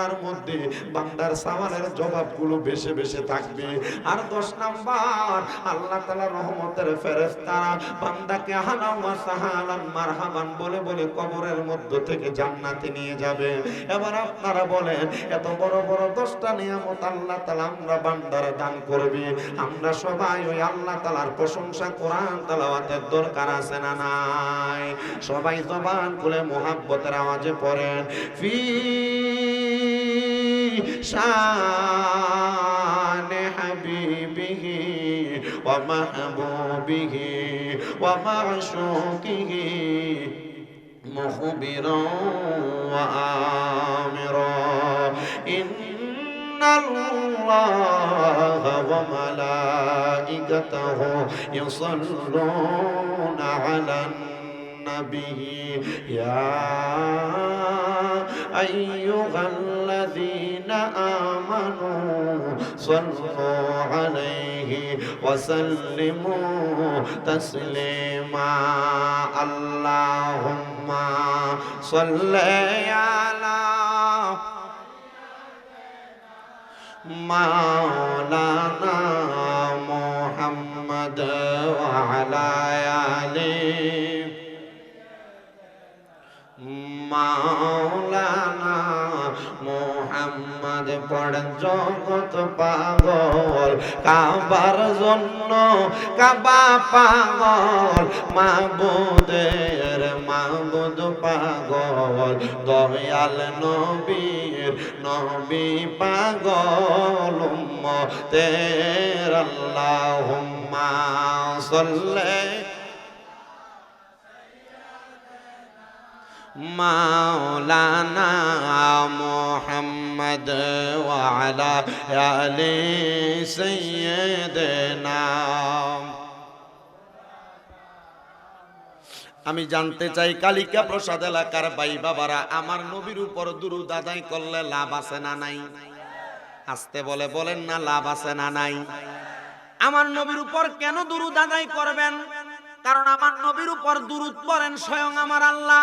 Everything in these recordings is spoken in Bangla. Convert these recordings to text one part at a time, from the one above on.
তার মধ্যে বান্দার সওয়ালের জবাবগুলো বেশি বেশি থাকবে। আর 10 নাম্বার, আল্লাহ তাআলা রহমতের ফেরেশতারা বান্দাকে আহলান ওয়া সাহলান মারহাবান বলে বলে কবরের মধ্য থেকে জান্নাতে নিয়ে যাবে। এবার আপনারা বলেন, এত বড় বড় 10টা নিয়ামত আল্লাহ তাআলা আমরা বান্দারে দান করবে, আমরা সবাই ওই আল্লাহ তাআলার প্রশংসা কোরআন তেলাওয়াতের দরকার আছে না নাই? সবাই জবান খুলে মুহাব্বতের আওয়াজে পড়েন, ফি শান হাবিবিহি ওয়া মাহবুবিহি ওয়া মা'শুকিহি মুখবিরান ওয়া আমিরা ইন্নাল্লাহা ওয়া মালাইকাতাহু ইউসাল্লুনা আলান নবী ইয়া আইয়ুহাল্লাযীনা আমানু সাল্লু আলাইহি ওয়া সাল্লিমু তাসলিমা আল্লাহুম্মা সাল্লি আলা মাওলানা মুহাম্মদ ওয়া আলা আলিহি মাওলানা মুহাম্মদ পড় জগৎ পাগল, কাবার জন্য কাবা পাগল, মাবুদের মাবুদ পাগল, দয়াল নবীর নবী পাগল, উম্মতের আল্লাহুম্মা সাল্লি মাওলানা মুহাম্মদ ওয়া আলা আলি সাইয়্যিদিনা। আমি জানতে চাই, কালিকা প্রসাদ এলাকার ভাই বাবারা, আমার নবীর উপর দুরূদ আদায় করলে লাভ আছে না নাই? আসতে বলে বলেন না, লাভ আছে না নাই? আমার নবীর উপর কেন দুরূদ আদায় করবেন? কারণ আমার নবীর উপর দুরূদ পড়েন স্বয়ং আমার আল্লাহ।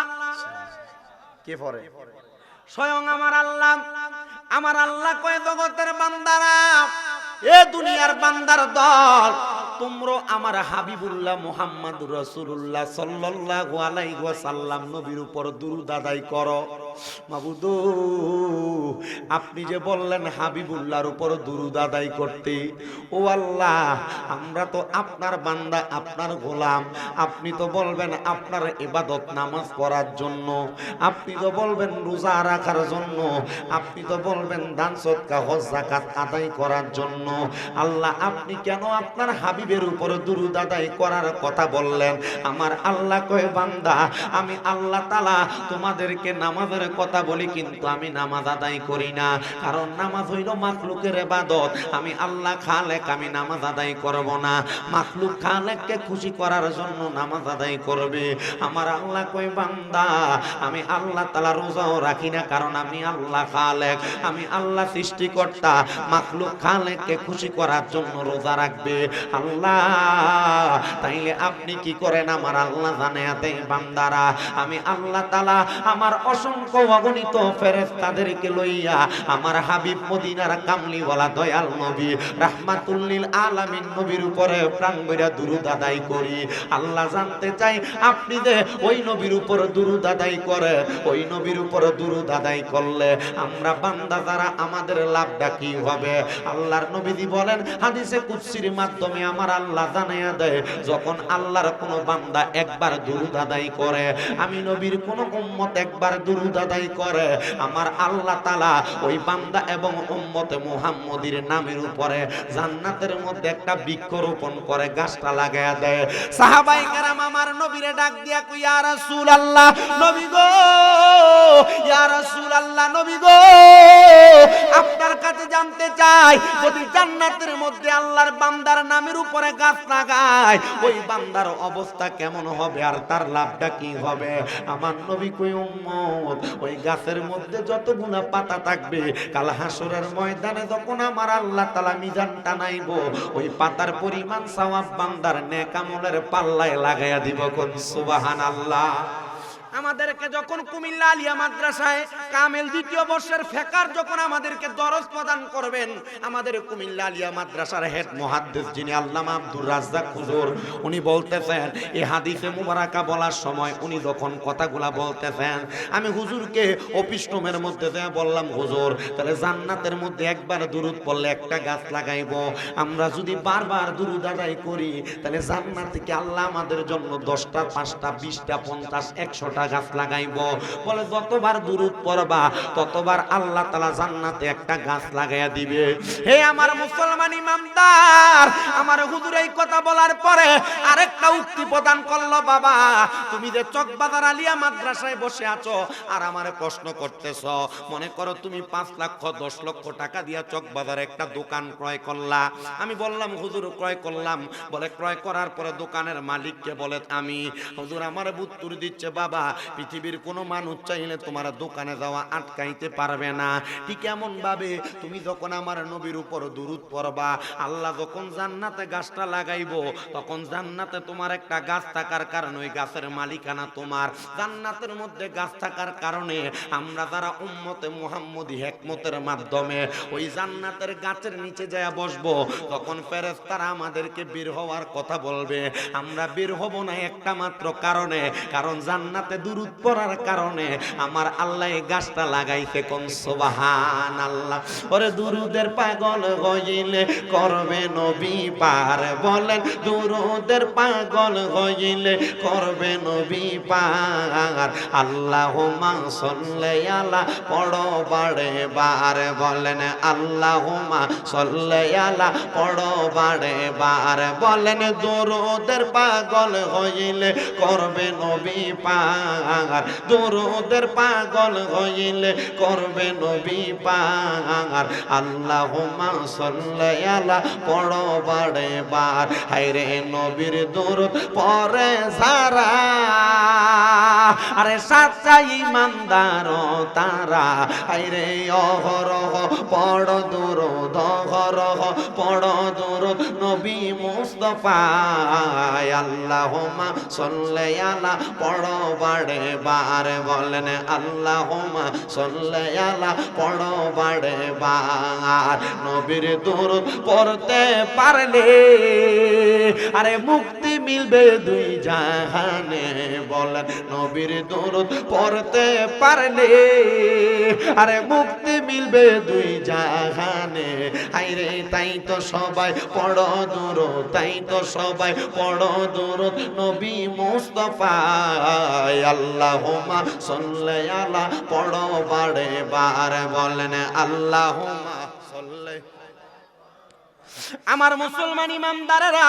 কে পড়ে? স্বয়ং আমার আল্লাহ। আমার আল্লাহ কয়, জগতের বান্দারা, এ দুনিয়ার বান্দার দল, তোমরা আমার হাবিবুল্লাহ মুহাম্মাদুর রাসূলুল্লাহ সাল্লাল্লাহু আলাইহি ওয়াসাল্লাম নবীর উপর দুরূদ আদায় করো। মাবুদ, আপনি যে বললেন হাবিবুল্লাহর উপর দুরূদ আদায় করতে, ও আল্লাহ, আমরা তো আপনার বান্দা, আপনার গোলাম। আপনি তো বলবেন আপনার ইবাদত নামাজ পড়ার জন্য, আপনি তো বলবেন রোজা রাখার জন্য, আপনি তো বলবেন দান সদকা হজ যাকাত আদায় করার জন্য। আল্লাহ, আপনি কেন আপনার হাবিবের উপর দুরূদ আদায় করার কথা বললেন? আমার আল্লাহ কয়, বান্দা, আমি আল্লাহ তাআলা তোমাদেরকে নামাজের কথা বলি, কিন্তু আমি নামাজ আদায় করি না। কারণ নামাজ হইল মাখলুকের ইবাদত। আমি আল্লাহ খালেক, আমি নামাজ আদায় করব না। মাখলুক খালেককে খুশি করার জন্য নামাজ আদায় করবে। আমার আল্লাহ কয়, বান্দা, আমি আল্লাহ তাআলা রোজাও রাখি না, কারণ আমি আল্লাহ খালেক, আমি আল্লাহ সৃষ্টিকর্তা। মাখলুক খালেককে খুশি করার জন্য রোজা রাখবে আল্লাহ। তাইলে আপনি কি করেন? আমার আল্লাহ জানায়া দেয়, বান্দারা, আমি আল্লাহ তাআলা আমার অসংখ্য অগণিত ফেরেশতাদেরকে লইয়া আমার হাবিব মদিনার কামলিওয়ালা দয়াল নবী রাহমাতুল লিল আলামিন নবীর উপরে প্রাণ ভইরা দুরূদ আদায় করি। আল্লাহ জানতে চাই, আপনি যে ওই নবীর উপর দুরূদ আদায় করে, ওই নবীর উপর দুরূদ আদায় করলে আমরা বান্দা যারা, আমাদের লাভটা কি হবে? আল্লাহর নবীজি বলেন হাদিসে কুদসির মাধ্যমে, আমার আল্লাহ জানায়া দেয়, যখন আল্লাহর কোন বান্দা একবার দুরূদ আদায় করে, আমি নবীর কোন উম্মত একবার দুরূদ আদায় করে, আমার আল্লাহ তাআলা ওই বান্দা এবং উম্মতে মুহাম্মদীর নামের উপরে জান্নাতের মধ্যে একটা বৃক্ষ রোপণ করে গাছটা লাগায়া দেয়। সাহাবায়ে কেরাম আমার নবীরে ডাক দিয়া কই, ইয়া রাসূলুল্লাহ, নবী গো, ইয়া রাসূলুল্লাহ, নবী গো, আপনার কাছে জানতে চাই, যদি জান্নাতের মধ্যে আল্লাহর বান্দার নামের উপরে গাছ লাগায়, ওই বান্দার অবস্থা কেমন হবে আর তার লাভটা কি হবে? আমার নবী কই, উম্মত, ওই গাছের মধ্যে যতগুলা পাতা থাকবে, কাল হাসরের ময়দানে যখন আমার আল্লাহ তাআলা মিজান টানাইব, ওই পাতার পরিমাণ সওয়াব বান্দার নেক আমলের পাল্লায় লাগাইয়া দিব। কোন সুবহানাল্লাহ। আমাদেরকে যখন কুমিল্লা আলিয়া মাদ্রাসায় কামেল দ্বিতীয় বর্ষের ফেকার যখন আমাদেরকে দরস প্রদান করবেন, আমাদের কুমিল্লা আলিয়া মাদ্রাসার হেড মুহাদ্দিস যিনি আল্লামা আব্দুর রাজ্জাক হুজুর, উনি বলতেছেন এই হাদিসে মুবারাকা বলার সময় উনি যখন কথাগুলা বলতেছেন, আমি হুজুরকে অফিস রুমের মধ্যে বললাম, হুজুর তাহলে জান্নাতের মধ্যে একবার দুরূদ পড়লে একটা গাছ লাগাইবো, আমরা যদি বারবার দুরূদ আদায় করি তাহলে জান্নাত থেকে আল্লাহ আমাদের জন্য 10টা 5টা 20টা 50 100টা গাছ লাগাইবো। বলে যতবার দুরূদ পড়বা ততবার আল্লাহ তাআলা জান্নাতে একটা গাছ লাগাইয়া দিবে। হে আমার মুসলমান ইমানদার, আমার হুজুর এই কথা বলার পরে আরেকটা উক্তি প্রদান করলো, বাবা তুমি যে চকবাজার আলিয়া মাদ্রাসায় বসে আছো আর আমারে প্রশ্ন করতেছো, মনে করো তুমি 5 লক্ষ 10 লক্ষ টাকা দিয়া চকবাজারে একটা দোকান ক্রয় করলা। আমি বললাম হুজুর ক্রয় করলাম। বলে ক্রয় করার পরে দোকানের মালিককে বলে আমি। হুজুর আমার উত্তর দিচ্ছে, বাবা পৃথিবীর কোনো মানুষ চাইলে তোমার দোকানে যাওয়া আটকাইতে পারবে না। ঠিক এমন ভাবে তুমি যখন আমার নবীর উপর দুরূদ পড়বা, আল্লাহ যখন জান্নাতে গাছটা লাগাইবো তখন জান্নাতে তোমার একটা গাছ থাকার কারণে ওই গাছের মালিকানা তোমার। জান্নাতের মধ্যে গাছ থাকার কারণে আমরা যারা উম্মতে মুহাম্মদী হিকমতের মাধ্যমে ওই জান্নাতের গাছের নিচে যায় বসবো, তখন ফেরেশতারা আমাদেরকে বের হওয়ার কথা বলবে। আমরা বের হব না একটা মাত্র কারণে, কারণ জান্নাতে দুরূদ পড়ার কারণে আমার আল্লাহ এই গাছটা লাগাইছে। কোন সুবহানাল্লাহ। ওরে দুরূদের পাগল হইলে করবে নবী পার, বলেন দুরূদের পাগল হইলে করবে নবী পার। আল্লাহুম্মা সাল্লি আলা পড়ো বারে বার, বলেন আল্লাহুম্মা সাল্লি আলা পড়ো বারে বার, বলেন দুরূদের পাগল হইলে করবে নবী পার, দুরূদের পাগল হইলে করবে নবী পার। আল্লাহুম্মা সাল্লি আলা পড়ো বারে বার। হায়রে নবীর দুরূদ পড়ে যারা, আরে সাচ্চা ইমানদার তারা, হায়রে অহরহ পড়ো দুরূদ, অহরহ পড়ো দুরূদ নবী মুস্তাফা। আল্লাহুম্মা সাল্লি আলা পড়ো বারে বার, বলেন আল্লাহুম্মা সাল্লি আলা পড়ো বারে বার। নবীর দুরূদ পড়তে পারলে আরে মুক্তি মিলবে দুই জাহানে, বলেন নবীর দুরূদ পড়তে পারলে আরে মুক্তি মিলবে দুই জাহানে। আইরে তাই তো সবাই পড়ো দুরূদ, তাই তো সবাই পড়ো দুরূদ নবী মুস্তাফা। আল্লাহুম্মা সাল্লি আলা পড়ো বারে বার, বলেন আল্লাহুম্মা সাল্লি। আমার মুসলমান ইমানদারেরা,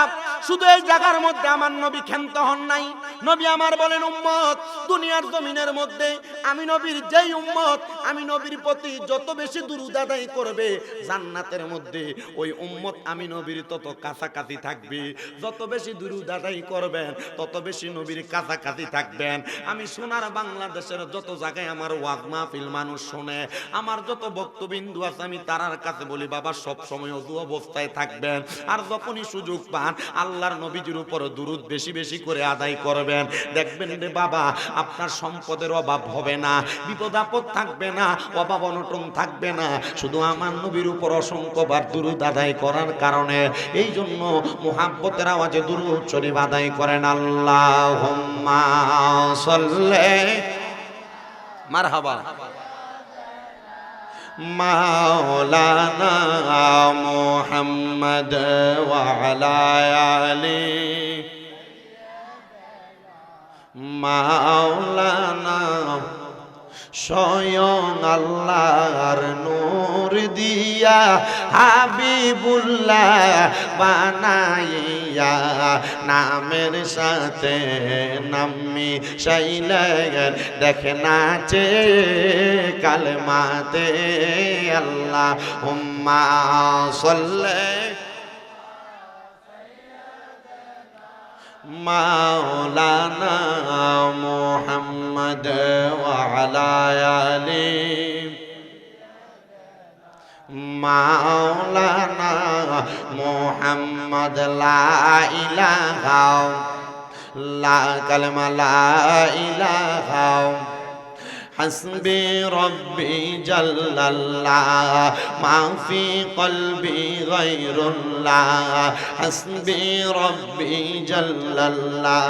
শুধু এই জায়গার মধ্যে আমার নবী ক্ষান্ত হন নাই। নবী আমার বলেন উম্মত, দুনিয়ার জমিনের মধ্যে আমি নবীর যেই উম্মত, আমি নবীর প্রতি যত বেশি দুরূদ আদায় করবে জান্নাতের মধ্যে ওই উম্মত আমি নবীর তত কাছাকাছি থাকবে। যত বেশি দুরূদ আদায় করবেন তত বেশি নবীর কাছাকাছি থাকবেন। আমি সোনার বাংলাদেশের যত জায়গায় আমার ওয়াজ মাহফিল মানুষ শুনে, আমার যত বক্তবিন্দু আছে, আমি তারার কাছে বলি বাবা সব সময় ওযু অবস্থায় থাকবেন, আর যখনই সুযোগ পান আল্লাহর নবীজির উপর দুরূদ বেশি বেশি করে আদায় করবেন। দেখবেন রে বাবা আপনার সম্পদের অভাব হবে না, বিপদ আপদ থাকবে না, অভাব অনটন থাকবে না, শুধু আমার নবীর উপর অসংখ্যবার দুরূদ আদায় করার কারণে। এই জন্য মুহাব্বতের আওয়াজে দুরূদ শরীফ আদায় করেন। আল্লাহুম্মা সাল্লি মারহাবা মাওলানা মুহাম্মদ ওয়া আলা আলি মাওলানা। স্বয়ং আল্লাহর নূর দিয়া হাবিবুল্লাহ বানাইয়া নামের সাথে নামি শাইলেন, দেখে নাচে কালেমাতে আল্লাহুম্মা সাল্লি মাওলানা মুহাম্মদ ওয়া আলা আলি মাওলানা মুহাম্মদ। লা ইলাহা লা কালেমা লা ইলাহা হাসবি রব্বি জাল্লাল্লাহ মা ফি কলবি গায়রুল্লাহ হাসবি রব্বি জাল্লাল্লাহ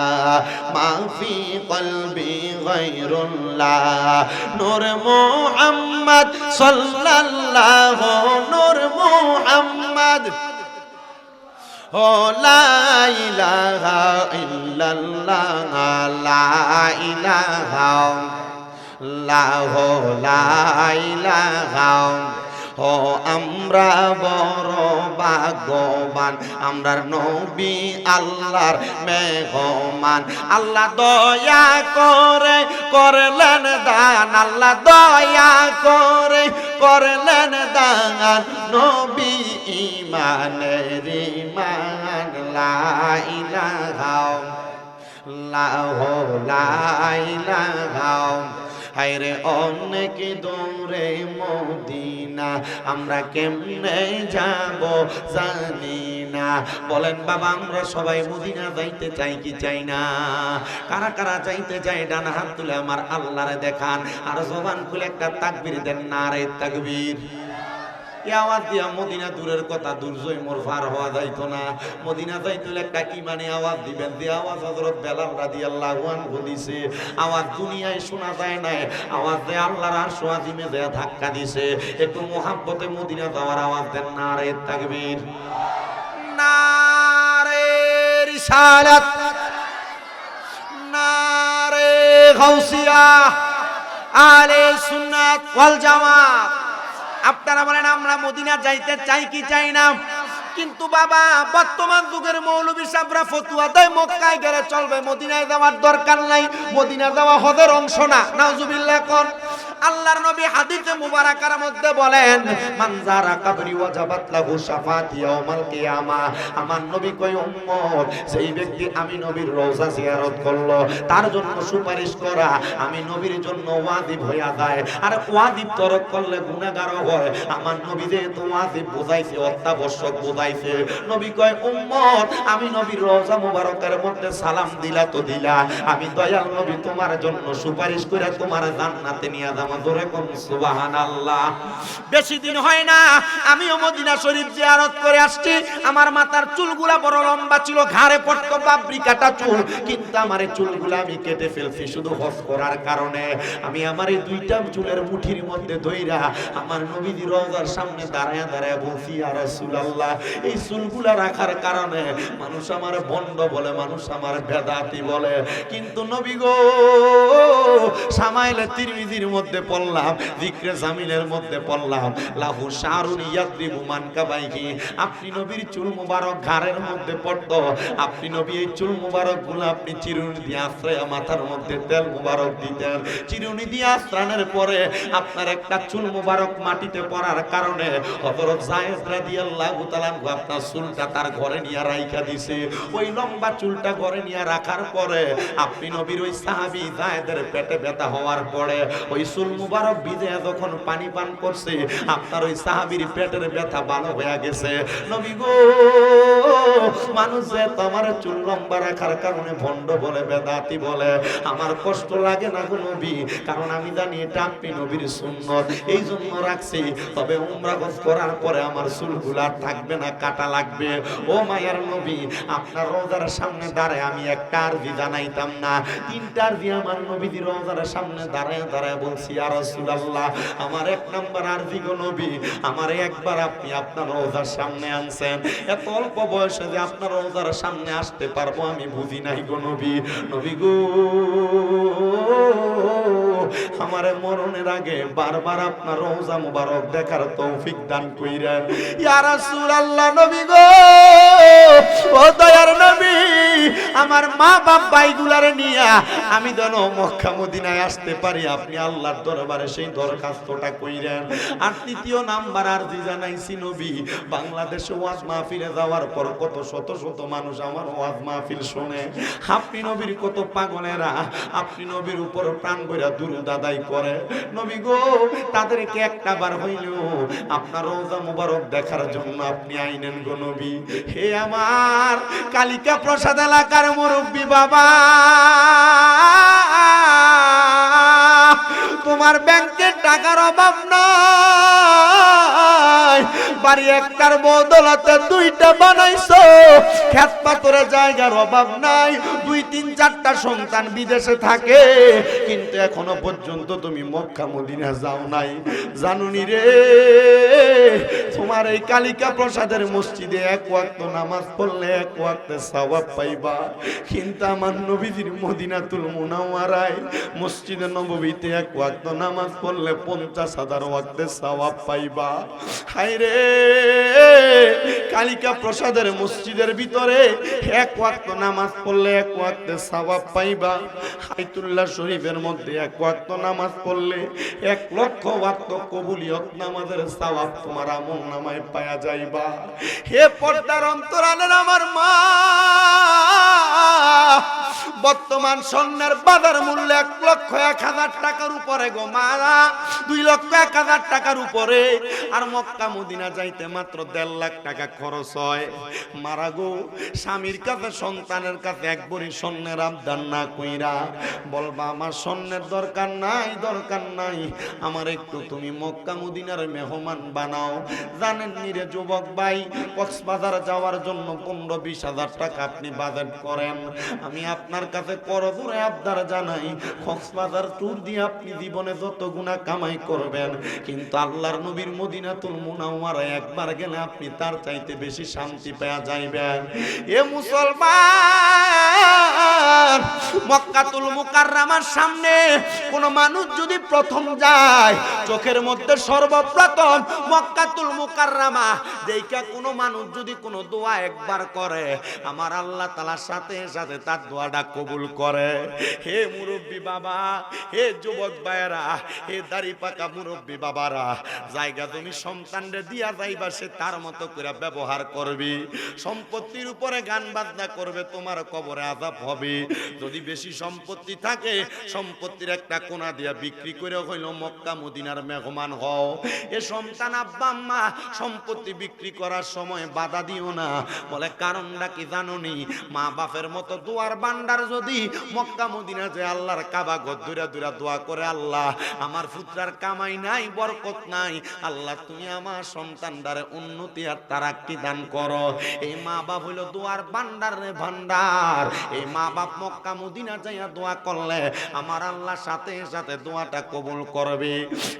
মা ফি কলবি গায়রুল্লাহ নূর মুহাম্মদ সাল্লাল্লাহু নূর মুহাম্মদ ও লা ইলাহা ইল্লাল্লাহ লা ইলাহা লা ইলাহা ও আমরা বড় ভাগ্যবান আমরার নবী আল্লাহর মেহমান আল্লাহ দয়া করে করলেন দান আল্লাহ দয়া করে করলেন দান নবী ইমানের ইমান লা ইলাহা লা ইলাহা হায়রে অনেক দূরে মদিনা আমরা কেমনে যাব জানি না বলেন বাবা আমরা সবাই মদিনা যাইতে চাই কি চাই না কারা কারা যাইতে চাই ডান হাত তুলে আমার আল্লাহরে দেখান আর জবান খুলে একটা তাকবীর দেন নারে তাকবীর আওয়াজ দিয়া মদিনা দূরের কথা দুর্জয় মোর পার হওয়া যাইতো না মদিনা যাইতে হলে একটা ইমানে আওয়াজ দিবেন যে আওয়াজ হযরত বেলাল রাদিয়াল্লাহু আনহু দিছে আওয়াজ দুনিয়ায় শোনা যায় না আওয়াজ দে আল্লাহর আরশ আজিমে যে ধাক্কা দিছে একটু মোহাব্বতে মদিনা যাওয়ার আওয়াজ দেন নারে তাকবীর নারে রিসালাত নারে গাউসিয়া আলে সুন্নাত ওয়াল জামাত আপনারা বলেন আমরা মদিনা যাইতে চাই কি চাই না কিন্তু বাবা বর্তমান যুগের মৌলভী সাহেবরা ফতোয়া দেয় মক্কায় গেলে চলবে মদিনায় যাওয়ার দরকার নাই মদিনা যাওয়া হজের অংশ না নাউজুবিল্লাহ কোন আল্লাহর নবী হাদিসে মুবারাকার মধ্যে বলেন মান যারা কবরি ওয়াজাবাত লাহু শাফাতি ইয়াউমাল কিয়ামা আমার নবী কয় উম্মত সেই ব্যক্তি আমি নবীর রওজা জিয়ারত করলো তার জন্য সুপারিশ করা আমি নবীর জন্য ওয়াজিব হইয়া যায় আর ওয়াজিব তরক করলে গুনাহগার হয় আমার নবী যে তো ওয়াজিব বুঝাইছে অত্যাবশ্যক বুঝাইছে নবী কয় উম্মত আমি নবীর রওজা মুবারকের মধ্যে সালাম দিলা তো দিলা আমি দয়াল নবী তোমার জন্য সুপারিশ করে তোমার জান্নাতে নিয়ে যাব জোরে কোন সুবহানাল্লাহ বেশি দিন হয় না আমিও মদিনা শরীফ জিয়ারত করে আসছি আমার মাথার চুলগুলা বড় লম্বা ছিল ঘাড়ে পড়তো বাবরি কাটা চুল কিন্তু আমার এই চুলগুলা আমি কেটে ফেলছি শুধু হজ করার কারণে আমি আমার এই দুইটা চুলের মুঠির মধ্যে ধইরা আমার নবীর রওজার সামনে দাঁড়ায় দাঁড়ায় বলছি ইয়া রাসূলুল্লাহ এই চুলগুলা রাখার কারণে মানুষ আমার বন্ড বলে মানুষ আমার বেদাতি বলে কিন্তু নবী গো সামাইলে তিরমিজির মধ্যে পড়লাম যিকরে জামিলের মধ্যে পড়লাম লাহু শারুন ইয়াদরিবু মানকাবাইহি আপনি নবীর চুল মুবারক ঘাড়ের মধ্যে পড়তো আপনি নবী এই চুল মুবারক গুলো আপনি চিরুনি দিয়ে আশ্রয় মাথার মধ্যে তেল মুবারক দিতেন চিরুনি দিয়ে আশ্রানের পরে আপনার একটা চুল মুবারক মাটিতে পড়ার কারণে হযরত যায়েদ রাদিয়াল্লাহু তাআলা আপনার চুলটা তার ঘরে নিয়ে রাইখা দিছে ওই লম্বা চুলটা ঘরে নিয়ে রাখার পরে আপনি নবীর ওই সাহাবী যায়েদের পেটে ব্যথা হওয়ার পরে ওই চুল মুবারক ভিজে যখন পানি পান করছে আপনার ওই সাহাবীর পেটের ব্যথা ভালো হয়ে গেছে নবী গো মানুষ যে তোমার চুল লম্বা রাখার কারণে ভণ্ড বলে বেদাতি বলে আমার কষ্ট লাগে না গো নবী কারণ আমি জানি এটা আপনি নবীর সুন্নত এই জন্য রাখছি তবে উমরা হজ করার পরে আমার চুলগুলা থাকবে না কাটা লাগবে ও মায়ার নবী আপনার রওজার সামনে দাঁড়ায় আমি একটা আরজি জানাইতাম না তিনটা আরজি আমার নবীর রওজার সামনে দাঁড়ায় দাঁড়ায় বলছি ইয়া রাসূলুল্লাহ আমার এক নাম্বার আরজি গো নবী আমারে একবার আপনি আপনার রওজার সামনে আনছেন এত অল্প বয়সে যে আপনার রওজার সামনে আসতে পারবো আমি বুঝি নাই গো নবী নবী গো আমারে মরণের আগে বারবার আপনার রওজা মুবারক দেখার তৌফিক দান কইরেন ইয়া রাসূলুল্লাহ নবী গো ও দয়ার নবী আমার মা বাপ ভাইগুলারে নিয়া আমি যেন মক্কা মদিনায় আসতে পারি আপনি আল্লাহর দরবারে সেই দরখাস্তটা কইরেন আর তৃতীয় নাম্বার আরজি জানাইছি নবী বাংলাদেশে ওয়াজ মাহফিলে যাওয়ার পর কত শত শত মানুষ আমার ওয়াজ মাহফিল শুনে আপনি নবীর কত পাগলেরা আপনি নবীর উপর প্রাণ ভরা দুরূদ দুরূদ আদায় করে। নবী গো, তাদেরকে একটা বার হইলেও আপনার রওজা মুবারক দেখার জন্য আপনি আইনেন গো নবী। হে আমার কালিকা প্রসাদ এলাকার মুরব্বী বাবা, তোমার ব্যাংকের টাকার অভাব নাই, বাড়ি একটার বদলাতে দুইটা বানাইছো, খেত পাথরে জায়গার অভাব নাই, 2, 3, 4টা সন্তান বিদেশে থাকে, কিন্তু এখনো পর্যন্ত তুমি মক্কা মদিনা যাও নাই। জানুনি রে, তোমার এই কালিকা প্রসাদের মসজিদে এক ওয়াক্ত নামাজ পড়লে এক ওয়াক্তে সওয়াব পাইবা, কিন্তু আমার নবীজির মদিনাতুল মুনাওয়ারায় মসজিদে নববীতে এক ওয়াক্ত নামাজ পড়লে 50,000 ওয়াক্তে সওয়াব পাইবা। হায় রে, কালিকা প্রসাদের মসজিদের ভিতরে এক ওয়াক্ত নামাজ পড়লে এক ওয়াক্তে সওয়াব পাইবা, হাইতুল্লাহ শরীফের মধ্যে এক ওয়াক্ত নামাজ পড়লে 1 লক্ষ ওয়াক্ত কবুলিয়ত নামাজের সওয়াব তোমার আমলনামায় পাওয়া যাইবা। হে পর্দার অন্তরালের আমার মা, বর্তমান স্বর্ণের বাজার মূল্য 1,01,000 টাকার উপরে গো মারা, 2,01,000 টাকার উপরে, আর মক্কা মদিনা যাইতে মাত্র 1.5 লাখ টাকা খরচ হয়। মারা গো, স্বামীর কাছে সন্তানের কাছে এক ভরি স্বর্ণের আবদার না কইরা বলবা আমার স্বর্ণের দরকার নাই, দরকার নাই, আমার একটু তুমি মক্কা মদিনার মেহমান বানাও। জানেন নি রে যুবক ভাই, কক্সবাজার যাওয়ার জন্য 15-20,000 টাকা আপনি বাজেট করেন, আমি আপনার কাছে করজোরে আবদার জানাই, কক্সবাজার ট্যুর দিয়ে আপনি জীবনে যত গুনাহ কামাই করবেন, কিন্তু আল্লাহর নবীর মদিনাতুল মুনাওয়ারায় একবার গেলে আপনি তার চাইতে বেশি শান্তি পেয়ে যাইবেন। এ মুসলমান, মক্কাতুল মুকাররমার সামনে কোন মানুষ যদি প্রথম যায়, চোখের মধ্যে সর্বপ্রথম মক্কাতুল মুকাররমা দেখা কোন মানুষ যদি কোন দোয়া একবার করে, আমার আল্লাহ তাআলার সাথে সাথে তার দোয়াটা কবুল করে। হে মুরব্বী বাবা, হে যুবক ভাইয়েরা, হে দাড়ি পাকা মুরব্বী বাবারা, জায়গা তুমি সন্তানরে দিয়া যাইবা, সে তার মতো করে ব্যবহার করবি, সম্পত্তির উপরে গান বাজনা করবে, তোমার কবরে আযাব হবে। যদি বেশি সম্পত্তি থাকে, সম্পত্তির একটা কোনা দিয়া বিক্রি করে হইল মক্কা মদিনার মেহমান হও। এ সন্তান আব্বা আম্মা সম্পত্তি বিক্রি করার সময় বাধা দিও না, বলে কারণটা কি জানোনি, মা বাপের মতো দোয়ার বান্দার যদি মক্কা মদিনা যে আল্লাহর কাবা ঘর দূরা দূরা দোয়া করে, আল্লাহ আমার পুত্রার কামাই নাই, বরকত নাই, আল্লাহ তুমি আমার সন্তানদারে উন্নতি আর তারাক্কি দান করো। এই মা বাপ হইল দোয়ার বান্দার রে ভান্ডার। এই মা বাপ মক্কা মদিনা যাইয়া দোয়া করলে আমার আল্লাহ সাথে সাথে দোয়াটা কবুল করবে।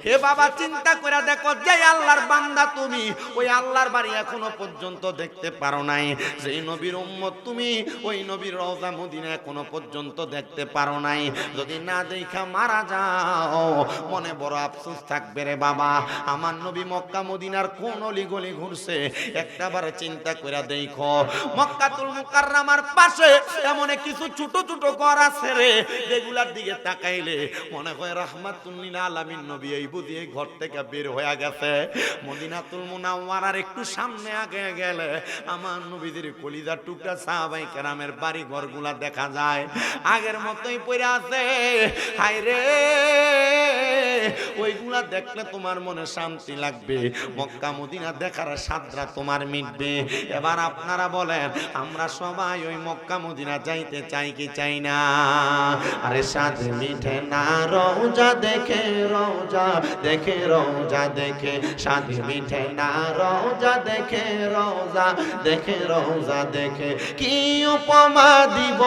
হে বাবা, চিন্তা করে দেখো, যে আল্লাহর বান্দা তুমি, ওই আল্লাহর বাড়ি এখনো পর্যন্ত দেখতে পারো নাই, যেই নবীর উম্মত তুমি, ওই নবীর রওজা মদিনা এখনো পর্যন্ত দেখতে পারো নাই। যদি না দেখা মারা যাও, মনে বড় আফসোস থাকবে রে বাবা। আমার নবী মক্কা মদিনার কোন অলিগলি ঘুরছে, একটাবার চিন্তা করে দেখো। মক্কাতুল মুকাররমার পাশে এমন কিছু ছোট ছোট ঘর আছে রে, যেগুলার দিকে তাকাইলে মনে হয় রাহমাতুল লিল আলামিন নবী এই বুঝি এই ঘর থেকে বের হয়ে গেছে। মদিনাতুল মুনাওয়ারার একটু সামনে আগে গেলে আমার নবীদের কলিজার টুকরা সাহাবায়ে কেরামের বাড়ি ঘরগুলা দেখা যায়, আগের মতোই পড়ে আছে। হায় রে, ওইগুলা দেখলে তোমার মনে শান্তি লাগবে, মক্কা মদিনা দেখার সাদরা তোমার মিটবে। এবার আপনারা বলেন, আমরা সবাই ওই মক্কা মদিনা যাইতে চাই কি চাই না? আরে সাদ মিঠে না রওজা দেখে, রওজা দেখে, রওজা দেখে, সাদ মিঠে না রওজা দেখে, রওজা দেখে, রওজা দেখে, কি উপমা দিব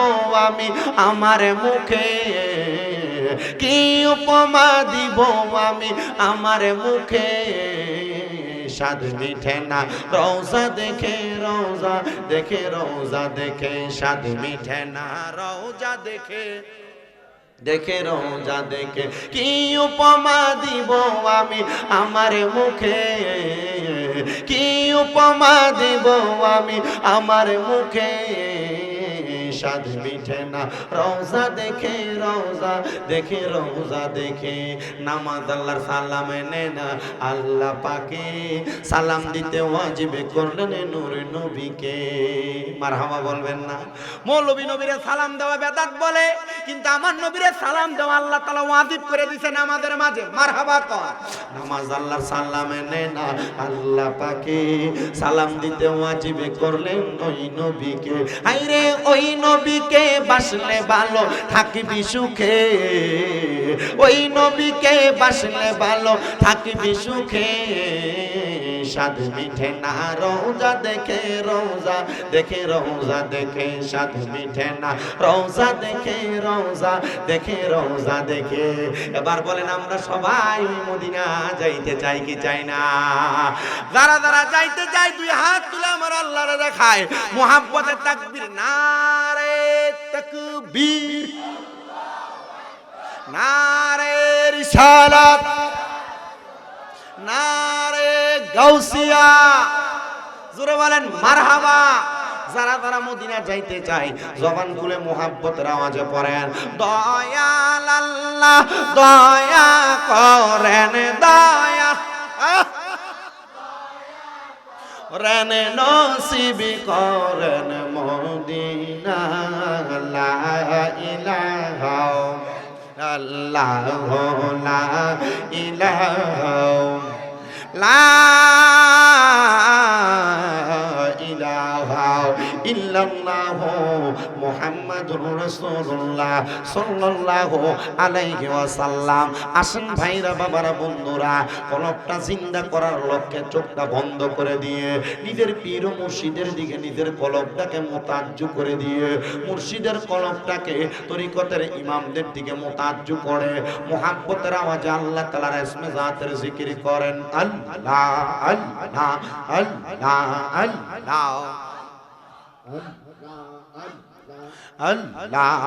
আমি আমার মুখে, কি উপমা দিব আমি আমার মুখে, সাদ মিঠে না রওজা দেখে, রওজা দেখে, রওজা দেখে, সাদ মিঠে না রওজা দেখে, দেখে, রওজা দেখে, কি উপমা দিব আমি আমার মুখে, কি উপমা দিব আমি আমার মুখে, স্বাদ মিঠে না রওজা দেখে রওজা দেখে রওজা দেখে নামাজ আল্লাহর সালাম এনে না আল্লাহ পাকে সালাম দিতে ওয়াজিব করলেন নূর নবীকে মারহাবা বলবেন না মৌলভী নবীরে সালাম দেওয়া বেদাত বলে কিন্তু আমার নবীরে সালাম দেওয়া আল্লাহ তাআলা ওয়াজিব করে দিয়েছেন আমাদের মাঝে মারহাবা কর নামাজ আল্লাহর সালাম এনে না আল্লাহ পাকে সালাম দিতে ওয়াজিব করলেন ওই নবীকে আইরে ওই নবীকে বাসলে ভালো থাকবি সুখে ওই নবীকে বাসলে ভালো থাকবি সুখে স্বাদ মিঠে না রওজা দেখে রওজা দেখে রওজা দেখে স্বাদ মিঠে না রওজা দেখে রওজা দেখে রওজা দেখে এবার বলেন আমরা সবাই মদিনা যাইতে চাই কি চাই না যারা যারা যাইতে চাই দুই হাত তুলে আমার আল্লাহরে দেখায় মুহাব্বতের তাকবীর নারে তাকবীর নারে রিসালাত নারে গাউসিয়া জোরে বলেন মারহাবা যারা যারা মদিনা যাইতে চাই জবান খুলে মুহাব্বতের আওয়াজে পড়েন দয়াল আল্লাহ দয়া করেন দয়া রেন নসিব করেন মদিনা লা ইলাহা আল্লাহ লা ইলাহা লা ইলাহা ইল্লাল্লাহ মুহাম্মাদুর রাসূলুল্লাহ সাল্লাল্লাহু আলাইহি ওয়াসাল্লাম আসেন ভাইরা বাবারা বন্ধুরা কলবটা জিন্দা করার লক্ষ্যে চোখটা বন্ধ করে দিয়ে নিজের পীর ও মুর্শিদের দিকে নিজের কলবটাকে মোতাজ্জু করে দিয়ে মুর্শিদের কলবটাকে তরিকতের ইমামদের দিকে মোতাজ্জু করে মুহাব্বতের আওয়াজে আল্লাহ তাআলার ইসমে জাতের জিকির করেন আল্লাহ আল্লাহ আল্লাহ আল্লাহ আল্লাহ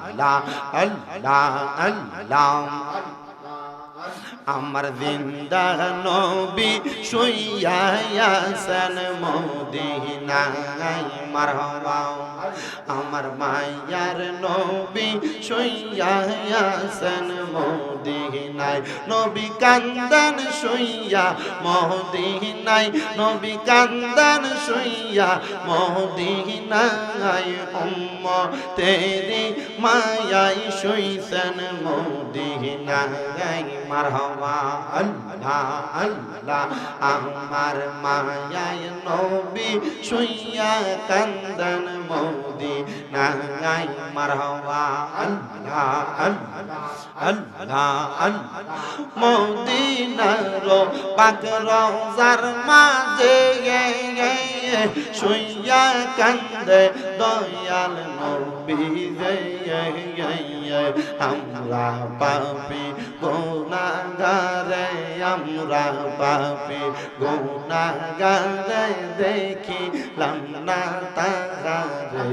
আল্লাহ আল্লাহ আল্লাহ আমার জিন্দা নবী শুইয়া আছেন মদিনায় মারহাবা আমার মায়ার নবী শুইয়া আছেন মদিনায় নবী কান্দান শুইয়া মদিনায় নবী কান্দান শুইয়া মদিনায় উম্মতেরি মায়ায় শুইছেন মদিনায় মারহাবা আল্লাহ আল্লাহ আমার মায়ায় নবী শুইয়া কান্দান মদিনায় মারহাবা আল্লাহ আল্লাহ আল্লাহ আল্লাহ মদিনার পাক রওজার মাঝে শুইয়া কান্দে দয়াল নবী আমরা পাপী গুনাহগারে আমরা পাপী গুনাহগারে দেখিলাম না তাহারে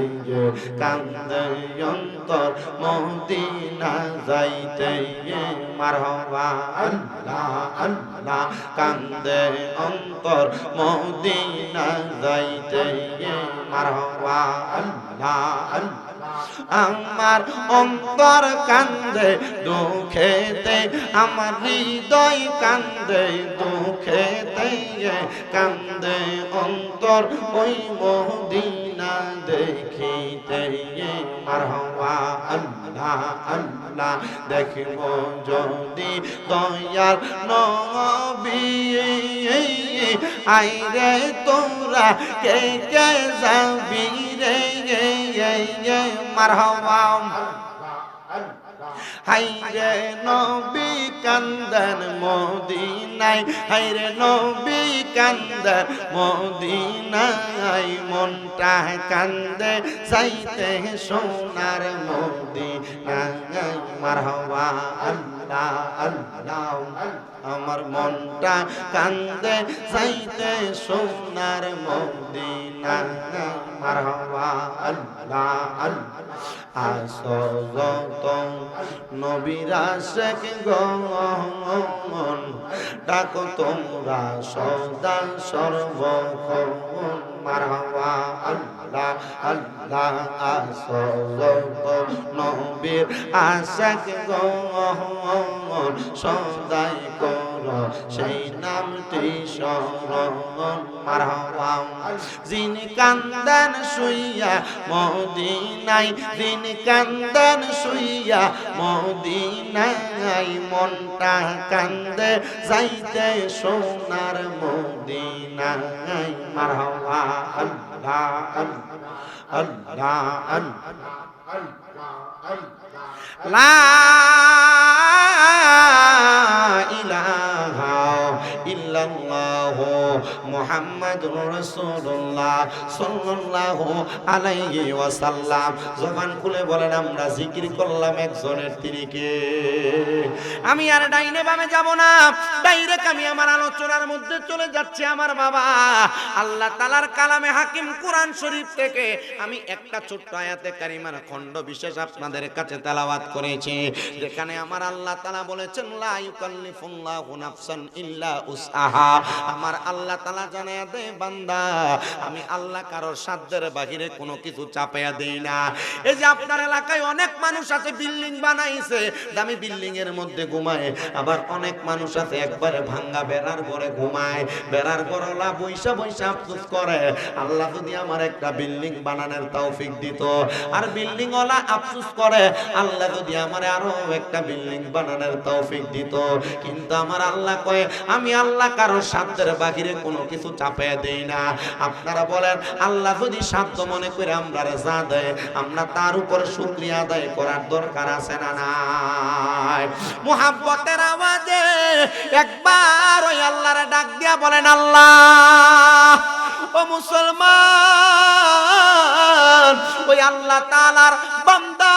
কান্দে অন্তর মদিনা যাইতে মারহাবা আল্লাহ আল্লাহ কান্দে অন্তর মদিনা যাইতে মারহাবা আল্লাহ আল্লাহ আমার অন্তর কান্দে দুঃখেতে আমার হৃদয় কান্দে দুঃখেতে কান্দে অন্তর ওই মদিনা দেখিতে মারহাবা আল্লাহ আল্লাহ দেখব যদি দয়াল নবী আইরে তোরা কে কে যাবি রে মারহাবা হাইরে নবী কান্দন মদিনায় হাইরে নবী কান্দন মদিনায় মনটা কান্দে যাইতে সোনার মদিনায় মারহাবা আল্লাহ আল্লাহ আমার মনটা কান্দে যাইতে সোনার মদিনা মারহাবা আল্লাহ আল্লাহ আসো যত নবীর আশিক গণ ডাকো তোমরা সদা সর্বক্ষণ মারহাবা আল্লাহ আল্লাহ আসো যত নবীর আশিক গণ সদাই করো সেই নামটি স্মরণ মারহাবা যিনি কান্দেন শুইয়া মদিনায় যিনি কান্দেন শুইয়া মদিনায় মনটা কান্দে যাইতে সোনার মদিনায় মারহাবা আল্লাহ আল্লাহ আল্লাহ লা ইলাহা ইল্লাল্লাহু মুহাম্মাদুর রাসূলুল্লাহ সাল্লাল্লাহু আলাইহি ওয়াসাল্লাম। জবান খুলে বলেন আমরা জিকির করলাম একজনের, তিনি কে? আমি আর ডাইনে বামে যাব না, ডাইরেক্ট আমি আমার আলোচনার মধ্যে চলে যাচ্ছি। আমার বাবা আল্লাহ তাআলার কালামে হাকিম কোরআন শরীফ থেকে আমি একটা ছোট্ট আয়াতে কারিমার খণ্ড বিশেষ আপনাদের কাছে তেলাওয়াত করেছি, যেখানে আমার আল্লাহ তাআলা বলেছেন লা ইউকাল্লিফুল্লাহু নাফসান ইল্লা উসআহা। আমার আল্লাহ তাআলা জানায়া দেয় বান্দা আমি আল্লাহ কারোর সাধ্যের বাহিরে কোনো কিছু চাপায়া দেই না। এই যে আপনার এলাকায় অনেক মানুষ আছে বিল্ডিং বানাইছে, দামি বিল্ডিং এর মধ্যে ঘুমায়, আবার অনেক মানুষ আছে একবারে ভাঙ্গা বেড়ার ঘরে ঘুমায়, বেড়ার ঘরওয়ালা বৈশা বৈশা আফসোস করে আল্লাহ যদি আমার একটা বিল্ডিং বানানোর তৌফিক দিত, আর বিল্ডিং ওয়ালা আফসোস করে আল্লাহ যদি আমার আরো একটা বিল্ডিং বানানোর তৌফিক দিত। কিন্তু আমার আল্লাহ কয় আমি আল্লাহ কারোর সাধ্যের বাহিরে কোনো কিছু চাপিয়ে দেই না। আপনারা বলেন আল্লাহ যদি সাধ্য মনে করে আমরা যা দেয় আমরা তার উপর শুকরিয়া আদায় করার দরকার আছে না নাই? মুহাব্বতের আওয়াজে একবার ওই আল্লাহরে ডাক দিয়া বলেন আল্লাহ ও মুসলমান, ওই আল্লাহ তাআলার বান্দা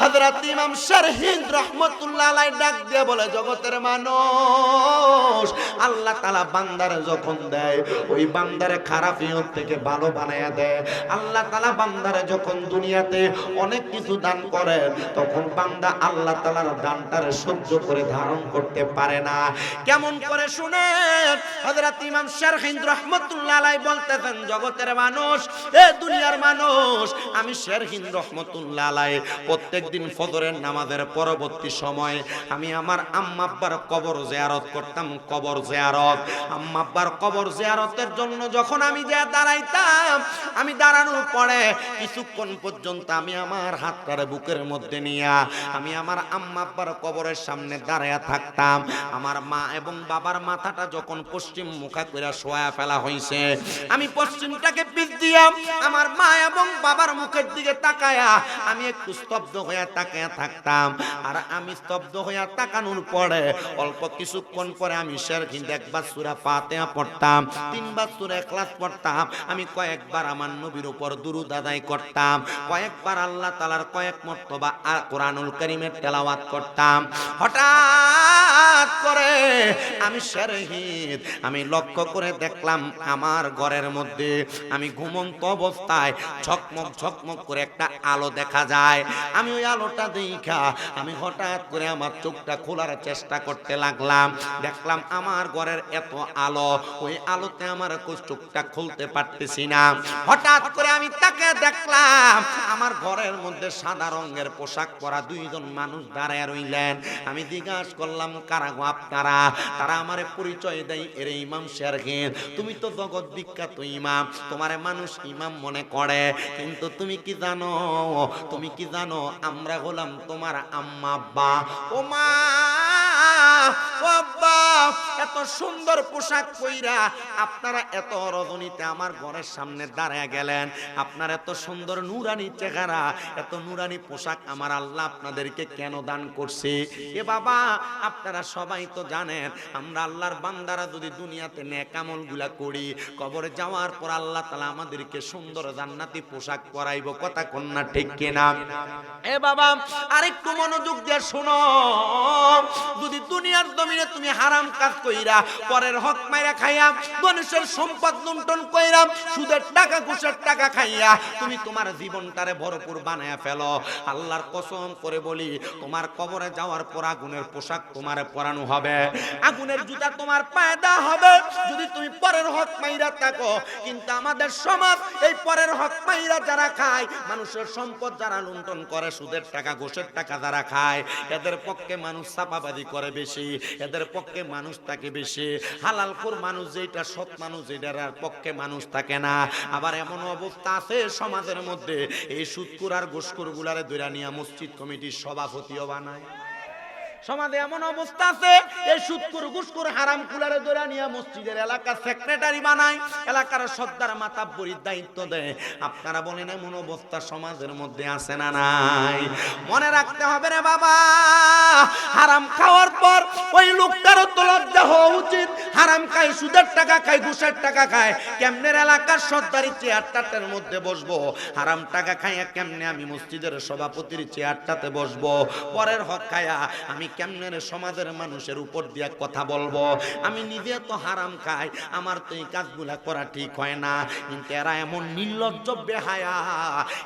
হযরত ইমাম শারহিন রাহমাতুল্লাহ আলাইহি ডাক দিয়ে বলে জগতের মানুষ আল্লাহ তাআলা বান্দারে যখন দেয় ওই বান্দারে খারাপিয়ত থেকে ভালো বানায়া দেয়। আল্লাহ তাআলা বান্দারে যখন দুনিয়াতে অনেক কিছু দান করে তখন বান্দা আল্লাহ তাআলার দানটারে সহ্য করে ধারণ করতে পারে না। কেমন করে শুনেন, হযরত ইমাম শারহিন রাহমাতুল্লাহ আলাইহি বলতেছেন জগতের মানুষ, এ দুনিয়ার মানুষ, আমি শারহিন রাহমাতুল্লাহ আলাইহি প্রত্যেকদিন ফজরের নামাজের পরবর্তী সময় আমি আমার আম্মা আব্বার কবর জিয়ারত করতাম। কবর জিয়ারত, আম্মা আব্বার কবর জিয়ারতের জন্য যখন আমি যা দাঁড়াইতাম, আমি দাঁড়ানোর পরে কিছুক্ষণ পর্যন্ত আমি আমার হাতটারে বুকের মধ্যে নিয়ে আমি আমার আম্মা আব্বার কবরের সামনে দাঁড়ায়া থাকতাম। আমার মা এবং বাবার মাথাটা যখন পশ্চিম মুখা করে শোয়া ফেলা হয়েছে, আমি পশ্চিমটাকে পিছ দিয়া আমার মা এবং বাবার মুখের দিকে তাকায়া আমি একটু স্তব্ধ হয়ে তাকায়া থাকতাম। আর আমি স্তব্ধ হয়ে তাকানোর পরে অল্প কিছুক্ষণ পরে আমি শারহিন একবার সূরা ফাতিহা পড়তাম, তিনবার সূরা ইখলাস পড়তাম, আমি কয়েকবার আমার নবীর উপর দুরূদ আদায় করতাম, কয়েকবার আল্লাহ তাআলার কয়েক মর্তবা কোরআনুল কারীমের তেলাওয়াত করতাম। হঠাৎ করে আমি শারহিন আমি লক্ষ্য করে দেখলাম আমার ঘরের মধ্যে আমি ঘুমন্ত অবস্থায় ঝকমক ঝকমক করে একটা আলো দেখা যায়। আমি ওই আলোটা দেখা আমি হঠাৎ করে আমার চোখটা খোলার চেষ্টা করতে লাগলাম। দেখলাম আমার ঘরের এত আলো, ওই আলোতে আমার চোখটা খুলতে পারতেছি না। হঠাৎ করে আমি তাকে দেখলাম আমার ঘরের মধ্যে সাদা রঙের পোশাক পরা দুইজন মানুষ দাঁড়ায় রইলেন। আমি জিজ্ঞাসা করলাম কারা গো আপনারা? তারা আমারে পরিচয় দেয়, এর ইমাম শারহিন, তুমি তো জগৎ বিখ্যাত ইমাম, তোমারে মানুষ ইমাম মনে করে, কিন্তু তুমি কি জানো, তুমি কি জানো আমরা হলাম তোমার আম্মা আব্বা। ও মা ও আব্বা, এত সুন্দর পোশাক পইরা আপনারা এত রজনীতে আমার ঘরের সামনে দাঁড়ায় গেলেন, আপনার এত সুন্দর নুরানি চেহারা, এত নুরানি পোশাক আমার আল্লাহ আপনাদেরকে কেন দান করছে? এ বাবা আপনারা সবাই তো জানেন আমরা আল্লাহর বান্দারা যদি দুনিয়াতে নেক আমলগুলা করি, কবরে যাওয়ার পর আল্লাহ তাআলা আমাদেরকে সুন্দর জান্নাতি পোশাক পরাইব। কথা কোন না ঠিক কিনা? এ বাবা আরেকটু মনোযোগ দিয়ে শোনো, যদি যদি দুনিয়ার জমিনে তুমি হারাম কাজ কইরা পরের হক মাইরা খাইয়া মানুষের সম্পদ লুণ্ঠন কইরা সুদের টাকা ঘুষের টাকা খাইয়া তুমি তোমার জীবনটারে ভরপুর বানায়া ফেলো, আল্লাহর কসম করে বলি তোমার কবরে যাওয়ার পর আগুনের পোশাক তোমারে পরানো হবে, আগুনের জুতা তোমার পায়ে দেওয়া হবে যদি তুমি পরের হক মাইরা থাকো। কিন্তু আমাদের সমাজ এই পরের হক মাইরা যারা খায়, মানুষের সম্পদ যারা লুণ্ঠন করে, সুদের টাকা ঘুষের টাকা যারা খায়, এদের পক্ষে মানুষ ছাপাবাজি করে বেশি, এদের পক্ষে মানুষ থাকে বেশি। হালালখোর মানুষ যেটা, সৎ মানুষ যেটার পক্ষে মানুষ থাকে না। আবার এমন অবস্থা আছে সমাজের মধ্যে, এই সুদখোর আর ঘুষখোর গুলারে ধইরা নিয়া মসজিদ কমিটির সভাপতিও বানায়। সমাজে এমন অবস্থা আছে, এই সুদখোর ঘুষখোর হারাম কুলারে ধরে নিয়ে মসজিদের এলাকার সেক্রেটারি বানায়, এলাকার সর্দার মাতাব্বরির দায়িত্ব দেয়। আপনারা বলেন এমন অবস্থা সমাজের মধ্যে আছে না নাই? মনে রাখতে হবে রে বাবা, হারাম খাওয়ার পর ওই লোকটারও তো লজ্জা হওয়া উচিত। হারাম খায়, সুদের টাকা খায়, ঘুষের টাকা খায়, কেমনে এলাকার সর্দারি চেয়ারটার মধ্যে বসবো? হারাম টাকা খাইয়া কেমনে আমি মসজিদের সভাপতির চেয়ারটাতে বসবো? পরের হক খায়া আমি কেমনে সমাজের মানুষের উপর দিয়া কথা বলবো? আমি নিজে তো হারাম খাই, আমার তো এই কাজগুলা করা ঠিক হয় না। কিন্তু এরা এমন নির্লজ্জ বেহায়া,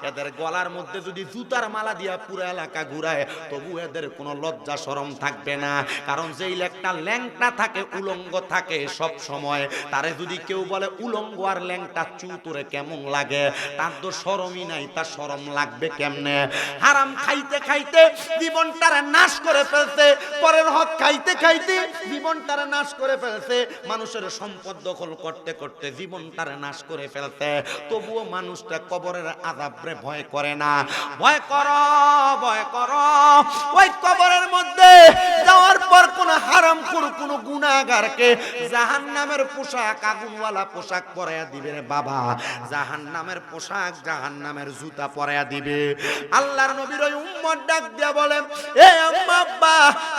এদের গলার মধ্যে যদি জুতার মালা দিয়া পুরো এলাকা ঘুরায় তবু এদের কোনো লজ্জা শরম থাকবে না। কারণ যেই একটা ল্যাংটা থাকে, উলঙ্গ থাকে সব সময়, তারে যদি কেউ বলে উলঙ্গ আর ল্যাংটা চুতুরে কেমন লাগে, তার তো শরমই নাই, তার শরম লাগবে কেমনে? হারাম খাইতে খাইতে জীবনটারে নাশ করে ফেলছে, পরের হক খাইতে খাইতে জীবনটারে নাশ করে ফেলছে, মানুষের সম্পদ দখল করতে করতে জীবনটারে নাশ করে ফেলছে। তবুও মানুষটা কবরের আযাবরে ভয় করে না। ভয় করো, ভয় করো, ওই কবরের মধ্যে যাওয়ার পর কোন হারামখোর, কোন গুনাহগারকে জাহান্নামের পোশাক, আগুনওয়ালা পোশাক পরাইয়া দিবে রে বাবা। জাহান্নামের পোশাক, জাহান্নামের জুতা পরাইয়া দিবে। আল্লাহর নবীর ওই উম্মত ডাক দিয়া বলে, এ আম্মা আব্বা,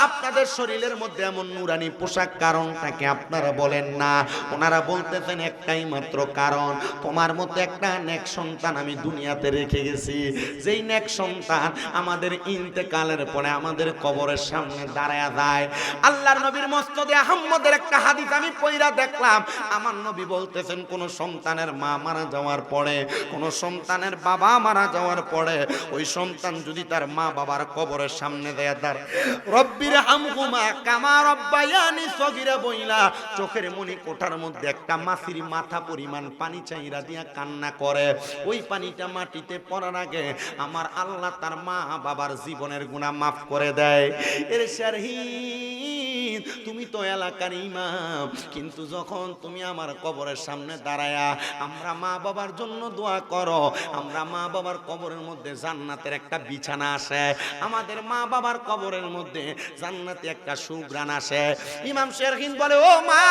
আপনাদের শরীরের মধ্যে এমন নুরানি পোশাক কারণটাকে আপনারা বলেন না? ওনারা বলতেছেন একটাই মাত্র কারণ, তোমার মতো একটা নেক সন্তান আমি দুনিয়াতে রেখে গেছি, যেই নেক সন্তান আমাদের ইন্তেকালের পরে আমাদের কবরের সামনে দাঁড়ায়া যায়। আল্লাহর নবীর মসনদে আহমদের একটা হাদিস আমি পড়া দেখলাম, আমার নবী বলতেছেন কোন সন্তানের মা মারা যাওয়ার পরে, কোন সন্তানের বাবা মারা যাওয়ার পরে, ওই সন্তান যদি তার মা বাবার কবরের সামনে দেয়া দাঁড়ায়, রব্বির হামহুমা কামা রব্বায়ানি সগীরা বইলা চোখের মনি কোঠার মধ্যে একটা মাছির মাথা পরিমাণ পানি চাইরা দিয়া কান্না করে, ওই পানিটা মাটিতে পড়ার আগে আমার আল্লাহ তার মা বাবার জীবনের গুনাহ মাফ করে দেয়। এর শারহিদ, তুমি তো এলাকার ইমাম, কিন্তু যখন তুমি আমার কবরের সামনে দাঁড়ায়া আমরা মা বাবার জন্য দোয়া করো, আমরা মা বাবার কবরের মধ্যে জান্নাতের একটা বিছানা আসে, আমাদের মা বাবার কবরের মধ্যে জান্নাতে একটা সুঘ্রাণ আসে। ইমাম শারহিদ বলে, ও মা,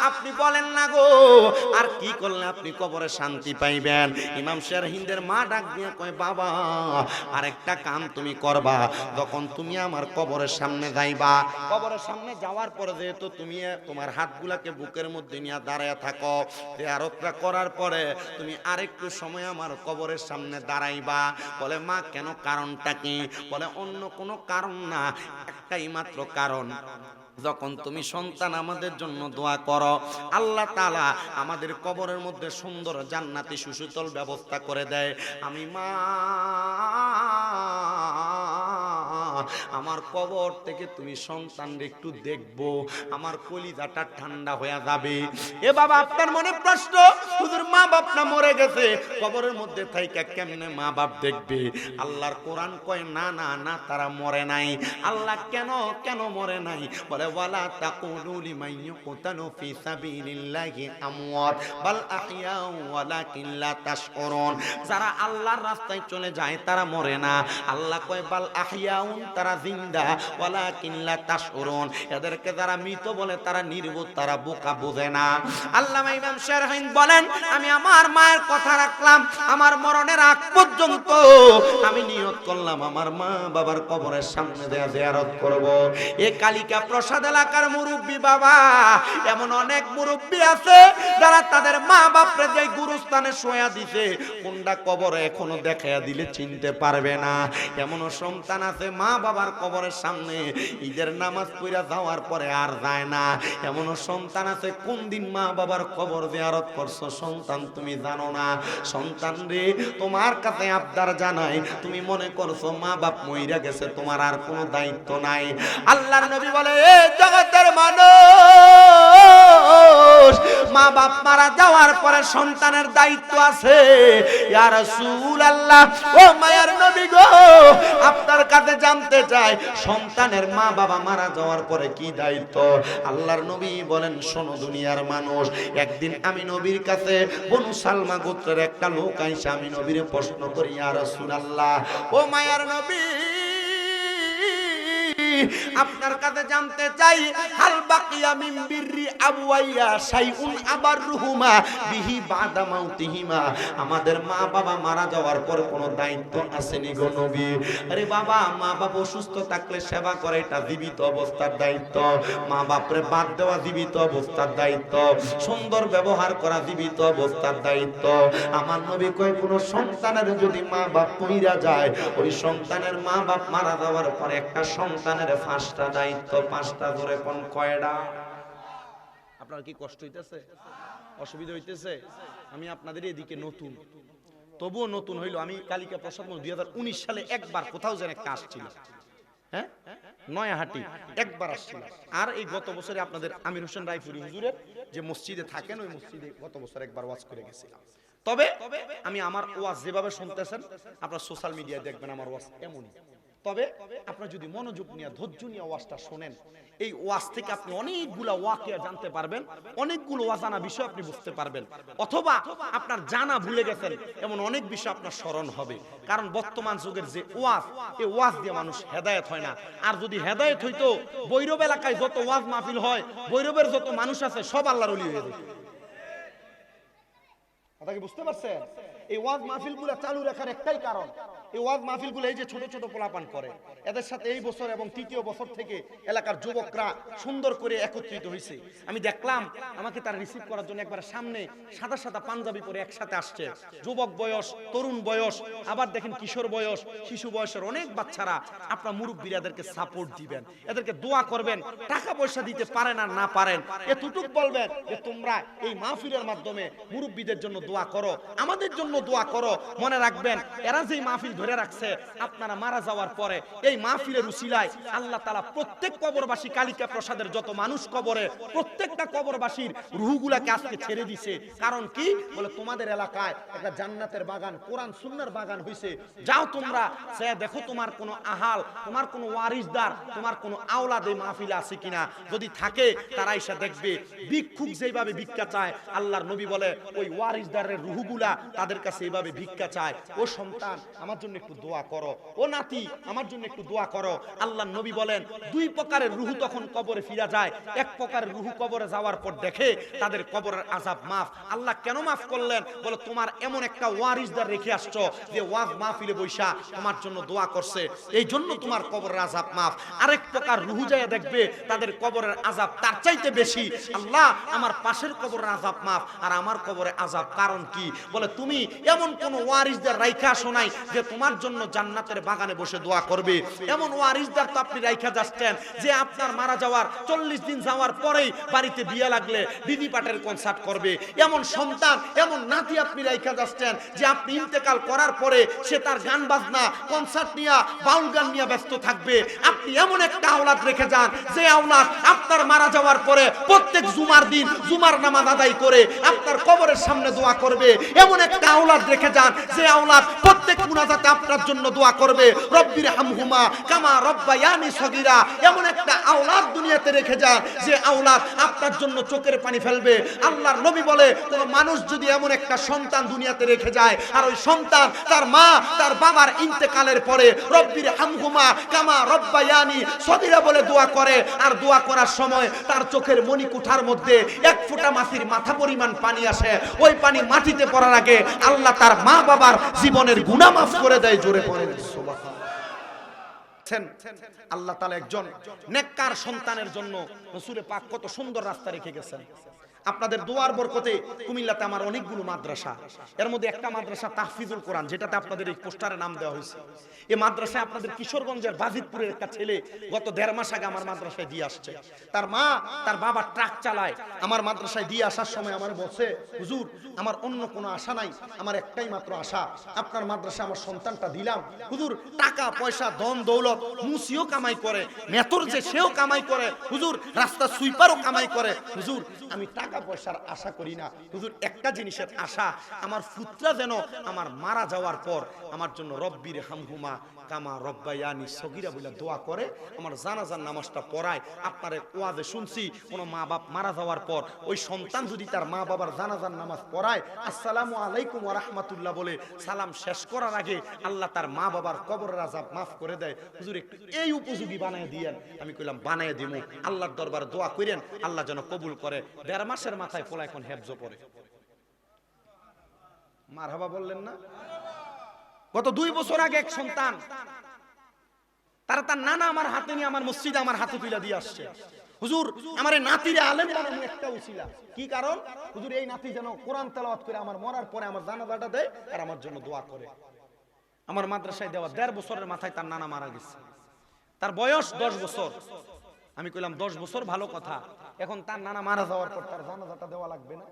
আপনি বলেন না গো, আর কি করলে আপনি কবরে শান্তি পাইবেন? ইমাম শারহিদের মা ডাক দিয়ে কয়, বাবা আরেকটা কাম তুমি করবা, যখন তুমি আমার কবরের সামনে যাইবা, কবরের সামনে যাওয়ার পরে যেহেতু তুমি তোমার হাতগুলাকে বুকের মধ্যে নিয়ে দাঁড়ায় থাকো, জিয়ারতটা করার পরে তুমি আরেকটু সময় আমার কবরের সামনে দাঁড়াইবা। বলে, মা কেন, কারণটা কি? বলে, অন্য কোনো কারণ না, একটাই মাত্র কারণ, যখন তুমি সন্তান আমাদের জন্য দোয়া করো, আল্লাহ তাআলা আমাদের কবরের মধ্যে সুন্দর জান্নাতি সুশীতল ব্যবস্থা করে দেয়। আমি মা আমার কবর থেকে তুমি সন্তানকে একটু দেখবো, আমার কলিজাটা ঠান্ডা হয়ে যাবে। এ বাবা, আপনার মনে প্রশ্ন, হুজুর মা বাপ না মরে গেছে, কবরের মধ্যে থাইকা কেমনে মা বাপ দেখবে? আল্লাহর কোরআন কয়, না না না, তারা মরে নাই। আল্লাহ কেন কেন মরে নাই? বলে, ওয়ালা তাকুলু লিমান ইউকতালু ফি সাবিলিল্লাহি আমওয়াত বাল আহইয়াউ ওয়ালাকিন লা তাশউরুন। যারা আল্লাহর রাস্তায় চলে যায় তারা মরে না। আল্লাহ কয়, বাল আহইয়াউন, তারা জিন্দা, ওয়ালাকিন লা তাশউরুন, এদেরকে যারা মৃত বলে তারা নির্বোধ, তারা বোকা, বোঝে না। আল্লামা ইমাম শারহিন বলেন, আমি আমার মায়ের কথা রাখলাম, আমার মরণের আগ পর্যন্ত আমি নিয়ত করলাম আমার মা বাবার কবরের সামনে দেয়া জিয়ারত করব। এই কালিকা প্রসাদ এলাকার মুরব্বী বাবা, এমন অনেক মুরব্বী আছে যারা তাদের মা বাপরে যে গুরুস্থানে শোয়া দিছে, কোনটা কবরে এখনো দেখাইয়া দিলে চিনতে পারবে না। এমনও সন্তান আছে মা বাবার কবরের সামনে ঈদের নামাজ পড়া যাওয়ার পরে আর যায় না। এমন সন্তান আছে কোন দিন মা বাবার কবর জিয়ারত করছো সন্তান তুমি জানো না। সন্তান রে তোমার কাছে আবদার জানাই, তুমি মনে করছো মা বাপ মইরা গেছে, তোমার আর কোনো দায়িত্ব নাই। আল্লাহর নবী বলে এ জগতের মানুষ, মা বাপ মারা যাওয়ার পরে সন্তানের দায়িত্ব আছে। ইয়া রাসূলুল্লাহ, ও মায়ার নবী গো, আপনার কাছে জানতে চাই সন্তানের মা বাবা মারা যাওয়ার পরে কি দায়িত্ব। আল্লাহর নবী বলেন শোনো দুনিয়ার মানুষ, একদিন আমি নবীর কাছে বনু সালমা গোত্রের একটা লোক আইসা আমি নবীর প্রশ্ন করি ইয়া রাসূলুল্লাহ, ও মায়ার নবী আপনার কাছে জানতে চাই হাল বাকিয়া মিন বিররি আবওয়াইয়া শাইউন আবাররুহুমা বিহি বাদা মাউতিহিমা, আমাদের মা বাবা মারা যাওয়ার পর কোনো দায়িত্ব আসেনি গো নবী? আরে বাবা, মা বাবা অসুস্থ থাকলে সেবা করে এটা জীবিত অবস্থার দায়িত্ব, মা বাপরে বাদ দেওয়া জীবিত অবস্থার দায়িত্ব, সুন্দর ব্যবহার করা জীবিত অবস্থার দায়িত্ব। আমার নবী কয় কোন সন্তানের যদি মা বাপ মইরা যায়, ওই সন্তানের মা বাপ মারা যাওয়ার পর একটা সন্তানের 5টা দায়িত্ব। 5টা ধরে কোন কয়টা? আপনার কি কষ্ট হইতেছে, অসুবিধা হইতেছে? আমি আপনাদের এদিকে নতুন, তবুও নতুন হইলো। আমি কালিকা প্রসাদ 2019 সালে একবার কোথাও যেন একটা আসছিল, হ্যাঁ নয়াহাটি একবার আসছিল। আর এই গত বছরে আপনাদের আমির হোসেন রায়পুরি হুজুরের যে মসজিদে থাকেন ওই মসজিদে গত বছর একবার ওয়াজ করে গেছিলাম। তবে আমি আমার ওয়াজ যেভাবে শুনতেছেন আপনারা সোশ্যাল মিডিয়ায় দেখবেন আমার ওয়াজ এমনই। তবে আপনারা যদি মনোযোগ নিয়ে ধৈর্য নিয়ে ওয়াজটা শোনেন, এই ওয়াজ থেকে আপনি অনেকগুলা ওয়াকিয়া জানতে পারবেন, অনেকগুলো অজানা বিষয় আপনি বুঝতে পারবেন, অথবা আপনার জানা ভুলে গেছেন এমন অনেক বিষয় আপনার স্মরণ হবে। কারণ বর্তমান যুগের যে ওয়াজ, এই ওয়াজ দিয়ে মানুষ হেদায়েত হয় না। আর যদি হেদায়েত হইতো, বৈরব এলাকায় যত ওয়াজ মাহফিল হয়, বৈরবের যত মানুষ আছে সব আল্লাহর ওলি হয়ে যেত। কথা কি বুঝতে পারছেন? এই ওয়াজ মাহফিলগুলো চালু রাখার একটাই কারণ, এই ওয়াজ মাহফিলগুলো এই যে ছোট ছোট পোলাপান করে, এদের সাথে এই বছর এবং তৃতীয় বছর থেকে এলাকার যুবকরা সুন্দর করে একত্রিত হয়েছে। আমি দেখলাম আমাকে তারা রিসিভ করার জন্য একবার সামনে সাদা সাদা পাঞ্জাবি পরে একসাথে আসছে। যুবক বয়স, তরুণ বয়স, আবার দেখেন কিশোর বয়স, শিশু বয়সের অনেক বাচ্চারা। আপনার মুরব্বীরাদেরকে সাপোর্ট দিবেন, এদেরকে দোয়া করবেন। টাকা পয়সা দিতে পারেন আর না পারেন, এতটুকু বলবেন যে তোমরা এই মাহফিলের মাধ্যমে মুরব্বীদের জন্য দোয়া করো, আমাদের জন্য দোয়া করো। মনে রাখবেন এরা যে মাহফিল ধরে রাখছে, আপনারা মারা যাওয়ার পরে এই মাহফিলের উসিলায় আল্লাহ তাআলা প্রত্যেক কবরবাসী কালিকা প্রসাদের যত মানুষ কবরে, প্রত্যেকটা কবরবাসীর রূহগুলাকে আজকে ছেড়ে দিছে। কারণ কি বলে, তোমাদের এলাকায় একটা জান্নাতের বাগান, কোরআন সুন্নাহর বাগান হইছে। যাও তোমরা সে দেখো তোমার কোনো আহাল, তোমার কোনো ওয়ারিসদার, তোমার কোনো আওলাদ এই মাহফিলে আছে কিনা। যদি থাকে তারা এসে দেখবে। ভিক্ষুক যেভাবে ভিক্ষা চায়, আল্লাহর নবী বলে ওই ওয়ারিসদারের রূহগুলা তাদের কাছে এইভাবে ভিক্ষা চায়। ও সন্তান আমার জন্য একটু দোয়া করো, ও নাতি আমার জন্য একটু দোয়া করো। আল্লাহর নবী বলেন 2 প্রকারের রূহ তখন কবরে ফিরা যায়। এক প্রকারের রূহ কবরে যাওয়ার পর দেখে তাদের কবরের আযাব মাফ। আল্লাহ কেন মাফ করলেন? বলে তোমার এমন একটা ওয়ারিসদার রেখে আসছো যে ওয়াজ মাহফিলে বৈশা তোমার জন্য দোয়া করছে, এই জন্য তোমার কবরের আযাব মাফ। আরেক প্রকার রূহ যায় দেখবে তাদের কবরের আযাব তার চাইতে বেশি। আল্লাহ আমার পাশের কবরের আযাব মাফ আর আমার কবরে আযাব। কারণ কি বলে, তুমি এমন কোন ওয়ারিসদার রাইখা আসো নাই যে তোমার জন্য জান্নাতের বাগানে বসে দোয়া করবে। এমন ওয়ারিসদার তো আপনি রাইখা যাচ্ছেন যে আপনার মারা যাওয়ার 40 দিন যাওয়ার পরেই বাড়িতে বিয়ে লাগলে বিবি পাটের কনসার্ট করবে। এমন সন্তান, এমন নাতি আপনি রাইখা যাচ্ছেন যে আপনি ইন্তেকাল করার পরে সে তার গান বাজনা, কনসার্ট নিয়ে, বাউল গান নিয়ে ব্যস্ত থাকবে। আপনি এমন একটা আওলাদ রেখে যান যে আওলাদ আপনার মারা যাওয়ার পরে প্রত্যেক জুমার দিন জুমার নামাজ আদায় করে আপনার কবরের সামনে দোয়া করবে। এমন একটা আওলাদ রেখে যান যে আওলাদ প্রত্যেক মুনাজাতে আপনার জন্য দোয়া করবে, রব্বির হামহুমা কামা রব্বায়ানি সগীরা। এমন একটা আওলাদ দুনিয়াতে রেখে যান যে আওলাদ আপনার জন্য চোখের পানি ফেলবে। আল্লাহর নবী বলে কোন মানুষ যদি এমন একটা সন্তান দুনিয়াতে রেখে যায় আর ওই সন্তান তার মা তার বাবার ইন্তেকালের পরে রব্বির হামহুমা কামা রব্বায়ানি সগীরা বলে দোয়া করে, আর দোয়া করার সময় তার চোখের মণিকুঠার মধ্যে 1 ফোঁটা মাছির মাথা পরিমাণ পানি আসে, ওই পানি মাটিতে পড়ার আগে আল্লাহ তার মা বাবার জীবনের গুনাহ মাফ করে দেয়। জোরে পড়েন সুবহানাল্লাহ। আল্লাহ তাআলা একজন নেককার সন্তানের জন্য রাসূল পাক কত সুন্দর রাস্তা রেখে গেছেন। আপনাদের দোয়ার বরকতে কুমিল্লাতে আমার অনেকগুলো মাদ্রাসা, এর মধ্যে একটা মাদ্রাসা তাহফিজুল কোরআন, যেটাতে আপনাদের এই পোস্টারে নাম দেওয়া হয়েছে। এই মাদ্রাসায় আপনাদের কিশোরগঞ্জের বাজিতপুরের একটা ছেলে গত 1.5 মাস আগে আমার মাদ্রাসায় দিয়ে আসছে। তার মা তার বাবা ট্রাক চালায়, আমার মাদ্রাসায় দিয়ে আসার সময় আমার বলছে, হুজুর আমার অন্য কোনো আশা নাই, আমার একটাই মাত্র আশা, আপনার মাদ্রাসায় আমার সন্তানটা দিলাম। হুজুর টাকা পয়সা ধন দৌলত মুসিও কামাই করে, মেথর যে সেও কামাই করে, হুজুর রাস্তা সুইপারও কামাই করে, হুজুর আমি টাকা পয়সার আশা করি না, হুজুর একটা জিনিসের আশা, আমার পুত্রা যেন আমার মারা যাওয়ার পর আমার জন্য রব্বির হামহুমা কামা রব্বায়ানি সগীরা বলে দোয়া করে, আমার জানাজার নামাজটা পড়ায়। আপনার ওয়াজে শুনছি কোন মা বাপ মারা যাওয়ার পর ওই সন্তান যদি তার মা বাবার জানাজার নামাজ পড়ায়, আসসালামু আলাইকুম ওয়া রাহমাতুল্লাহ বলে সালাম শেষ করার আগে আল্লাহ তার মা বাবার কবরের আযাব মাফ করে দেয়। হুজুর একটু এই উপযোগী বানায় দিয়েন। আমি কইলাম বানায় দিমু, আল্লাহর দরবারে দোয়া করেন আল্লাহ যেন কবুল করে। 1.5 মাসের মাথায় পোলা এখন হেফজ পড়ে। মারহাবা বললেন না? গত 2 বছর আগে এক সন্তান, তার নানা আমার হাতে নিয়ে আমার মসজিদে আমার হাতে তুলে দিয়ে আসছে, হুজুর আমার এই নাতিরে আলেম বানানো একটা উসিলা। কি কারণ? হুজুর এই নাতি যেন কোরআন তেলাওয়াত করে আমার মরার পরে আমার জানাজাটা দেয় আর আমার জন্য দোয়া করে। আমার মাদ্রাসায় দেওয়া 1.5 বছরের মাথায় তার নানা মারা গেছে, তার বয়স 10 বছর। আমি কইলাম 10 বছর ভালো কথা, এখন তার নানা মারা যাওয়ার পর তার জানাজাটা দেওয়া লাগবে না?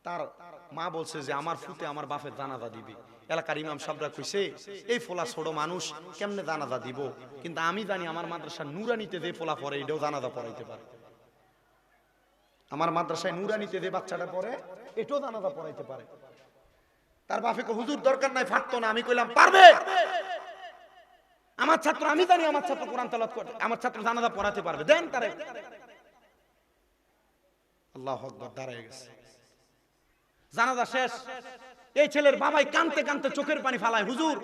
তার মা বলছে যে আমার ফুতে আমার বাপের জানাজা দিবে। এলাকার ইমাম সাহেবরা কইছে এই ফোলা ছোট মানুষ কেমনে জানাজা দিব, কিন্তু আমি জানি আমার মাদ্রাসার নুরানিতে যে ফোলা পড়ে এটাও জানাজা পড়াইতে পারে। আমার মাদ্রাসায় নুরানিতে যে বাচ্চাটা পড়ে এটাও জানাজা পড়াইতে পারে। তার বাপে কো হুজুর দরকার নাই, ফাটতো না। আমি কইলাম পারবে, আমার ছাত্র, আমি জানি আমার ছাত্র কোরআন তেলাওয়াত করতে, আমার ছাত্র জানাজা পড়াতে পারবে, দেন তারে। আল্লাহু আকবার, দাঁড়ায় গেছে। জানাজা শেষ, এই ছেলের বাবাই কানতে কানতে চোখের পানি ফালায়, হুজুর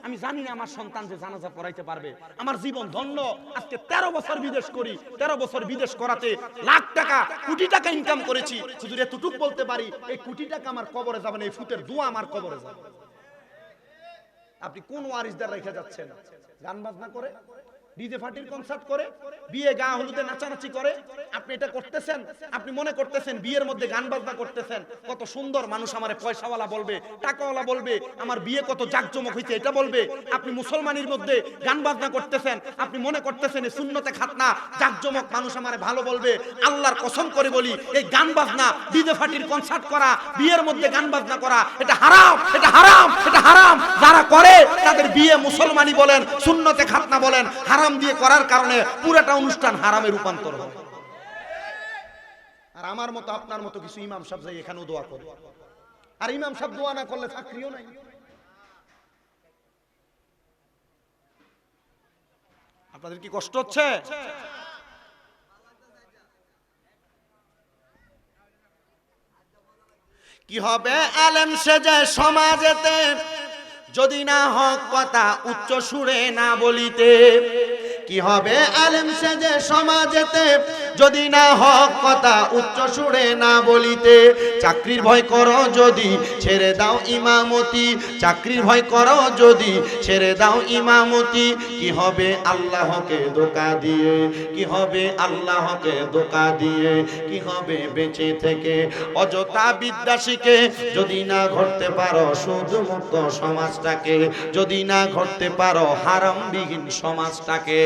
আমি জানি না আমার সন্তান যে জানাজা পড়াইতে পারবে, আমার জীবন ধন্য। আজকে 13 বছর বিদেশ করি, 13 বছর বিদেশ করাতে লাখ টাকা কোটি টাকা ইনকাম করেছি, হুজুর এতটুকু বলতে পারি এই কোটি টাকা আমার কবরে যাবে না, এই ফুটের দোয়া আমার কবরে যাবে। আপনি কোন ওয়ারিসদার রেখে যাচ্ছেন? গান বাজনা করে, ডিজে পার্টির কনসার্ট করে, বিয়ে গা হলুদে নাচানাচি করে আপনি এটা করতেছেন। আপনি মনে করতেছেন বিয়ের মধ্যে গান বাজনা করতেছেন, কত সুন্দর মানুষ আমারে পয়সাওয়ালা বলবে, টাকাওয়ালা বলবে, আমার বিয়ে কত জাকজমক হইছে এটা বলবে। আপনি মুসলমানের মধ্যে গান বাজনা করতেছেন, আপনি মনে করতেছেন এই সুন্নতে খাতনা জাকজমক মানুষ আমারে ভালো বলবে। আল্লাহর কসম করে বলি, এই গান বাজনা, ডিজে পার্টির কনসার্ট করা, বিয়ের মধ্যে গান বাজনা করা এটা হারাম, এটা হারাম, এটা হারাম। যারা করে তাদের বিয়ে মুসলমানি বলেন, সুন্নতে খাতনা বলেন, হারাম দিয়ে করার কারণে পুরোটা অনুষ্ঠান হারামে রূপান্তর হয়। আর আমার মতো আপনার মতো কিছু ইমাম সাহেব যাই এখানেও দোয়া করে, আর ইমাম সাহেব দোয়া না করলে চাকরিও নাই। আপনাদের কি কষ্ট হচ্ছে? কি হবে আলেম সেজে সমাজেতে, যদি না হক কথা উচ্চ সুরে না বলিতে। কি হবে আলেম সেজে সমাজেতে, যদি না হক কথা উচ্চ সুরে না বলিতে। চাকরির ভয় করো যদি ছেড়ে দাও ইমামতি, চাকরির ভয় করো যদি ছেড়ে দাও ইমামতি। কি হবে আল্লাহকে ধোঁকা দিয়ে, কি হবে আল্লাহকে ধোঁকা দিয়ে। কি হবে বেঁচে থেকে অযথা বিদ্যা শিখে, যদি না ঘটতে পারো শুধু মুক্ত সমাজটাকে, যদি না ঘটতে পারো হারামবিহীন সমাজটাকে।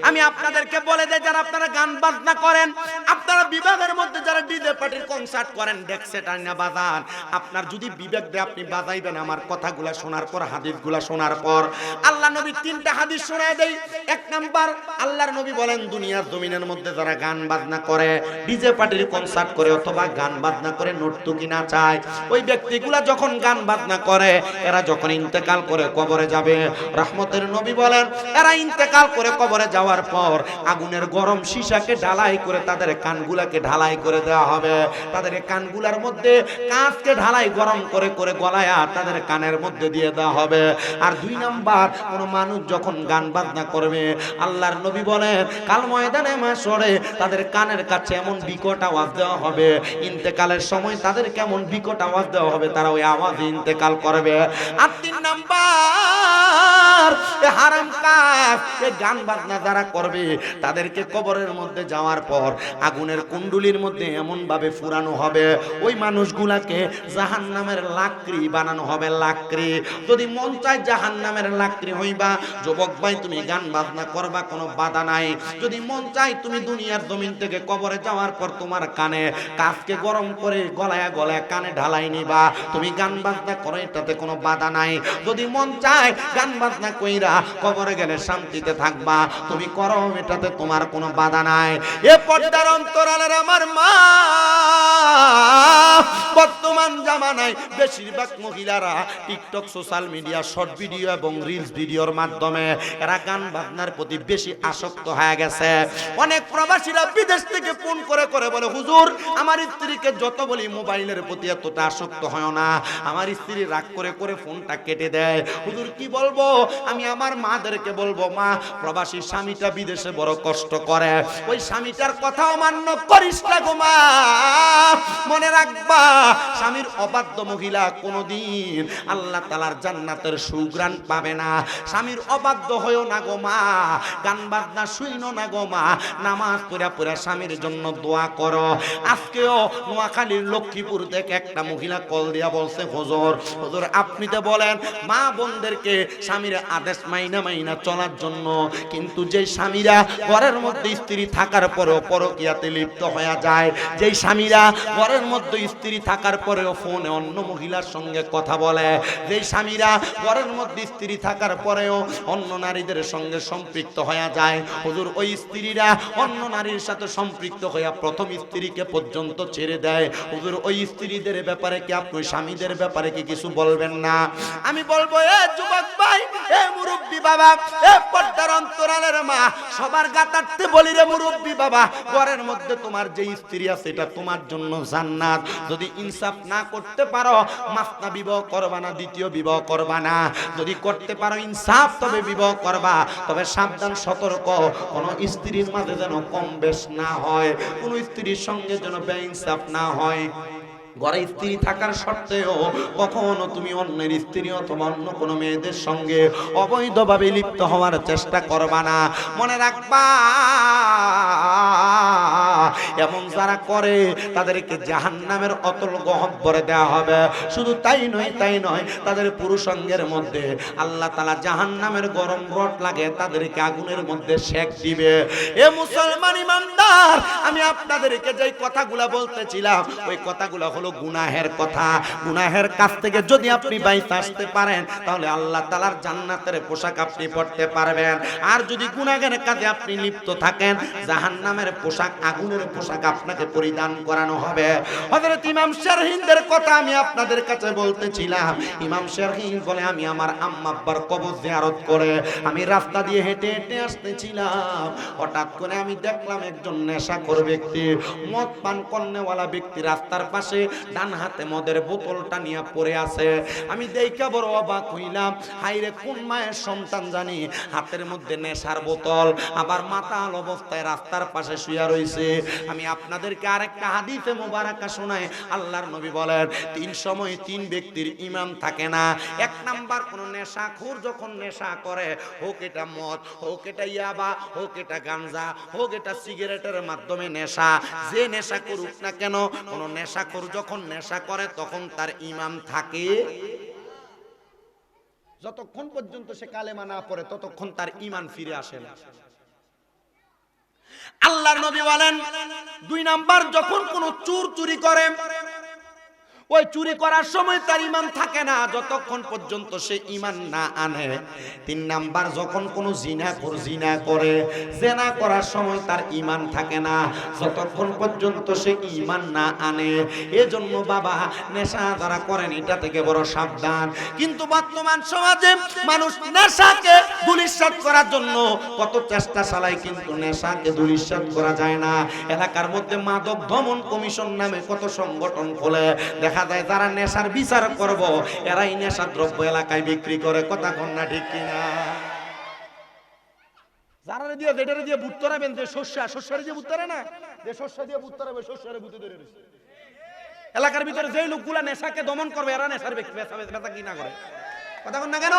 আমি আপনাদেরকে বলে দেই, যারা আপনারা গান বাজনা করেন, আপনারা বিভাগের মধ্যে যারা ডিজে পার্টির কনসার্ট করেন, ডেক্সে টাইনা বাজান, আপনার যদি বিবেক দেয় আপনি বাজাইবেন। আমার কথাগুলা শোনার পর, হাদিসগুলা শোনার পর, আল্লাহ নবী 3টা হাদিস শোনায় দেই। 1 নাম্বার, আল্লাহর নবী বলেন দুনিয়ার জমিনের মধ্যে যারা গান বাজনা করে, ডিজে পার্টির কনসার্ট করে অথবা গান বাজনা করে নর্তকী নাচায়, ওই ব্যক্তিগুলা যখন গান বাজনা করে, এরা যখন ইন্তেকাল করে কবরে যাবে, রহমতের নবী বলেন এরা ইন্তেকাল করে কবরে যাওয়ার পর আগুনের গরম সীসাকে ঢালাই করে তাদের কানগুলাকে ঢালাই করে দেওয়া হবে। তাদের কানগুলার মধ্যে কাঁচকে ঢালাই গরম করে করে গলায় তাদের কানের মধ্যে দিয়ে দেওয়া হবে। আর 2 নাম্বার, কোন মানুষ যখন গান বাজনা করবে, আল্লাহর নবী বলেন কাল ময়দানে মাশরে তাদের কানের কাছে এমন বিকট আওয়াজ দেওয়া হবে, ইন্তেকালের সময় তাদের কেমন বিকট আওয়াজ দেওয়া হবে, তারা ওই আওয়াজে ইন্তেকাল করবে। আর 3 নাম্বার, এই হারাম কাজ, এই গান বাজনা যারা করবে তাদেরকে কবরের মধ্যে যাওয়ার পর আগুনের কুণ্ডুলির মধ্যে এমন ভাবে ভাবে ফুরানো হবে, ওই মানুষগুলাকে জাহান্নামের লাকড়ি বানানো হবে, লাকড়ি। যদি মন চায় জাহান্নামের লাকড়ি হইবা, যুবক ভাই তুমি গান বাজনা করবা, কোনো বাধা নাই। যদি মন চায় তুমি দুনিয়ার জমিন থেকে কবরে যাওয়ার পর তোমার কানে কাফকে গরম করে গলায় গলায় কানে ঢালাই নিবা, তুমি গান বাজনা করো, এটাতে কোনো বাধা নাই। যদি মন চায় গান বাজনা কইরা কবরে গেলে শান্তিতে থাকবা, তুমি করো, এটাতে তোমার কোনো বাধা নাই। এ পর্দার অন্তরালের আমার মা, বর্তমান জামানায় বেশিরভাগ মহিলারা TikTok, social media, short video এবং রিলস ভিডিওর মাধ্যমে এরা গান বাজনার প্রতি বেশি আসক্ত হয়ে গেছে। অনেক প্রবাসীরা বিদেশ থেকে ফোন করে করে বলে, হুজুর আমার স্ত্রীকে যত বলি মোবাইলের প্রতি এতটা আসক্ত হয় না, আমার স্ত্রী রাগ করে করে ফোনটা কেটে দেয়। হুজুর কি বলবো? আমি আমার মাদেরকে বলবো, মা প্রবাসী স্বামীটা বিদেশে বড় কষ্ট করে, ওই স্বামীটার কথাও মান্য করিস না গো মা। মনে রাখবা, স্বামীর অবাধ্য মহিলা কোনদিন আল্লাহ তাআলার জান্নাতের সুঘ্রাণ পাবে না। স্বামীর অবাধ্য হয়েও না গো মা, গান বাজনা শুইনো না গো মা, নামাজ পড়া পড়া স্বামীর জন্য দোয়া করো। আজকেও নোয়াখালীর লক্ষ্মীপুর থেকে একটা মহিলা কল দিয়া বলছে, হুজুর হুজুর আপনি তো বলেন মা বোনদেরকে স্বামীর আদেশ মাইনা মাইনা চলার জন্য, কিন্তু যে স্বামীরা ঘরের মধ্যে স্ত্রী থাকার পরেও পরকীয়াতে লিপ্ত হয়ে যায়, যেই স্বামীরা ঘরের মধ্যে স্ত্রী থাকার পরেও ফোনে অন্য মহিলার সঙ্গে কথা বলে, যেই স্বামীরা ঘরের মধ্যে স্ত্রী থাকার পরেও অন্য নারীদের সঙ্গে সম্পৃক্ত হয়ে যায়, হুজুর ওই স্ত্রীরা অন্য নারীর সাথে সম্পৃক্ত হয়ে প্রথম স্ত্রীকে পর্যন্ত ছেড়ে দেয়। হুজুর ওই স্ত্রীদের ব্যাপারে কি আপনি স্বামীদের ব্যাপারে কি কিছু বলবেন না? আমি বলবো, এ যুবক ভাই, এ মুরব্বী বাবা, এ পর্দার অন্তরালের মা, সবার গাতারতে বলি রে মুরব্বী বাবা, ঘরের মধ্যে তোমার যে স্ত্রী আছে এটা তোমার জন্য জান্নাত। যদি ইনসাফ না করতে পারো, মাসনা বিবাহ করবা না, দ্বিতীয় বিবাহ করবা না। যদি করতে পারো ইনসাফ, তবে বিবাহ করবা। তবে সাবধান, সতর্ক, কোন স্ত্রীর মাঝে যেন কম বেশ না হয়, কোন স্ত্রীর সঙ্গে যেন বেইনসাফ না হয়। ঘরে স্ত্রী থাকার সত্ত্বেও কখনো তুমি অন্যের স্ত্রী অথবা অন্য কোনো মেয়েদের সঙ্গে অবৈধভাবে লিপ্ত হওয়ার চেষ্টা করবা না। মনে রাখবা, এমন যারা করে তাদেরকে জাহান্নামের অতল গহ্বরে দেওয়া হবে। শুধু তাই নয়, তাই নয়, তাদের পুরুষাঙ্গের মধ্যে আল্লাহ তাআলা জাহান্নামের গরম রড লাগে, তাদেরকে আগুনের মধ্যে সেক দিবে। এ মুসলমান ইমানদার, আমি আপনাদেরকে যে কথাগুলা বলতেছিলাম, ওই কথাগুলা হলো গুনাহের কথা। গুনাহের কাছ থেকে যদি আপনি বাইরে আসতে পারেন, তাহলে আল্লাহ তাআলার জান্নাতের পোশাক আপনি পরতে পারবেন। আর যদি গুনাহের কাজে আপনি লিপ্ত থাকেন, জাহান্নামের পোশাক, আগুনের পোশাক আপনাকে পরিধান করানো হবে। হযরত ইমাম শারহিনদের কথা আমি আপনাদের কাছে বলতেছিলাম। ইমাম শারহিন বলে, আমি আমার আম্মা আব্বার কবর জিয়ারত করে আমি রাস্তা দিয়ে হেঁটে হেঁটে আসতেছিলাম, হঠাৎ করে আমি দেখলাম একজন নেশাখোর ব্যক্তি, মদ পান করনেওয়ালা ব্যক্তি রাস্তার পাশে ডান হাতে মদের বোতলটা নিয়ে পড়ে আছে। আমি দেখা বড় অবাক হইলাম, হাইরে কোন মায়ের সন্তান জানি হাতের মধ্যে নেশার বোতল, আবার মাতাল অবস্থায় রাস্তার পাশে শুয়ে রয়েছে। আমি আপনাদেরকে আরেকটা হাদিসে মুবারাকা শোনাই। আল্লাহর নবী বলেন, 3 সময় 3 ব্যক্তির ঈমান থাকে না। এক নাম্বার, কোন নেশাখোর যখন নেশা করে, হোক এটা মদ, হোক এটা ইয়াবা, হোক এটা গাঞ্জা, হোক এটা সিগারেটের মাধ্যমে নেশা, যে নেশা করুক না কেন, কোন নেশাখোর যখন নেশা করে তখন তার ঈমান থাকে। যতক্ষণ পর্যন্ত সে কালেমা না পড়ে ততক্ষণ তার ঈমান ফিরে আসে না। আল্লাহর নবী বলেন, 2 নাম্বার, যখন কোন চোর চুরি করে, ওই চুরি করার সময় তার ঈমান থাকে না যতক্ষণ পর্যন্ত সে ঈমান না আনে। 3 নাম্বার, যখন কোনো জিনাখোর জিনা করে, জিনা করার সময় তার ঈমান থাকে না যতক্ষণ পর্যন্ত সে ঈমান না আনে। এজন্য বাবা, নেশা যারা করেন এটা থেকে বড় সাবধান। কিন্তু বর্তমান সমাজে মানুষ নেশাকে ধূলিসাৎ করার জন্য কত চেষ্টা চালায়, কিন্তু নেশাকে ধূলিসাৎ করা যায় না। এলাকার মধ্যে মাদক দমন কমিশন নামে কত সংগঠন খোলে, দেখা যায় যারা নেশার বিচার করব, এরাই নেশা দ্রব্য এলাকায় বিক্রি করে। কথা কোন না ঠিক কিনা? যারা দিয়ে যেটারে দিয়ে ভূত ধরাবেন, যে শস্যের যে ভূত ধরে না, যে শস্য দিয়ে ভূত ধরাবে, শস্যের ভূতে ধরে রয়েছে। এলাকার ভিতরে যেই লোকগুলা নেশাকে দমন করবে, এরা নেশার বেচা কিনা করে। কথা কোন না কেন?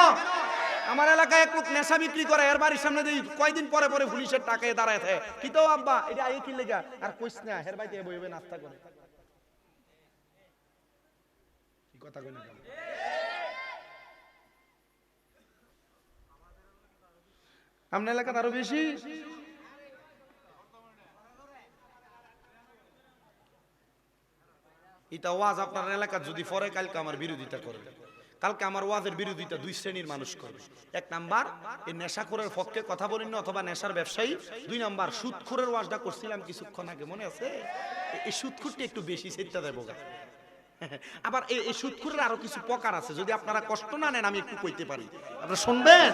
আমার এলাকায় এক লোক নেশা বিক্রি করে, এর বাড়ির সামনে দিয়ে কয়দিন পরে পরে পুলিশের টাকায় দাঁড়ায় থাকে, কি তো আব্বা এটা আগে কি লেগা আর কইস না, হের বাইতে বইবে নাস্তা করে। কথা কই না? আপনার এলাকাতে আরো বেশি। এটা ওয়াজ আপনার এলাকার যদি পরে কালকে আমার বিরোধিতা করবে। কালকে আমার ওয়াজের বিরোধিতা দুই শ্রেণীর মানুষ করবে। এক নাম্বার এই নেশাখোরের পক্ষে কথা বলেন না অথবা নেশার ব্যবসায়ী। দুই নাম্বার সুদখোরের ওয়াজটা করছিলাম কিছুক্ষণ আগে, মনে আছে? এই সুদখোরটা একটু বেশি সেটা দেবো। আবার এই সুদখোরের আরো কিছু প্রকার আছে, যদি আপনারা কষ্ট না নেন আমি একটু কইতে পারি, আপনারা শুনবেন।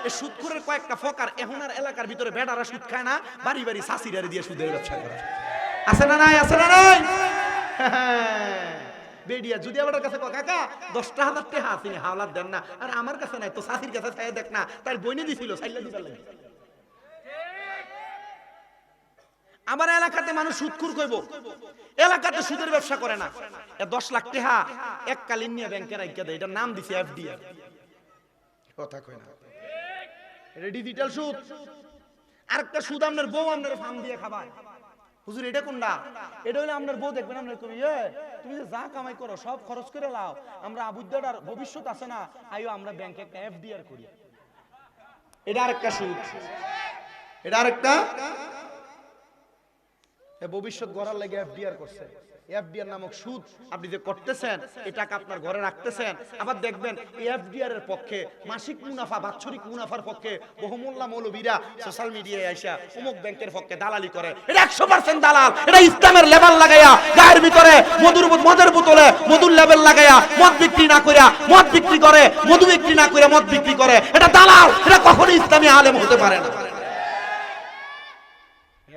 এই সুদখোরের কয়েকটা প্রকার। এখন আর এলাকার ভিতরে বেটারা সুদ খায় না, বাড়ি বাড়ি চাষিরা দিয়ে সুদের ব্যবসা করে। আছে না নাই? আছে না নাই? বেডিয়া যদি আমার কাছে কাকা 10,000 টাকা আছে হাওলাত দেন না, আর আমার কাছে নাই তো চাষির কাছে চাই দেখ না, তার বইনে দিছিল চাইলা দিবার লাগে। আমার এলাকাতে মানুষ সুদখোর কইব, এলাকাতে সুদের ব্যবসা করে না। 10 লাখ টাকা এককালীন নিয়ে ব্যাংকে রাখিয়া দেয়, এটার নাম দিছে এফডিআর। কথা কই না? এটা ডিজিটাল সুদ। আরেকটা সুদ আপনার বউ আপনার ফার্ম দিয়ে খাবায়। হুজুর এটা কোনটা? এটা হলো আপনার বউ, দেখবেন আপনার কবি তুমি যে যা কামাই করো সব খরচ করে লাও, আমরা আবুদ্দার ভবিষ্যৎ আছে না, আইও আমরা ব্যাংকে একটা এফডিআর করি। এটা আরেকটা সুদ। এটা আরেকটা ভবিষ্যৎ গড়ার লাগে এফডিআর করছে। এফডিআর নামক সুদ আপনি যে করতেছেন, এই টাকা আপনার ঘরে রাখতেছেন, আবার দেখবেন এই এফডিআর এর পক্ষে মাসিক মুনাফা, বাৎসরিক মুনাফার পক্ষে বহু মোল্লা মৌলবীরা সোশ্যাল মিডিয়ায় আইসা অমুক ব্যাংকের পক্ষে দালালি করে। এটা 100% দালাল। এটা ইসলামের লেবেল লাগাইয়া গায়ের ভিতরে মদের বোতলে মধুর লেবেল লাগাইয়া মদ বিক্রি না কইরা মদ বিক্রি করে, মধু বিক্রি না কইরা মদ বিক্রি করে। এটা দালাল। এটা কখনো ইসলামী আলেম হতে পারে না।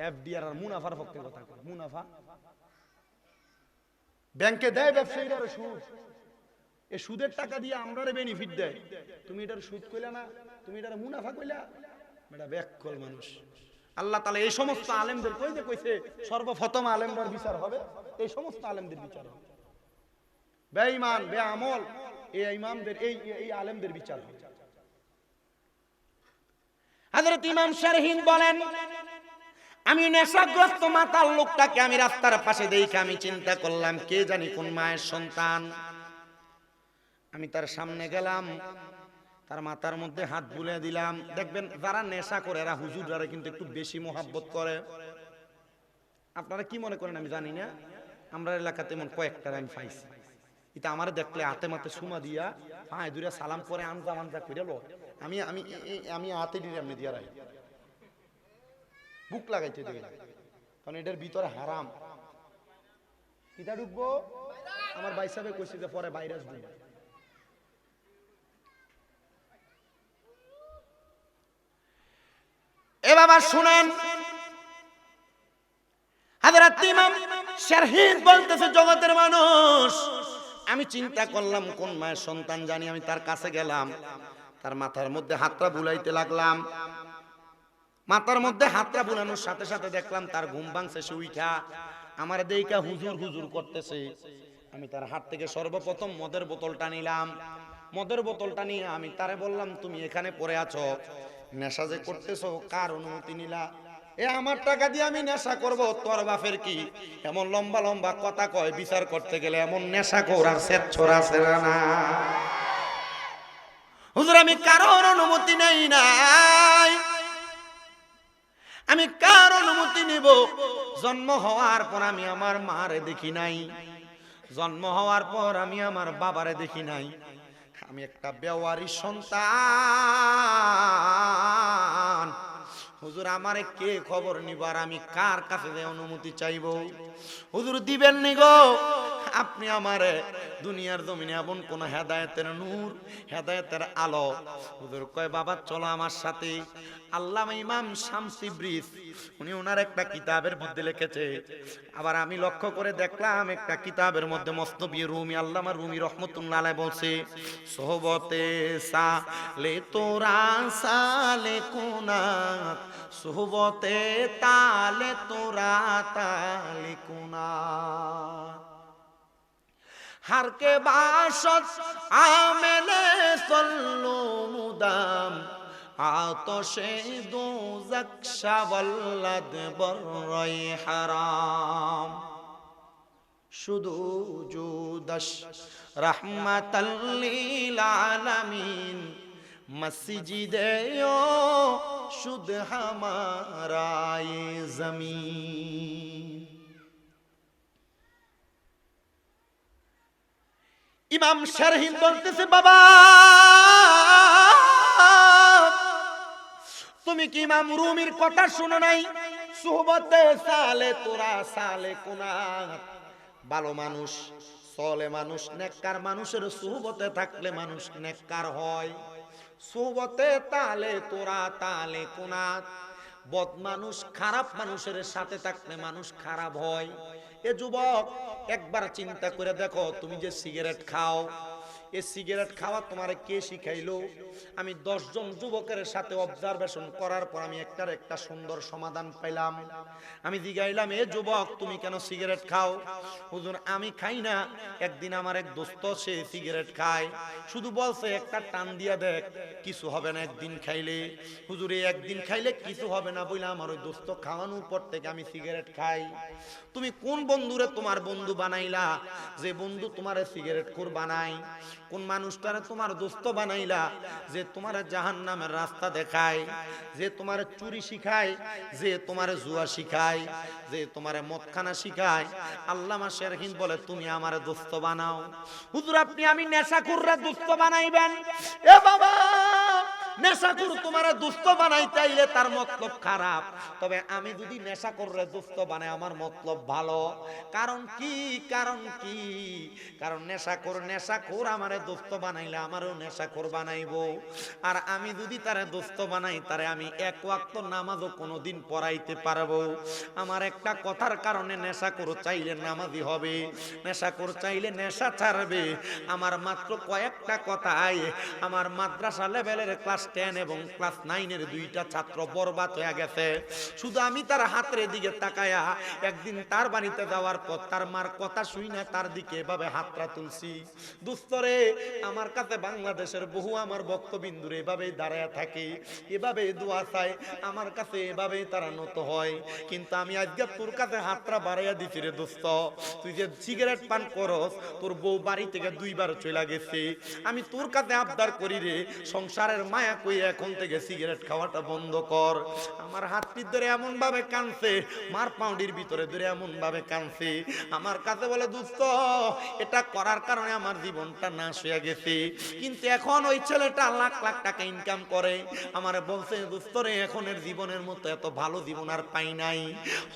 এফডিআর আর মুনাফার পক্ষে কথা কয়। মুনাফা ব্যাংকে দেয় ব্যবসায়ীরা সুদ, এই সুদের টাকা দিয়ে আমরারে বেনিফিট দেয়। তুমি এটার সুদ কইলা না, তুমি এটার মুনাফা কইলা, এটা ব্যাককল মানুষ। আল্লাহ তাআলা এই সমস্ত আলেমদের কই যে কইছে সর্বপ্রথম আলেমদের বিচার হবে, এই সমস্ত আলেমদের বিচার হবে। বেঈমান বেআমল এই ইমামদের এই আলেমদের বিচার হবে। হযরত ইমাম শারহিন বলেন, আমি নেশাগ্রস্ত মাতাল লোকটাকে আমি রাস্তার পাশে দেখে আমি চিন্তা করলাম কে জানি কোন মায়ের সন্তান। আমি তার সামনে গেলাম, তার মাথার মধ্যে হাত বুলিয়ে দিলাম। দেখবেন যারা নেশা করে এরা হুজুররা কিন্তু একটু বেশি মোহাব্বত করে। আপনারা কি মনে করেন আমি জানি না, আমরা এলাকাতে এমন কয়েকটা আমি পাইছি, এটা আমার দেখলে হাতে মাতে সুমা দিয়া পায়ে দুইটা সালাম করে আনজা মানজা করে লো, আমি আমি আমি হাতে দিয়ে এমনি দিয়া রাখি, বুক লাগাইতে দেবে, কারণ এটার ভিতরে হারাম। কিটা ঢুকবো আমার ভাই সাহেব কইছে যে পরে ভাইরাস ঢুকবে। এ বাবা শুনেন, হযরত ইমাম শারহিন বলতেছে জগতের মানুষ, আমি চিন্তা করলাম কোন মায়ের সন্তান জানি। আমি তার কাছে গেলাম, তার মাথার মধ্যে হাতটা বুলাইতে লাগলাম। মাথার মধ্যে হাতটা বুলানোর সাথে সাথে দেখলাম তার ঘুম ভাঙছে, সে উঠা আমার দেইকা হুজুর হুজুর করতেছে। আমি তার হাত থেকে সর্বপ্রথম মদের বোতলটা নিলাম। মদের বোতলটা নিয়ে আমি তারে বললাম, তুমি এখানে পড়ে আছো, নেশা যে করতেছো কার অনুমতি নিলা? এ আমার টাকা দিয়ে আমি নেশা করব, তোর বাপের কি? এমন লম্বা লম্বা কথা কয়, বিচার করতে গেলে এমন নেশা কর আর সেট ছড়া সেরা না। হুজুর আমি কারোর অনুমতি নেই নাই, আমি কার অনুমতি নিব? জন্ম হওয়ার পর আমি আমার মারে দেখি নাই, জন্ম হওয়ার পর আমি আমার বাবারে দেখি নাই। আমি একটা বেওয়ারি সন্তান। হুজুর আমারে কে খবর নিব আর আমি কার কাছে যে অনুমতি চাইব? হুজুর দিবেন নি গো আপনি আমারে দুনিয়ার জমিনে এমন কোন হেদায়েতের নূর, হেদায়েতের আলো। হুজুর কয় বাবা চলো আমার সাথে। আল্লামা ইমাম শামসী ব্রিজ উনি ওনার একটা কিতাবের মধ্যে লিখেছে, আবার আমি লক্ষ্য করে দেখলাম একটা কিতাবের মধ্যে মসনবী রুমি আল্লামা রুমি রহমাতুল্লাহ আলাইহি বলছে, সোহবতে সালে তোরা সালে কুনাত, সোহবতে তালে তোরা তালে কুনাত, হার কে বাসত আমেলে সল্লু মুদাম, আতশে দোজক শাওয়াল্লাদ বররাই হারাম। শুধু জুদাস রাহমাতাল লিল আলামিন মসজিদে ও শুদ হামারা ये জমিন। ইমাম শারহিন বলতেছে, বাবা তুমি কি ইমাম রুমির কথা শুনো নাই? সুহবতে সালে তোরা সালে কুনাত, ভালো মানুষ সলে মানুষ নেককার মানুষের সুহবতে থাকলে মানুষ নেককার হয়। সুহবতে তালে তোরা তালে কুনাত, বদ মানুষ খারাপ মানুষের সাথে থাকলে মানুষ খারাপ হয়। এ যুবক একবার চিন্তা করে দেখো, তুমি যে সিগারেট খাও, এই সিগারেট খাওয়া তোমারে কে শিখাইলো? আমি 10 জন যুবকের সাথে অবজারভেশন করার পর আমি একটা সুন্দর সমাধান পাইলাম। আমি জিগাইলাম, এ যুবক তুমি কেন সিগারেট খাও? হুজুর আমি খাই না, একদিন আমার এক দোস্ত সে সিগারেট খায়, শুধু বলছে একটা টান দিয়া দেখ, কিছু হবে না একদিন খাইলে। হুজুর এই একদিন খাইলে কিছু হবে না বইলা আমার ওই দোস্ত খাওয়ানোর পর থেকে আমি সিগারেট খাই। তুমি কোন বন্ধুরে তোমার বন্ধু বানাইলা যে বন্ধু তোমারে সিগারেট খোর বানাই? কোন মানুষটারে তোমার দোস্ত বানাইলা যে তোমার জাহান্নামের রাস্তা দেখায়, যে তোমার চুরি শিখায়, যে তোমার জুয়া শিখায়, যে তোমার মদখানা শিখায়? আল্লামা শারহিন বলে তুমি আমারে দোস্ত বানাও। হুজুর আপনি আমি নেশাখোররা দোস্ত বানাইবেন? এ বাবা নেশাখোর তোমারে দোস্ত বানাইতে আইলে তার মতলব খারাপ, তবে আমি যদি নেশাখোররে দোস্ত বানাই আমার মতলব ভালো। কারণ কি? কারণ কি? কারণ নেশাখোর আমারে দোস্ত বানাইলে আমারও নেশাখোর বানাইবো। আর আমি যদি তারে দোস্ত বানাই তারে আমি এক ওয়াক্ত নামাজও কোনোদিন পড়াইতে পারবো। আমার একটা কথার কারণে নেশাখোর চাইলে নামাজি হবে, নেশাখোর চাইলে নেশা ছাড়বে। আমার মাত্র কয়েকটা কথায় আমার মাদ্রাসা লেভেলের ক্লাস 10 এবং ক্লাস 9 এর 2টা ছাত্র বরবাদ হয়ে গেছে। শুধু আমি তার হাতের দিকে তাকায়া একদিন তার বাড়িতে যাওয়ার পর তার মার কথা শুই না তার দিকে এভাবে হাতটা তুলছি। দুস্তরে আমার কাছে বাংলাদেশের বহু আমার ভক্তবিন্দুরে এভাবে দাঁড়ায় থাকে, এভাবে দোয়া চায়, আমার কাছে এভাবে তারা নত হয়। কিন্তু আমি আজকে তোর কাছে হাতটা বাড়াইয়া দিছি রে দোস্ত, তুই যে সিগারেট পান করস, তোর বউ বাড়ি থেকে 2 বার চলে গেছে, আমি তোর কাছে আবদার করি রে, সংসারের মায়া কই এখন থেকে সিগারেট খাওয়াটা বন্ধ কর। আমার হাতটি ধরে এমন ভাবে কানছে, মার পাউডির ভিতরে ধরে এমন ভাবে কানছে, আমার কাছে বলে দোস্ত এটা করার কারণে আমার জীবনটা নাশ হয়ে গেছে। কিন্তু এখন ওই ছেলেটা লাখ লাখ টাকা ইনকাম করে, আমারে বলছে দোস্ত রে এখনের জীবনের মতো এত ভালো জীবন আর পাই নাই।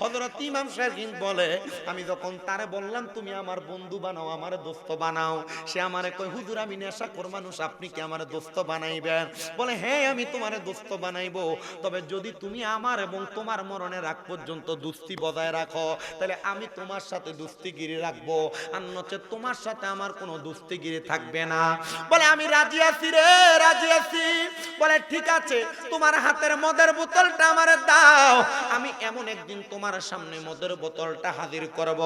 হযরত ইমাম শারহিন বলে আমি যখন তারে বললাম তুমি আমার বন্ধু বানাও, আমার দোস্ত বানাও, সে আমারে কয় হুজুর আমি নেশাখোর মানুষ, আপনি কি আমার দোস্ত বানাইবেন? বলে হ্যাঁ আমি তোমারে দোস্ত বানাইবো, তবে যদি তুমি আমার এবং তোমার মরণের আগ পর্যন্ত দোস্তি বজায় রাখো তাহলে আমি তোমার সাথে দোস্তিগিরি রাখবো, আর নচেত তোমার সাথে আমার কোনো দোস্তিগিরি থাকবে না। বলে আমি রাজি আছি রে, রাজি আছি। বলে ঠিক আছে তোমার হাতের মদের বোতলটা আমারে দাও, আমি এমন একদিন তোমার সামনে মদের বোতলটা হাজির করব,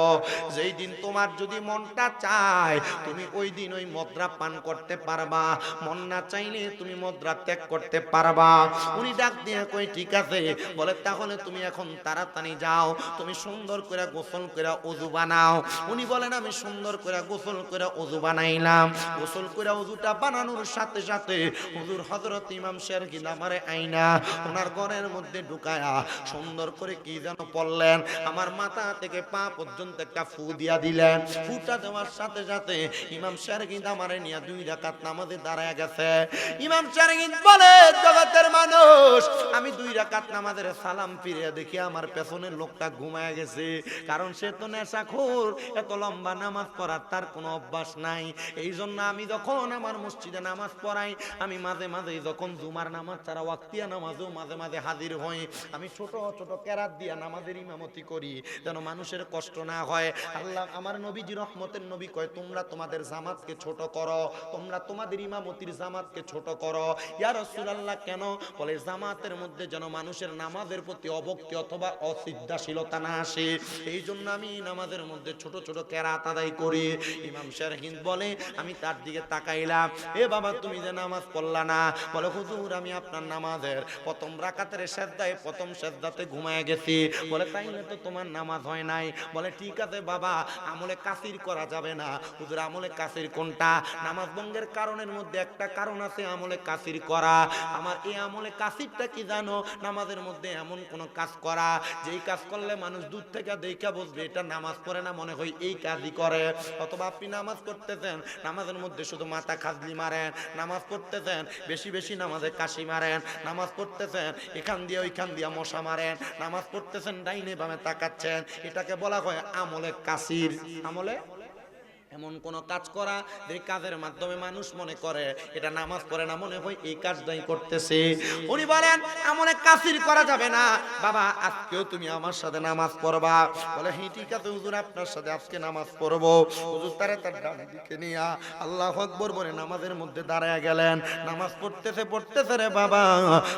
যেই দিন তোমার যদি মনটা চায় তুমি ওই দিন ওই মদরা পান করতে পারবা, মন না চাইলে তুমি মদরা ত্যাগ করতে পারবা। উনি ডাক দিয়ে কই ঠিক আছে। বলে তাহলে তুমি এখন তাড়াতাড়ি যাও, তুমি সুন্দর করে গোসল করে ওযু বানাও। উনি বলেন আমি সুন্দর করে গোসল করে ওযু বানাইলাম, গোসল করে ওযুটা বানানোর সাথে সাথে হুজুর হযরত ইমাম শারহিন আমারে আইনা ওনার ঘরের মধ্যে ঢুকায়া সুন্দর করে কি যেন বললেন, আমার মাথা থেকে পা পর্যন্ত একটা ফু দিয়া দিলেন। ফুটা দেওয়ার সাথে সাথে ইমাম শারহিন আমারে নিয়ে 2 রাকাত নামাজে দাঁড়ায় গেছে। ইমাম শারহিন বলে জগতের মানুষ আমি 2 রাকাত নামাজের সালাম ফিরে দেখি আমার পেছনের লোকটা ঘুমায় গেছে, কারণ সে তো নেশাখোর, এত লম্বা নামাজ পড়ার তার কোনো অভ্যাস নাই। এই জন্য আমি যখন আমার মসজিদে নামাজ পড়াই আমি মাঝে মাঝে যখন জুমার নামাজ ছাড়া ওয়াক্তিয়া নামাজও মাঝে মাঝে হাজির হই, আমি ছোট ছোট কেরাত দিয়া নামাজের ইমামতি করি যেন মানুষের কষ্ট না হয়। আল্লাহ আমার নবীজি রহমতের নবী কয় তোমরা তোমাদের জামাতকে ছোট করো, তোমরা তোমাদের ইমামতির জামাতকে ছোট করো। ইয়া রাসূলুল্লাহ কেন? বলে জামাতের মধ্যে যেন মানুষের নামাজের প্রতি অভক্তি অথবা অশ্রদ্ধাশীলতা না আসে, এই জন্য আমি নামাজের মধ্যে ছোট ছোট কেরাত আদায় করি। ইমাম শারহিন বলে আমি তার দিকে তাকাইলাম, এ বাবা তুমি যে নামাজ পড়লা না? বলে হুজুর আমি আপনার নামাজের প্রথম রাকাতের সিজদায় প্রথম সিজদাতে ঘুমায় গেছি। বলে তাইলে তো তোমার নামাজ হয় নাই। বলে ঠিক আছে বাবা, আমলে কাসির করা যাবে না। হুজুর আমলে কাসির কোনটা? নামাজ ভঙ্গের কারণের মধ্যে একটা কারণ আছে আমলে কাসির করা। আমার এই আমলে কাসিরটা কি জানো? নামাজের মধ্যে এমন কোন কাজ করা যেই কাজ করলে মানুষ দূর থেকে দেখা বুঝবে এটা নামাজ পড়ে না, মনে হয় এই কাজই করে। অথবা আপনি নামাজ পড়তেছেন, নামাজের মধ্যে শুধু মাথা খাজলি মারেন, নামাজ পড়তেছেন বেশি বেশি নামাজে কাশি মারেন, নামাজ পড়তেছেন এখান দিয়ে ওইখান দিয়ে মশা মারেন, নামাজ পড়তেছেন ডাইনে বামে তাকাচ্ছেন, এটাকে বলা হয় আমলে কাসির। আমলে এমন কোন কাজ করা যে কাজের মাধ্যমে মানুষ মনে করে এটা নামাজ পড়ে না, মনে হয় এই কাজটাই করতেছে। উনি বলেন আমলে কাসির করা যাবে না। বাবা আজকেও তুমি আমার সাথে নামাজ পড়বা? বলে হ্যাঁ ঠিক আছে হুজুর আপনার সাথে আজকে নামাজ পড়বো। হুজুর তার ডান দিকে নিয়ে আল্লাহু আকবার বলে নামাজের মধ্যে দাঁড়ায় গেলেন। নামাজ পড়তেছে রে বাবা,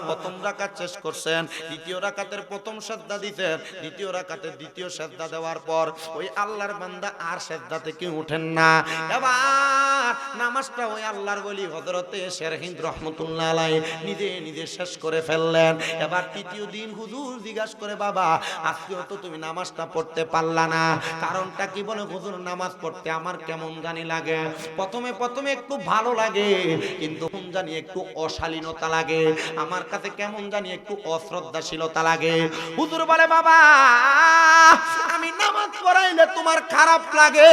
প্রথম রাকাত শেষ করছেন, দ্বিতীয় রাকাতের প্রথম সিজদা দিতেন, দ্বিতীয় রাকাতের দ্বিতীয় সিজদা দেওয়ার পর ওই আল্লাহর বান্দা আর সিজদা থেকে উঠেন না। এবার নামাজটা ওই আল্লাহর ওলি হযরতে শারহিন রাহমাতুল্লাহ আলাইহি নিজে নিজে শেষ করে ফেললেন। এবার তৃতীয় দিন হুজুর জিজ্ঞাসা করে বাবা আজকেও তো তুমি নামাজটা পড়তে পারলা না, কারণটা কি? বলে হুজুর নামাজ পড়তে আমার কেমন জানি লাগে, প্রথমে একটু ভালো লাগে, কিন্তু জানি একটু অশালীনতা লাগে, আমার কাছে কেমন জানি একটু অশ্রদ্ধাশীলতা লাগে। হুজুর বলে বাবা আমি নামাজ পড়াইলে তোমার খারাপ লাগে,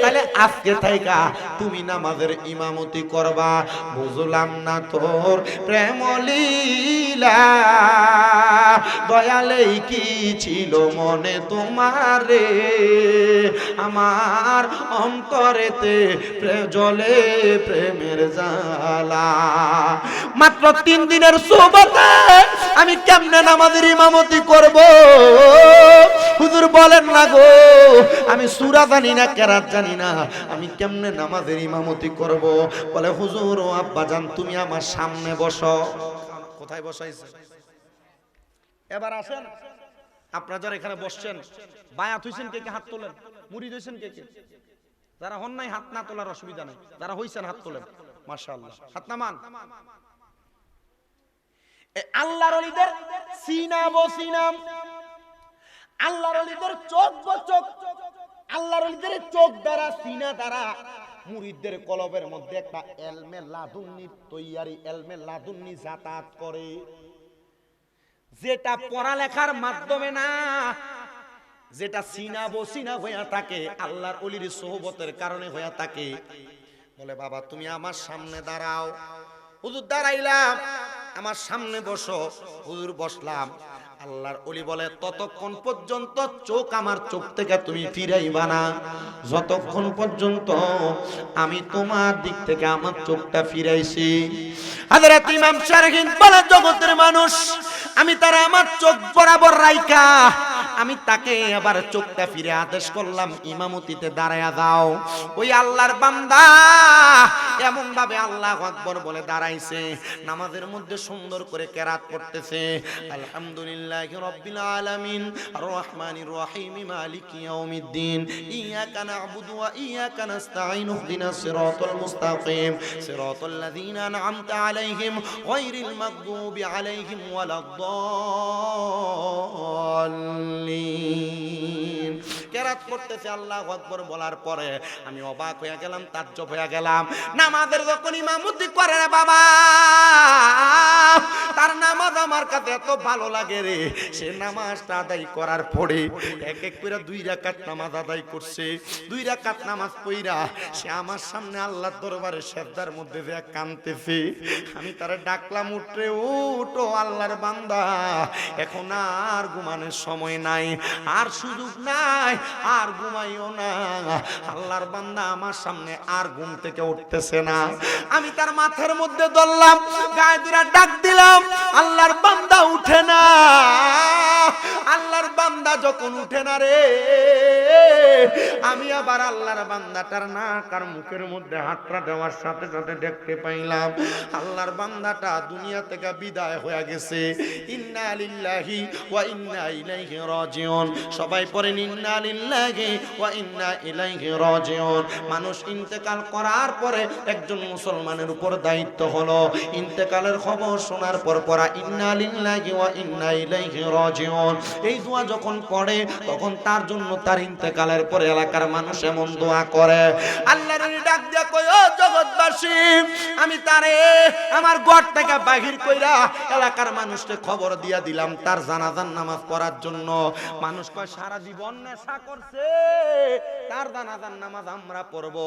তাহলে আজকে থাইকা তুমি নামাজের ইমামতি করবা। বুঝলাম না তোর প্রেম লীলা, দয়ালেই কি ছিল মনে তোমারে, আমার অন্তরেতে জ্বলে প্রেমের জ্বালা। মাত্র 3 দিনের সোহবতে আমি কেমনে নামাজের ইমামতি করব? হুজুর বলেন না গো, আমি সূরা জানি না, কেরাত জানি না, আমি কেমনে নামাজের ইমামতি করব? বলে হুজুর ও আব্বাজান তুমি আমার সামনে বসো। কোথায় বসাইছে? এবার আসেন আপনারা যারা এখানে বসছেন, বায়াত হইছেন কে কে হাত তোলেন, মুরিদ হইছেন কে কে? যারা হন নাই হাত না তোলার অসুবিধা নাই, যারা হইছেন হাত তোলেন। মাশাআল্লাহ, হাত নামান। আল্লাহর ওলিদের সিনাম ও সিনাম, আল্লাহর ওলিদের চোখ চোখ, আল্লাহর ওলিদের চোখ দ্বারা সিনা দ্বারা মুরিদদের কলবের মধ্যে একটা এলমে লাদুন্নি তৈয়ারি, এলমে লাদুন্নি যাতায়াত করে, যেটা পড়ালেখার মাধ্যমে না, যেটা সিনা বসিনা হইয়া থাকে, আল্লাহর ওলির সোহবতের কারণে হইয়া থাকে। বলে বাবা তুমি আমার সামনে দাঁড়াও। হুজুর দাঁড়াইলাম, আমার সামনে বসো। হুজুর বসলাম। আল্লাহর ওলি বলে ততক্ষণ পর্যন্ত চোখ আমার চোখ থেকে তুমি ফিরাইবা না, যতক্ষণ পর্যন্ত আমি তোমার দিক থেকে আমার চোখটা ফিরাইছি। হযরত ইমাম শারহিন বলে জগতের মানুষ আমি তারা আমার চোখ বরাবর রাইখা আমি তাকে আবার চোখটা ফিরে আদেশ করলাম ইমামতিতে দাঁড়ায়া দাও। ওই আল্লাহর বান্দা এমন ভাবে আল্লাহু আকবার বলে দাঁড়াইছে, নামাজের মধ্যে সুন্দর করে কেরাত পড়তেছে। আলহামদুলিল্লাহি রাব্বিল আলামিন আর রহমানির রহিম মালিকি ইয়াউমিদ্দিন ইয়াকা না'বুদু ওয়া ইয়াকা নাস্তাঈন ইহদিনাস সিরাতাল মুস্তাকিম সিরাতাল লাযিনা আন'আমতা আলাইহিম গায়রিল মাগদুবি আলাইহিম ওয়ালাদ-দাল্লিন। কেরাত করতেছে আল্লাহু আকবার বলার পরে আমি অবাক হয়ে গেলাম, তাজ্জব হয়ে গেলাম। নামাজের যখন ইমামতি করে রে বাবা, তার নামাজ আমার কাছে এত ভালো লাগে রে, সে নামাজটা আদায় করার পরে এক এক করে 2 রাকাত নামাজ আদায় করছে। 2 রাকাত নামাজ পড়া সে আমার সামনে আল্লাহর দরবারে সিজদার মধ্যে যে কাঁদতেছে। আমি তারে ডাকলাম, উঠরে উঠো আল্লাহর বান্দা, এখন আর ঘুমানোর সময় নাই, আর সুযোগ নাই, আর ঘুমাইও না। আল্লাহর বান্দা আমার সামনে আর ঘুম থেকে উঠতেছে না। আমি তার মাথার মধ্যে ধরলাম, গায়ে দুরা ডাক দিলাম, আল্লাহর বান্দা উঠে না। আল্লাহর বান্দা যখন উঠে না রে, আমি আবার আল্লাহর বান্দাটার নাক আর মুখের মধ্যে হাতটা দেওয়ার সাথে সাথে দেখতে পাইলাম আল্লাহর বান্দাটা দুনিয়া থেকে বিদায় হয়ে গেছে। ইন্না লিল্লাহি ওয়া ইন্না ইলাইহি রাজিউন। সবাই পড়েন ইন্না লিল্লাহি ওয়া ইন্না ইলাইহি রাজিউন। মানুষ ইন্তেকাল করার পরে একজন মুসলমানের উপর দায়িত্ব হলো ইন্তেকালের খবর শোনার পর পড়া ইন্না লিল্লাহি ওয়া ইন্না ইলাইহি রাজিউন। এই দোয়া যখন পড়ে তখন তার জন্য তার ইন্তেকালের পরে এলাকার মানুষ এমন দোয়া করে, আল্লাহর ডাক দিয়া কয়, ও জগৎবাসী, আমি তারে আমার ঘর থেকে বাহির কইরা এলাকার মানুষকে খবর দিয়া দিলাম তার জানাজার নামাজ পড়ার জন্য। মানুষ কয় সারা জীবন নেশা করছে, তার জানাজার নামাজ আমরা পড়ব।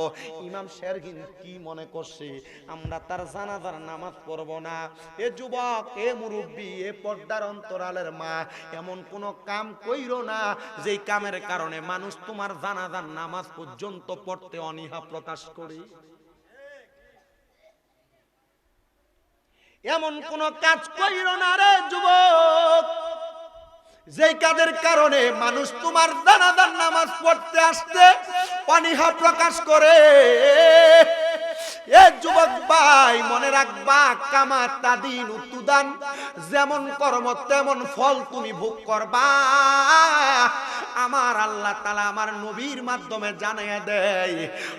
ইমাম শেরগিন কি মনে করছে আমরা তার জানাজার নামাজ পড়ব না? এ যুবক, এ মুরব্বী, এ পর্দার অন্তরালের মা, এমন কোন কাম কইরো না যেই কামের কারণে মানুষ তোমার জানাজার নামাজ পর্যন্ত পড়তে অনীহা প্রকাশ করে। এমন কোন কাজ কইরো না রে যুবক, যেই কাজের কারণে মানুষ তোমার জানাজার নামাজ পড়তে আসতে অনীহা প্রকাশ করে। এ যুবক ভাই, মনে রাখবা, কামা তাদিন উতুদান, যেমন কর্ম তেমন ফল তুমি ভোগ করবা। আমার আল্লাহ তাআলা আমার নবীর মাধ্যমে জানাইয়া দেয়,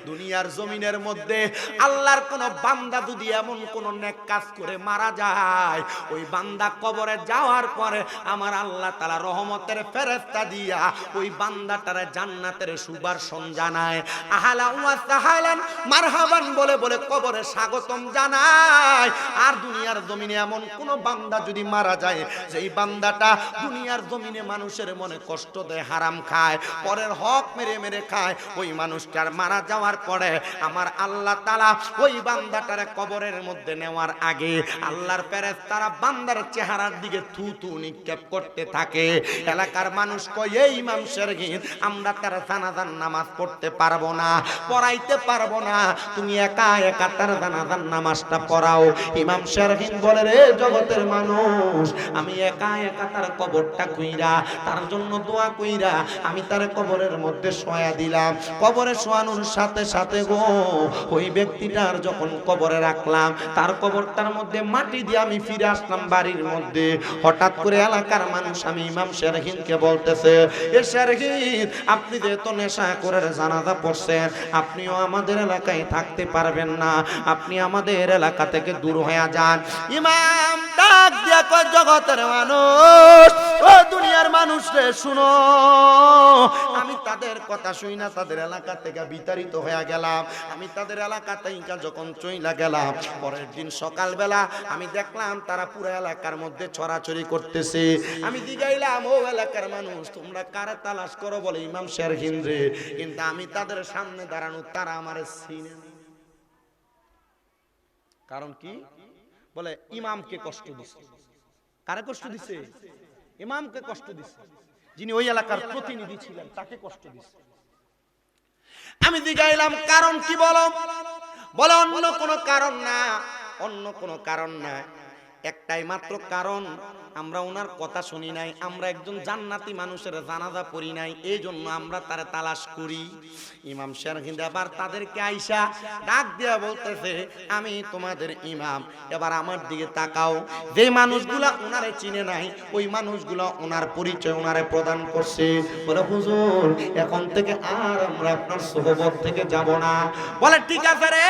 দুনিয়ার জমিনের মধ্যে আল্লাহর কোন বান্দা যদি এমন কোন নেক কাজ করে মারা যায়, ওই বান্দা কবরে যাওয়ার পরে আমার আল্লাহ তাআলা রহমতের ফেরেশতা দিয়া ওই বান্দাটারে জান্নাতের সুবাসন জানায়। আহলা ওয়া সাহালান মারহাবান বলে বলে কবরে স্বাগতম জানায়। আর দুনিয়ার জমিনে এমন কোন বান্দা যদি মারা যায়, যেই বান্দাটা দুনিয়ার জমিনে মানুষের মনে কষ্ট দেয়, হারাম খায়, পরের হক মেরে মেরে খায়, ওই মানুষটার মারা যাওয়ার পরে আমার আল্লাহ তাআলা ওই বান্দাটারে কবরের মধ্যে নেওয়ার আগে আল্লাহর ফেরেশতারা বান্দার চেহারার দিকে থু থু নিক্ষেপ করতে থাকে। এলাকার মানুষ কয়, এই ইমাম শেরগিন, আমরা তার জানাজার নামাজ পড়তে পারবো না, পড়াইতে পারবো না, তুমি একা একা তার জানাজার নামাজটা পড়াও। ইমাম শেরগিন বলে, রে জগতের মানুষ, আমি একা একা তার কবরটা কইরা, তার জন্য দোয়া কইরা আমি তার কবরের মধ্যে শোয়া দিলাম। কবরে শোয়ানোর সাথে সাথে গো, ওই ব্যক্তিটার যখন কবরে রাখলাম, তার কবরটার মধ্যে মাটি দিয়ে আমি ফিরে আসলাম বাড়ির মধ্যে। হঠাৎ করে এলাকার মানুষ আমি ইমাম শেরগিনকে বলতেছে, এ শেরগিন, আপনি যে তো নেশা করে জানাজা পড়ছেন, আপনিও আমাদের এলাকায় থাকতে পারবেন না, আপনি আমাদের এলাকা থেকে দূর হয়ে যান। ইমাম ডাক দিয়া কয়, জগতের মানুষ, ও দুনিয়ার মানুষ রে, শুনো, আমি তাদের কথা শুই না তাদের এলাকা থেকে বিতাড়িত হয়ে গেলাম। আমি তাদের এলাকা থেকে যখন চইলা গেলাম, পরের দিন সকালবেলা আমি দেখলাম তারা পুরো এলাকার মধ্যে ছড়াছড়ি করতেছে। আমি জিগাইলাম, ও এলাকার মানুষ, তোমরা কারে তালাশ করো? বলে ইমাম শেরগিন রে। কিন্তু আমি তাদের সামনে দাঁড়ানো, তারা আমারে চিনে না। কারণ কি? বলে ইমামকে কষ্ট দিছে। কারে কষ্ট দিছে? ইমামকে কষ্ট দিছে, যিনি ওই এলাকার প্রতিনিধি ছিলেন, তাকে কষ্ট দিছে। আমি জিগাইলাম, কারণ কি বলো? বলে অন্য কোনো কারণ না, অন্য কোনো কারণ না, একটাই মাত্র কারণ, আমরা ওনার কথা শুনি নাই, আমরা একজন জান্নাতি মানুষের জানাজা পড়ি নাই, এই জন্য আমরা তারে তালাশ করি। ইমাম শেরগিন আবার তাদেরকে আইসা ডাক দিয়া বলতেছে, আমি তোমাদের ইমাম, এবার আমার দিকে তাকাও। যে মানুষগুলা ওনারে চিনে নাই, ওই মানুষগুলা ওনার পরিচয় ওনারে প্রদান করছে। বলে, হুজুর, এখন থেকে আর আমরা আপনার সোহবত থেকে যাব না। বলে, ঠিক আছে রে,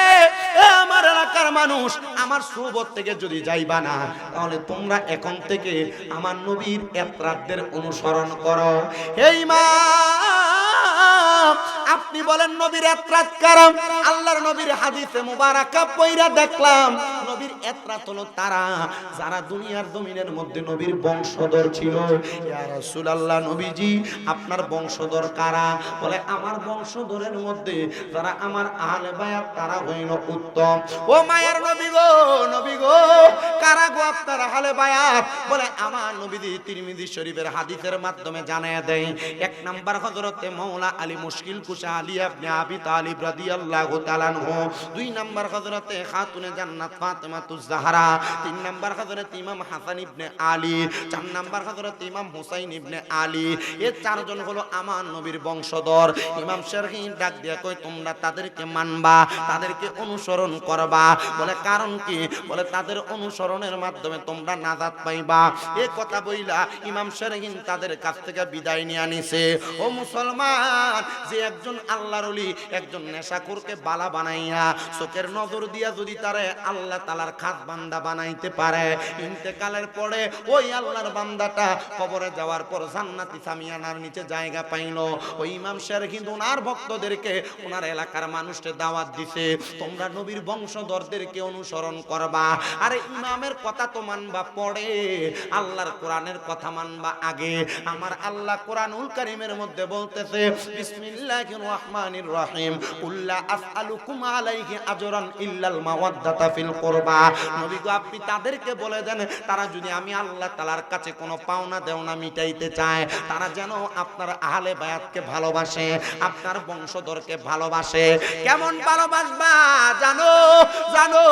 আমার এলাকার মানুষ, আমার সোহবত থেকে যদি যাইবা না, তাহলে তোমরা এখন থেকে আমার নবীর এতরাতদের অনুসরণ করো। এই ইমাম আপনি বলেন নবীর এতরাত কারাম, আল্লাহর নবীর হাদিসে মুবারাকা পয়রা দেখলাম নবীর এতরাত হলো তারা যারা দুনিয়ার জমিনের মধ্যে নবীর বংশধর ছিল। ইয়া রাসূলুল্লাহ নবীজি আপনার বংশধর কারা? বলে আমার বংশধরের মধ্যে যারা আমার আহলে বায়াত তারা হইল উত্তম। ও মায়ের নবী গো, নবী গো, কারা গো আপনার আহলে বায়াত? বলে আমার নবীজি তিরমিজি শরীফের হাদিসের মাধ্যমে জানায় দেয়। এক নাম্বার হযরতে মাওলা আলী মুশকিল কুশা আলী ইবনে আবি তালিব রাদিয়াল্লাহু তাআলা আনহু, দুই নাম্বার হযরতে খাতুনে জান্নাত ফাতেমাতুজ জাহরা, তিন নাম্বার হযরত ইমাম হাসান ইবনে আলী, চার নাম্বার হযরত ইমাম হুসাইন ইবনে আলী। এই চারজন হলো আমার নবীর বংশধর। ইমাম শারহি ডাক দিয়া কই তোমরা তাদেরকে মানবা, তাদেরকে অনুসরণ করবা। বলে কারণ কি? বলে তাদের অনুসরণের মাধ্যমে তোমরা নাজাত পাইবা। এই কথা বইলা ইমাম শারহি তাদের কাছ থেকে বিদায় নিয়ে আনিছে। ও মুসলমান, যে একজন আল্লাহর ওলি একজন নেশাখোরকে বালা বানাইয়া চোখের নজর দিয়া যদি তারে আল্লাহ তাআলার খাস বান্দা বানাইতে পারে, ইন্তেকালের পরে ওই আল্লাহর বান্দাটা কবরে যাওয়ার পর জান্নাতি সামিয়ানার নিচে জায়গা পাইল। ওই ইমাম শারহি ওনার ভক্তদেরকে ওনার এলাকার মানুষকে দাওয়াত দিছে, তোমরা নবীর বংশধরদেরকে অনুসরণ করবা। আরে ইমামের কথা তো মানবা পড়ে, আল্লাহর কোরআনের কথা মানবা আগে। আমার আল্লাহ কোরআনুল কারীমের মধ্যে বলতেছে বিসমিল্লাহির রহমানির রহিম, কুল্লা আসআলুকুম আলাইহি আজরান ইল্লাল মাওয়াদ্দাতা ফিল কুরবা। নবী গো আপনি তাদেরকে বলে দেন তারা যদি আমি আল্লাহ তাআলার কাছে কোনো পাওনা দেওনা মিটাইতে চায়, তারা যেন আপনার আহলে বায়াতকে ভালোবাসে, আপনার বংশধরকে ভালোবাসে। কেমন ভালোবাসবা জানো? জানো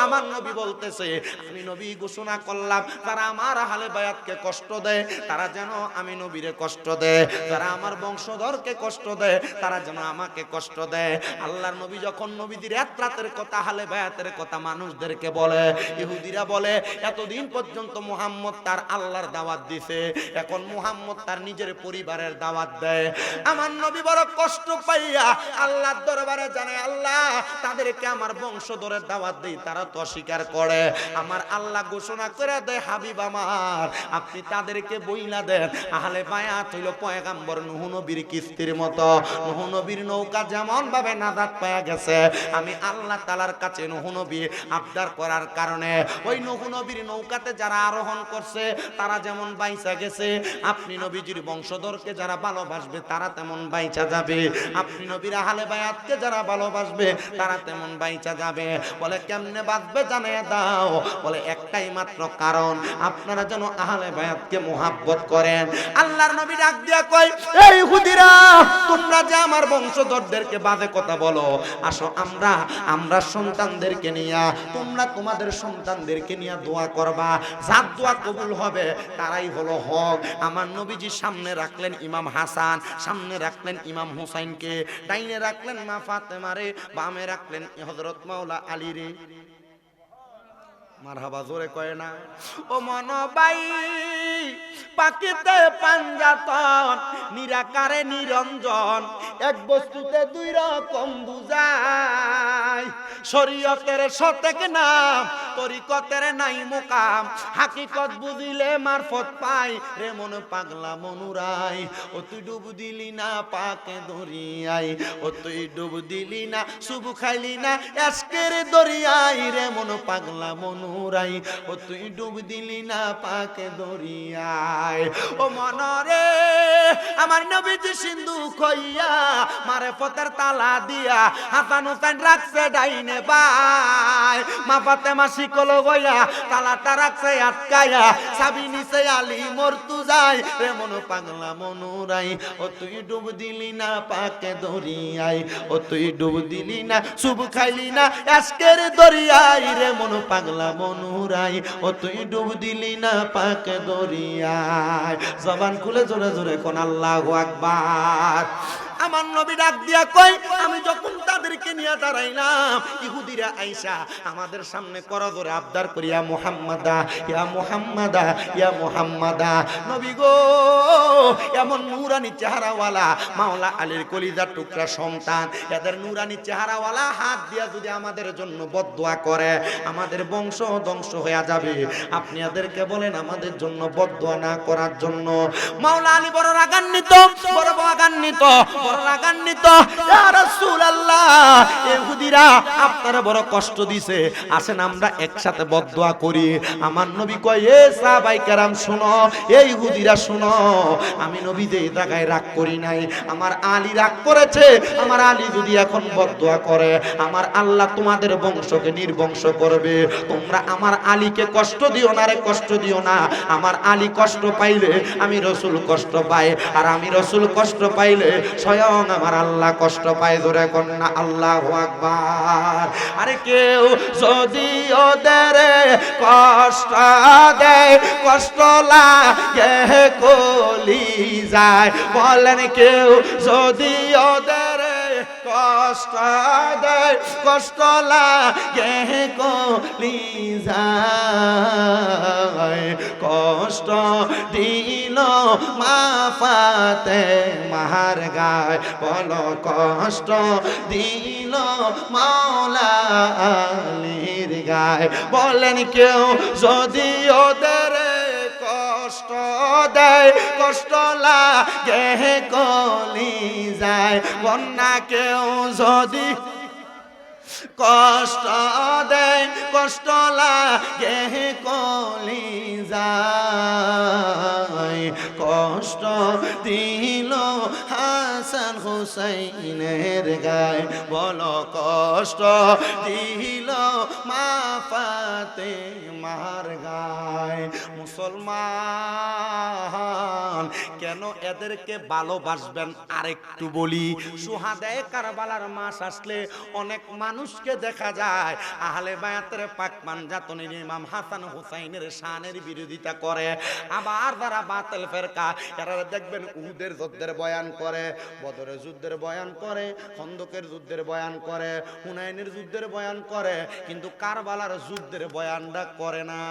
আমার নবী বলতেছে, আমি নবী ঘোষণা করলাম যারা আমার আহলে বায়াতকে কষ্ট দেয় তারা যেন আমি নবীরে কষ্ট দেয়, যারা আমার বংশধরকে কষ্ট দেয় তারা যেন আমাকে কষ্ট দেয়। আল্লাহর নবী যখন নবীদের এতরাতের কথা আহলে বায়াতের কথা মানুষদেরকে বলে, ইহুদিরা বলে এতদিন পর্যন্ত মুহাম্মদ তার আল্লাহর দাওয়াত দিছে, এখন মুহাম্মদ তার নিজের পরিবারের দাওয়াত দেয়। আমার নবী বড় কষ্ট পাইয়া আল্লাহর দরবারে জানে, আল্লাহ তাদেরকে আমার বংশধরের দাওয়াত দেই, তারা তো অস্বীকার করে। আমার আল্লাহ ঘোষণা করে দেয়, হাবিব আমার আপনি তাদেরকে বইলা দেন আহলে বায়াত হইল পয়গাম্বর নূহ নবীর কিস্তির মতো। নূহ নবীর নৌকা যেমন ভাবে নাজাত পায়া গেছে, আমি আল্লাহ তাআলার কাছে নূহ নবী আবদার করার কারণে ওই নূহ নবীর নৌকাতে যারা আরোহণ করছে তারা যেমন বাইচা গেছে, আপনি নবীজির বংশধরকে যারা ভালোবাসবে তারা তেমন বাইচা যাবে, আপনি নবীর আহলে বায়াতকে যারা ভালোবাসবে তারা তেমন বাইচা যাবে। বলে কেমনে বাঁচবে জানিয়ে দাও? বলে একটাই মাত্র কারণ, আপনারা যেন আহলে বায়াতকে মুহাব্বত করেন। আল্লাহর নবী ডাক দিয়া কয়, এই ইহুদিরা তোমরা যে আমার বংশধরদেরকে বাজে কথা বলো, আসো আমরা সন্তানদেরকে নিয়া তোমরা তোমাদের সন্তানদেরকে নিয়ে দোয়া করবা, যার দোয়া কবুল হবে তারাই হলো হক। আমার নবীজি সামনে রাখলেন ইমাম হাসান, সামনে রাখলেন ইমাম হুসাইনকে, ডাইনে রাখলেন মা ফাতেমারে, বামে রাখলেন হযরত মাওলা আলী রে। মারহাবা জোরে কয় না? ও মনবাই পাকিতে পাঞ্জাতন, নিরাকারে নিরঞ্জন, এক বস্তুতে দুই রকম বুঝায়। শরীয়তের সতেক নাম, তরিকতের নাই মুকাম, হাকিকত বুঝিলে মারফত পাই রে মন পাগলা মনুরাই। ও তুই ডুব দিলি না পাকে দরিয়াই, ও তুই ডুব দিলি না শুভ খাইলি না এসকের দরিয়াই রে মন পাগলা মনুরাই। ও তুই ডুব দিলি না পাকে দরিয়ায়। ও মনরে আমার নবীজি সিন্ধু কইয়া মারফতের তালা দিয়া হাসান হুসাইন রাখছে ডাইনে বাই, মা ফাতেমা শিকল গইয়া তালাটা রাখছে আটকায়া, চাবি নিছে আলী মরতু যায় রে মন পাগলা মনুরাই। ও তুই ডুব দিলি না পাকে দরিয়াই, ও তুই ডুব দিলি না শুভ খাইলি না এসকের দরিয়াই রে মন পাগলা মনুরাই। ও তুই ডুব দিলি না পাকে দরিয়ায়। জবান খুলে জোরে জোরে কোন আল্লাহু আকবার। আমার নবী ডাক দিয়া কই, আমি যখন তাদেরকে নিয়ে দাঁড়াইলাম, ইহুদিরা আইসা আমাদের সামনে করজোরে আবদার করিয়া মুহাম্মাদা ইয়া মুহাম্মাদা ইয়া মুহাম্মাদা। নবী গো, এমন নূরানি চেহারাওয়ালা মাওলা আলীর কলিজার টুকরা সন্তান, এদের নূরানি চেহারাওয়ালা হাত দিয়া যদি আমাদের জন্য বদদোয়া করে আমাদের বংশ ধ্বংস হয়ে যাবে। আপনি এদেরকে বলেন আমাদের জন্য বদদোয়া না করার জন্য। মাওলা আলী বড় রাগান্বিত, বড় রাগান্বিত, বড় রাগান্বিত। ইয়া রাসূলুল্লাহ, ইহুদিরা আপনারা বড় কষ্ট দিছে, আসেন আমরা একসাথে বদদোয়া করি। আমার নবী কয়, এ সাহাবায়ে কেরাম শুনো, এই ইহুদিরা শুনো, আমি নবী যে জায়গায় রাগ করি নাই, আমার আলী রাগ করেছে। আমার আলী যদি এখন বদদোয়া করে আমার আল্লাহ তোমাদের বংশকে নির্বংশ করবে। তোমরা আমার আলীকে কষ্ট দিও না রে, কষ্ট দিও না। আমার আলী কষ্ট পাইলে আমি রসুল কষ্ট পাই, আর আমি রসুল কষ্ট পাইলে স্বয়ং আমার আল্লাহ কষ্ট পায়। জোরে কন্যা আল্লাহু আকবার। আরে কেউ যদি ওদের কষ্ট দেয়, কষ্ট লাগে কলি যায়। বলেন কেউ যদি ওদের কষ্ট দেয়, কষ্ট লাগে কলি যায়। কষ্ট দিল মা ফাতেমার গায়, বলো কষ্ট দিল মাওলা আলীর গায়। বলেন কেউ যদি ওদের কষ্ট দেয়, কষ্ট লাগে কলি যায়। বন্যা কেউ যদি কষ্ট দেয়, কষ্ট লাগে কলি যায়। কষ্ট দিল হাসান হুসাইনের গায়, বলো কষ্ট দিল মা ফাতেমার গায়। মুসলমান কেন এদেরকে ভালোবাসবেন আরেকটু বলি। সুহাদায়ে কারবালার মাস আসলে অনেক মানুষকে দেখা যায় আহলে বায়াতের পাক পাঞ্জাতনের ইমাম হাসান হুসাইনের শানের বিরোধিতা করে। আবার যারা বাতিল ফেরকা, এরা দেখবেন উহুদের যুদ্ধের বয়ান করে, বদরের যুদ্ধের বয়ান করে, খন্দকের যুদ্ধের বয়ান করে, হুনাইনের যুদ্ধের বয়ান করে, কিন্তু কারবালার যুদ্ধের বয়ানটা করে না।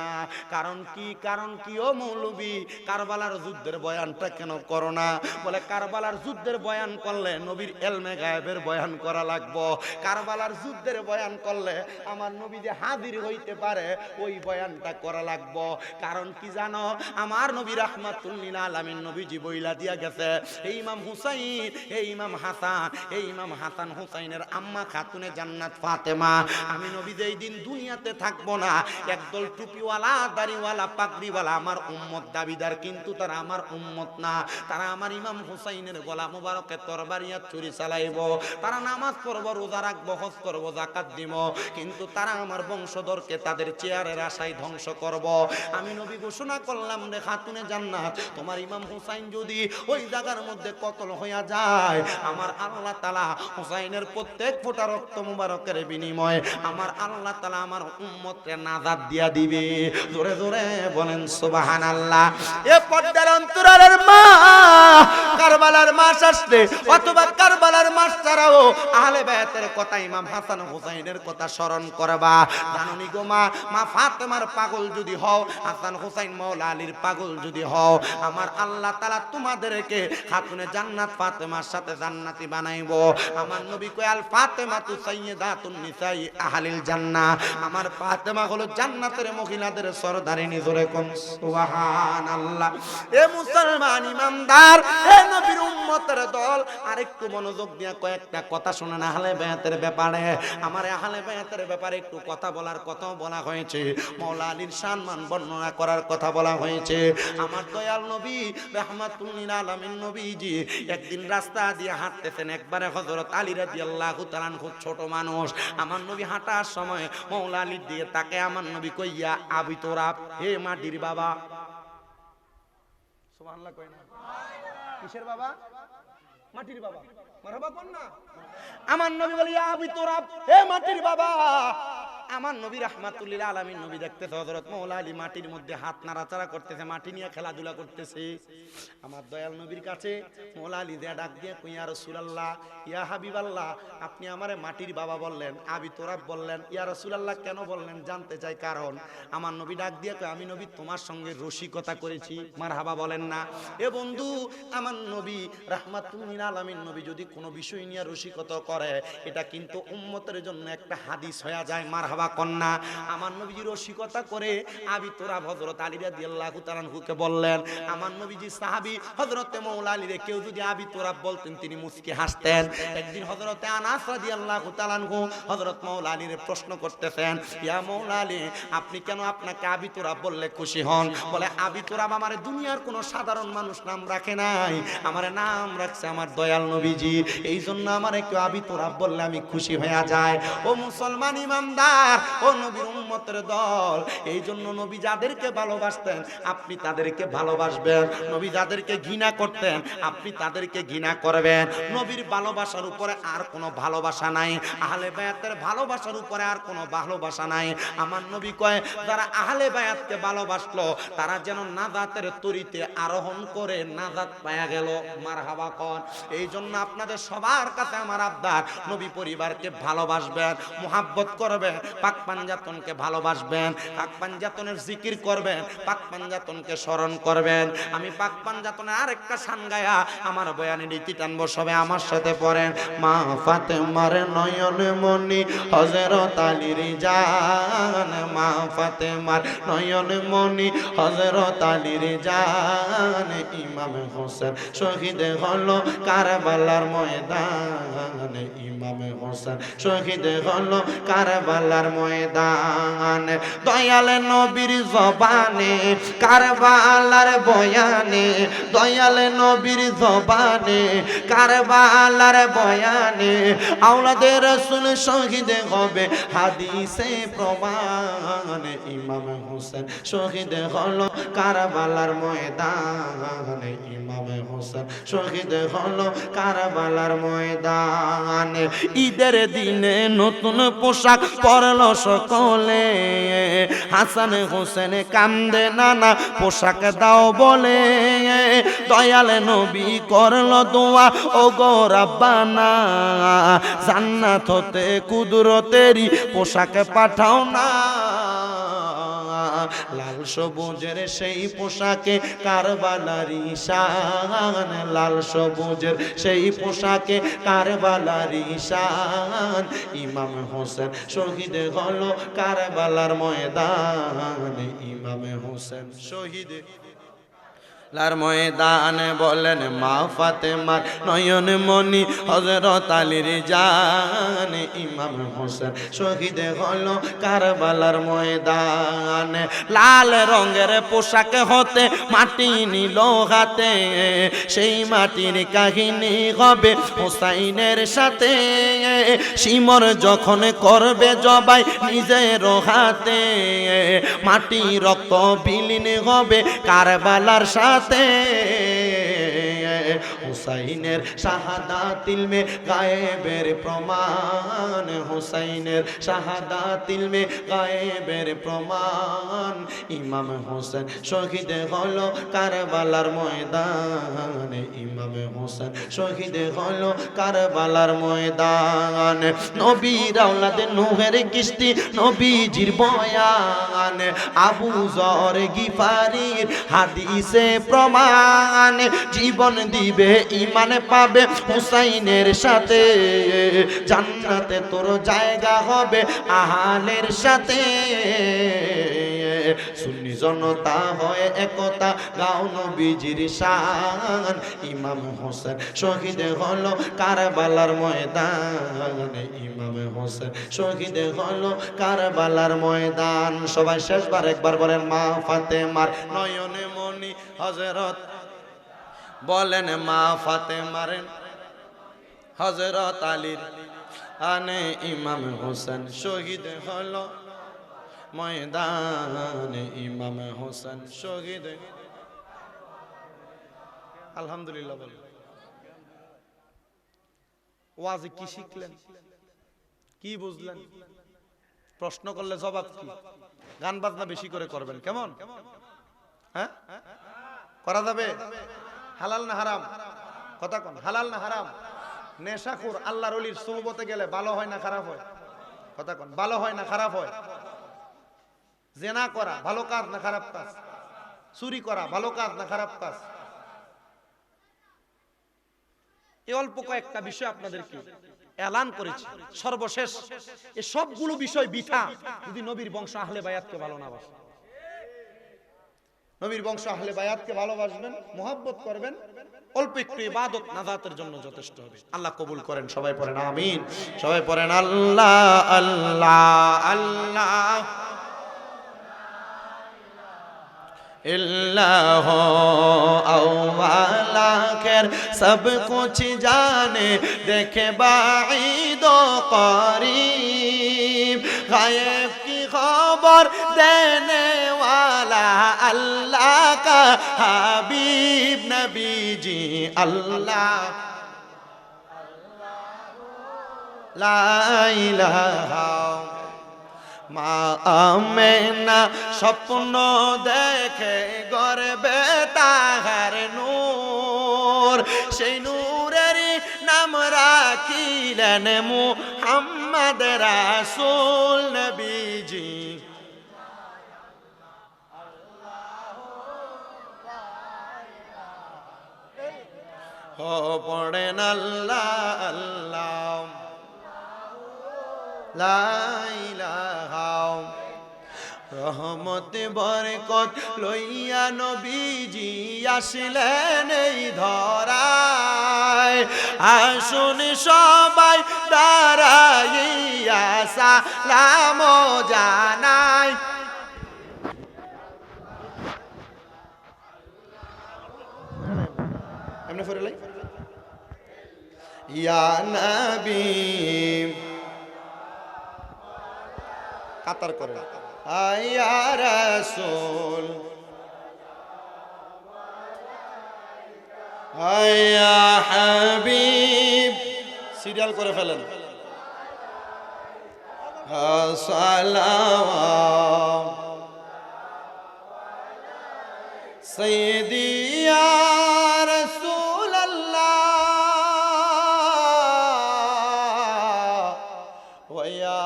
কারণ কি? কারণ কি ও মৌলবী, কারবালার যুদ্ধের বয়ানটা কেন করো না? বলে কারবালার যুদ্ধের বয়ান করলে নবীর এলমে গায়েবের বয়ান করা লাগবো। কারবালার যুদ্ধের বয়ান করলে আমার নবী যে হাজির হইতে পারে ওই বয়ানটা করা লাগবো। কারণ কি জানো? আমার নবী রাহমাতুল লিল আলামিন নবীজি বইলা দিয়া গেছে, এই ইমাম হুসাইন, এই ইমাম হাসান, এই ইমাম হাসান হুসাইনের আম্মা খাতুনে জান্নাত ফাতেমা, আমি নবী যেই দিন দুনিয়াতে থাকবো না, একদল টুপিওয়ালা দাড়িওয়ালা পাগড়িওয়ালা আমার উম্মত দাবিদার, কিন্তু তারা আমার উম্মত না। তারা আমার ইমাম হুসাইনের গলা মুবারকে তরবারিয়া ছুরি চালাইবো, তারা নামাজ পড়বো, রোজা রাখবো, হজ করবো, যাকাত দিব, কিন্তু তারা আমার বংশধরকে তাদের চেয়ারের আশায় ধ্বংস করব। আমি নবী ঘোষণা করলাম রে খাতুনে জান্নাত, তোমার ইমাম হুসাইন যদি ওই জায়গার মধ্যে কতল হইয়া যায়, আমার আল্লাহ তাআলা হুসাইনের প্রত্যেক ফোঁটা রক্ত মুবারকের বিনিময়ে আমার আল্লাহ তাআলা আমার উম্মতকে নাজাত দিয়া দিবে। জোরে জোরে বলেন সুবহানাল্লাহ। এ পর্দার অন্তরালের মা, কারবালার মাস আসলে অথবা কারবালার মাস ছাড়াও আহলে বায়াতের কথা, ইমাম হাসান হুসাইনের কথা স্মরণ করবা। জানুনি গো মা, মা ফাতেমার পাগল যদি হও, হাসান হুসাইন মাওলা আলীর পাগল যদি হও, আমার আল্লাহ তাআলা তোমাদেরকে খাতুনে জান্নাত ফাতেমার সাথে জান্নাতি বানাইবো। আমার নবী কয় আল ফাতেমাতু সাইয়্যিদাতুন নিসাই আহলিল জান্নাহ, আমার ফাতেমা হলো জান্নাতের মহিলাদের সরদারিনী। জোরে কোন সুবহানাল্লাহ। এ মুসলমান ইমানদার, এ নবীর উম্মতের দল, আরেকটু মনোযোগ দিয়ে কয়েকটা কথা শুনেন আহলে বায়াতের ব্যাপারে। আমার আহলে বায়াতের ব্যাপারে একটু কথা বলার কথা বলা হয়েছে, মাওলা আলীর সম্মান বর্ণনা করার কথা বলা হয়েছে। আমার দয়াল নবী রাহমাতুল লিল আলামিন নবীজি একদিন রাস্তা দিয়ে হাঁটতেছেন, একবারে হযরত আলী রাদিয়াল্লাহু তাআলা খুব ছোট মানুষ, আমার নবী হাঁটার সময় মাওলা আলীর দিকে তাকে আমার নবী কইয়া আবি তোরা, হে মাটির বাবা। সুবহানাল্লাহ কই না? কিসের বাবা? মাটির বাবা। মারহাবা কোন না? আমার নবী বলে আবি তোরা, হে মাটির বাবা, আমার নবী রাহমাতুল্লিল আলামিন নবী দেখতেছে হযরত মাওলা আলী মাটির মধ্যে হাত নাড়াচাড়া করতেছে, মাটি নিয়ে খেলাধুলা করতেছে। আমার দয়াল নবীর কাছে মাওলা আলী যা ডাক দিয়ে কই, ইয়া রাসূলুল্লাহ, ইয়া হাবিবাল্লাহ, আপনি আমারে মাটির বাবা বললেন, আবি তোরাব বললেন, ইয়া রাসূলুল্লাহ কেন বললেন জানতে চাই কারণ। আমার নবী ডাক দিয়ে কয়, আমি নবী তোমার সঙ্গে রসিকতা করেছি। মারহাবা বলেন না? এ বন্ধু, আমার নবী রাহমাতুল্লিল আলামিন নবী যদি কোনো বিষয় নিয়ে রসিকতা করে, এটা কিন্তু উম্মতের জন্য একটা হাদিস হয়ে যায়। মারহাবা কন্যা। আমার নবীজি রসিকতা করে আবি তোরাব হযরত আলী রাদিয়াল্লাহু তাআলা আনহুকে বললেন। আমার নবীজি সাহাবী হযরতে মাওলা আলীরে কেউ যদি আবি তোরাব বলতেন তিনি মুচকি হাসতেন। একদিন হযরতে আনাস রাদিয়াল্লাহু তাআলা আনহু হযরত মাওলা আলীরে প্রশ্ন করতেছেন, ইয়া মাওলা আলী, আপনি কেন আপনাকে আবি তোরাব বললে খুশি হন? বলে, আবি তোরাব আমারে দুনিয়ার কোনো সাধারণ মানুষ নাম রাখে নাই, আমারে নাম রাখছে আমার দয়াল নবীজি, এই জন্য আমারে কেউ আবি তোরাব বললে আমি খুশি হয়ে যায়। ও মুসলমান ইমানদার, ও নবীর উম্মতের দল, এই জন্য নবী যাদেরকে ভালোবাসতেন আপনি তাদেরকে ভালোবাসবেন, নবী যাদেরকে ঘৃণা করতেন আপনি তাদেরকে ঘৃণা করবেন। নবীর ভালোবাসার উপরে আর কোনো ভালোবাসা নাই, আহলে বায়াতের ভালোবাসার উপরে আর কোনো ভালোবাসা নাই। আমার নবী কয়, যারা আহলে বায়াতকে ভালোবাসলো তারা যেন নাজাতের তরিতে আরোহণ করে নাজাত পায়া গেল। মারহাবা কোন। এই জন্য আপনাদের সবার কাছে আমার আবদার, নবী পরিবারকে ভালোবাসবেন, মুহাব্বত করবেন, পাক পাঞ্জাতনকে ভালোবাসবেন, পাক পাঞ্জাতনের জিকির করবেন, পাক পাঞ্জাতনকে স্মরণ করবেন। আমি পাক পাঞ্জাতনের আরেকটা শান গায়া আমার বয়ানে নীতি টানবো, সবে আমার সাথে পড়েন। মা ফাতেমার নয়ন মনি হযরত আলীর জান, মা ফাতেমার নয়ন মনি হযরত আলীর জান, ইমাম হোসেন শহীদ হলো কারবালার ময়দান, ইমাম হোসেন শহীদ হলো কারবালার ময়দান। দয়াল নবীর জবানে কারবালার বয়ানে, দয়াল নবীর জবানে কারবালার বয়ানে, আওলাদে রাসূল শহীদ হবে হাদিসে প্রমাণ, ইমাম হোসেন শহীদ হলো কারবালার ময়দানে, ইমাম হোসেন শহীদ হলো কারবালার ময়দানে। ঈদের দিনে নতুন পোশাক পরলো সকলে, হাসান হোসেন কান্দে নানা পোশাক দাও বলে, দয়াল নবী করলো দোয়া, ও গো রাব্বানা, জান্নাত হতে কুদরতেরই পোশাক পাঠাও না। লাল সবুজের সেই পোশাকে কারবালারি শান, লাল সবুজের সেই পোশাকে কারবালারি শান, ইমাম হোসেন শহীদ হলো কারবালার ময়দান, ইমাম হোসেন শহীদ লার ময়দান। বলেন, মা ফাতেমার নয়ন মনি হযরত আলীর জান, ইমাম হোসেন শহীদ হলো কারবালার ময়দান। লাল রঙের পোশাক হতে মাটি নিল হাতে, সেই মাটির কাহিনী হবে হোসাইনের সাথে, শিমর যখন করবে জবাই নিজের হাতে, মাটি রক্ত বিলীন হবে কারবালার সাথে, হুসাইনের শাহাদাত ইলমে গায়েবের প্রমাণ, হুসাইনের শাহাদাত ইলমে গায়েবের প্রমাণ, ইমাম হোসেন শহীদ হলো কারবালার ময়দান, ইমাম হোসেন শহীদ হলো কারবালার ময়দান। নবীর আওলাদে নূহের কিস্তি নবীজির বয়ান, আবু যর গিফারির হাদিসে প্রমাণ, জীবন দিবে ঈমান পাবে হুসাইনের সাথে, জান্নাতে তোর জায়গা হবে আহালের সাথে। সুন্নি জনতা হয় একতা গাও নবীজির শান, ইমাম হোসেন শহীদ হলো কারবালার ময়দান, ইমাম হোসেন শহীদ হলো কারবালার ময়দান। সবাই শেষবার একবার বলেন, মা ফাতেমার নয়নে মনি হযরত, বলেন মা ফাতেমার হযরত আলীর আনে, ইমাম হোসেন শহীদ হলো ময়দানে, ইমাম হোসেন শহীদ। আলহামদুলিল্লাহ। বলেন, ওয়াজে কি শিখলেন, কি বুঝলেন? প্রশ্ন করলে জবাব কি? গান বাজনা বেশি করে করবেন, কেমন? হ্যাঁ, করা যাবে? হালাল না হারাম? কথা কোন, হালাল না হারাম? নেশাখোর আল্লাহর ওলির সুহবতে গেলে ভালো হয় না খারাপ হয়? কথা কোন, ভালো হয় না খারাপ হয়? জেনা করা ভালো কাজ না খারাপ কাজ? চুরি করা ভালো কাজ না খারাপ কাজ? এই অল্প কয়েকটা বিষয় আপনাদেরকে এলান করেছি। সর্বশেষ এই সবগুলো বিষয় বৃথা যদি নবীর বংশ আহলে বায়াতকে ভালো না বাসেন। নবীর বংশ আহলে বায়াতকে ভালোবাসবেন, মুহাব্বত করবেন, অল্প একটু ইবাদত নাজাতের জন্য যথেষ্ট হবে। আল্লাহ কবুল করেন, সবাই পড়েন আমিন। সবাই পড়েন আল্লাহ আল্লাহ আল্লাহ इल्लाह अव्वलाखिर सब कुछ जाने देखे बाईद करीब गायब की खबर देने वाला अल्लाह का हबीब नबी जी अल्लाह ला इलाहा মা আমেনা স্বপ্ন দেখে গর্বে তাহার নূর, সেই নূরের নাম রাখিলেন মুহাম্মদ রাসূল নবীজি। ও পড়েন আল্লাহ আল্লাহ লা ইলাহা। রহমত বরকত লইয়া নবীজি আসলেন এই ধরায়, আসুন সবাই দাঁড়াইয়া সালাম জানাই। এমনি ফিরে লাই ইয়া নবী কাতার করে ইয়া রাসূল ইয়া হাবিব, সিরিয়াল করে ফেলেন। সালাম সাইয়্যিদি ইয়া রাসূলুল্লাহ ওয়া ইয়া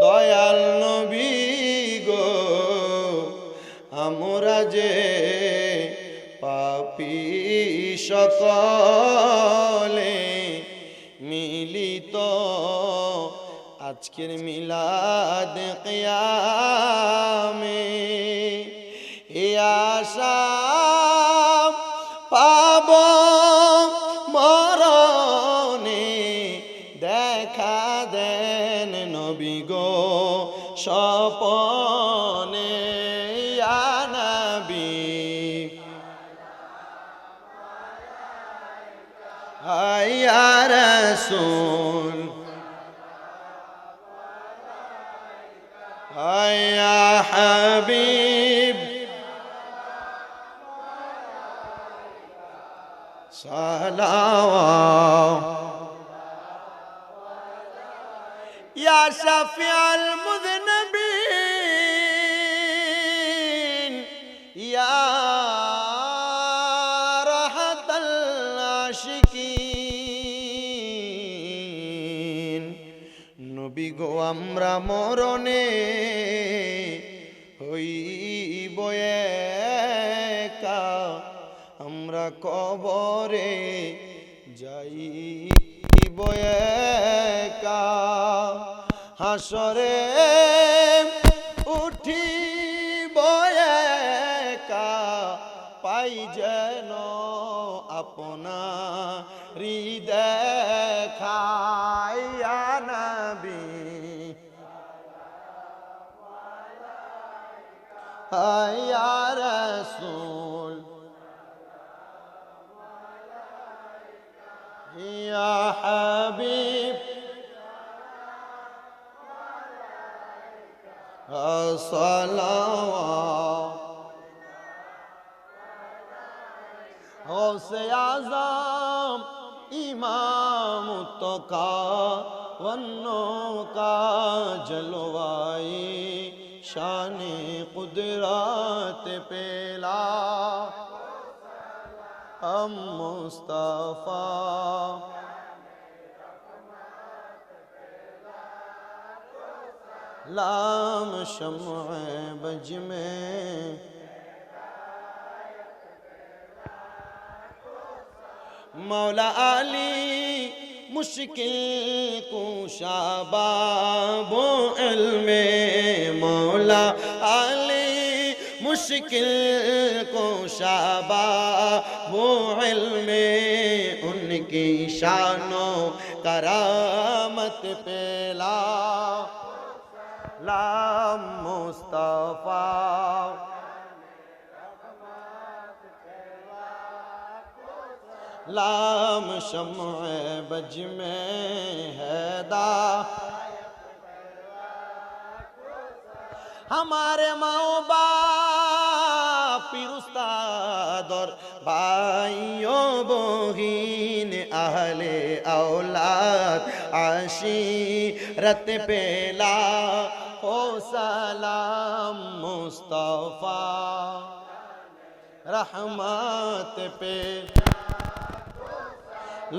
দয়াল নবী গো, আমরা যে পাপী সকলে মিলিত আজকের মিলাদ কিয়ামে, এ আশা পাব মরণে, দেখা দেন নবী গো স্বপনে ইয়া নবী ইয়া রাসূল ইয়া হাবিব সালাওয়াত ইয়া শাফিআল মুযনিবিন ইয়া রাহাতাল আশিকিন। নবী গো আমরা মরণে হইব একা, আমরা কবরে যাইব একা, হাসরে উঠিব একা, পাই যেন আপনারি দেখা ইয়া নবী ইয়া রাসূল ইয়া হাবিব সালাওয়াত গৌসে আযম इमामतों का वन्नों का जलवाए शान कुदरत पेला हम मुस्तफा लाम शम्अ बज में मौला अली मुश्किल कुशा बाबो इल्मे मौला अली मुश्किल कुशा बाबो इल्मे उनकी शानो करामत पेला ला मुस्तफा लाम शम्अ बज में हैदा हमारे माओ बाप उस्ताद और भाइयों बहिन अहले औलाद आशीरत पेला हो सलाम मुस्तफा रहमत पे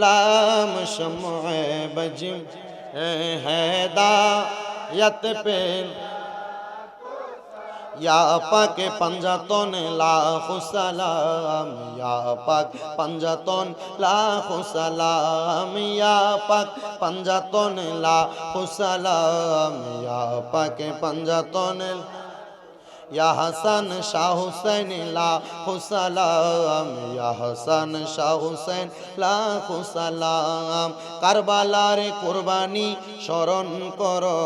लाम शम्अ बज हैदायत पे या पाक पंजातन लाख सलाम या पाक पंजातन लाख सलाम या पाक पंजातन लाख सलाम या पाक पंजातन या हसन शाह हुसैन लाख सलाम या हसन शाह हुसैन लाख सलाम কারবালার কুরবানি স্মরণ করো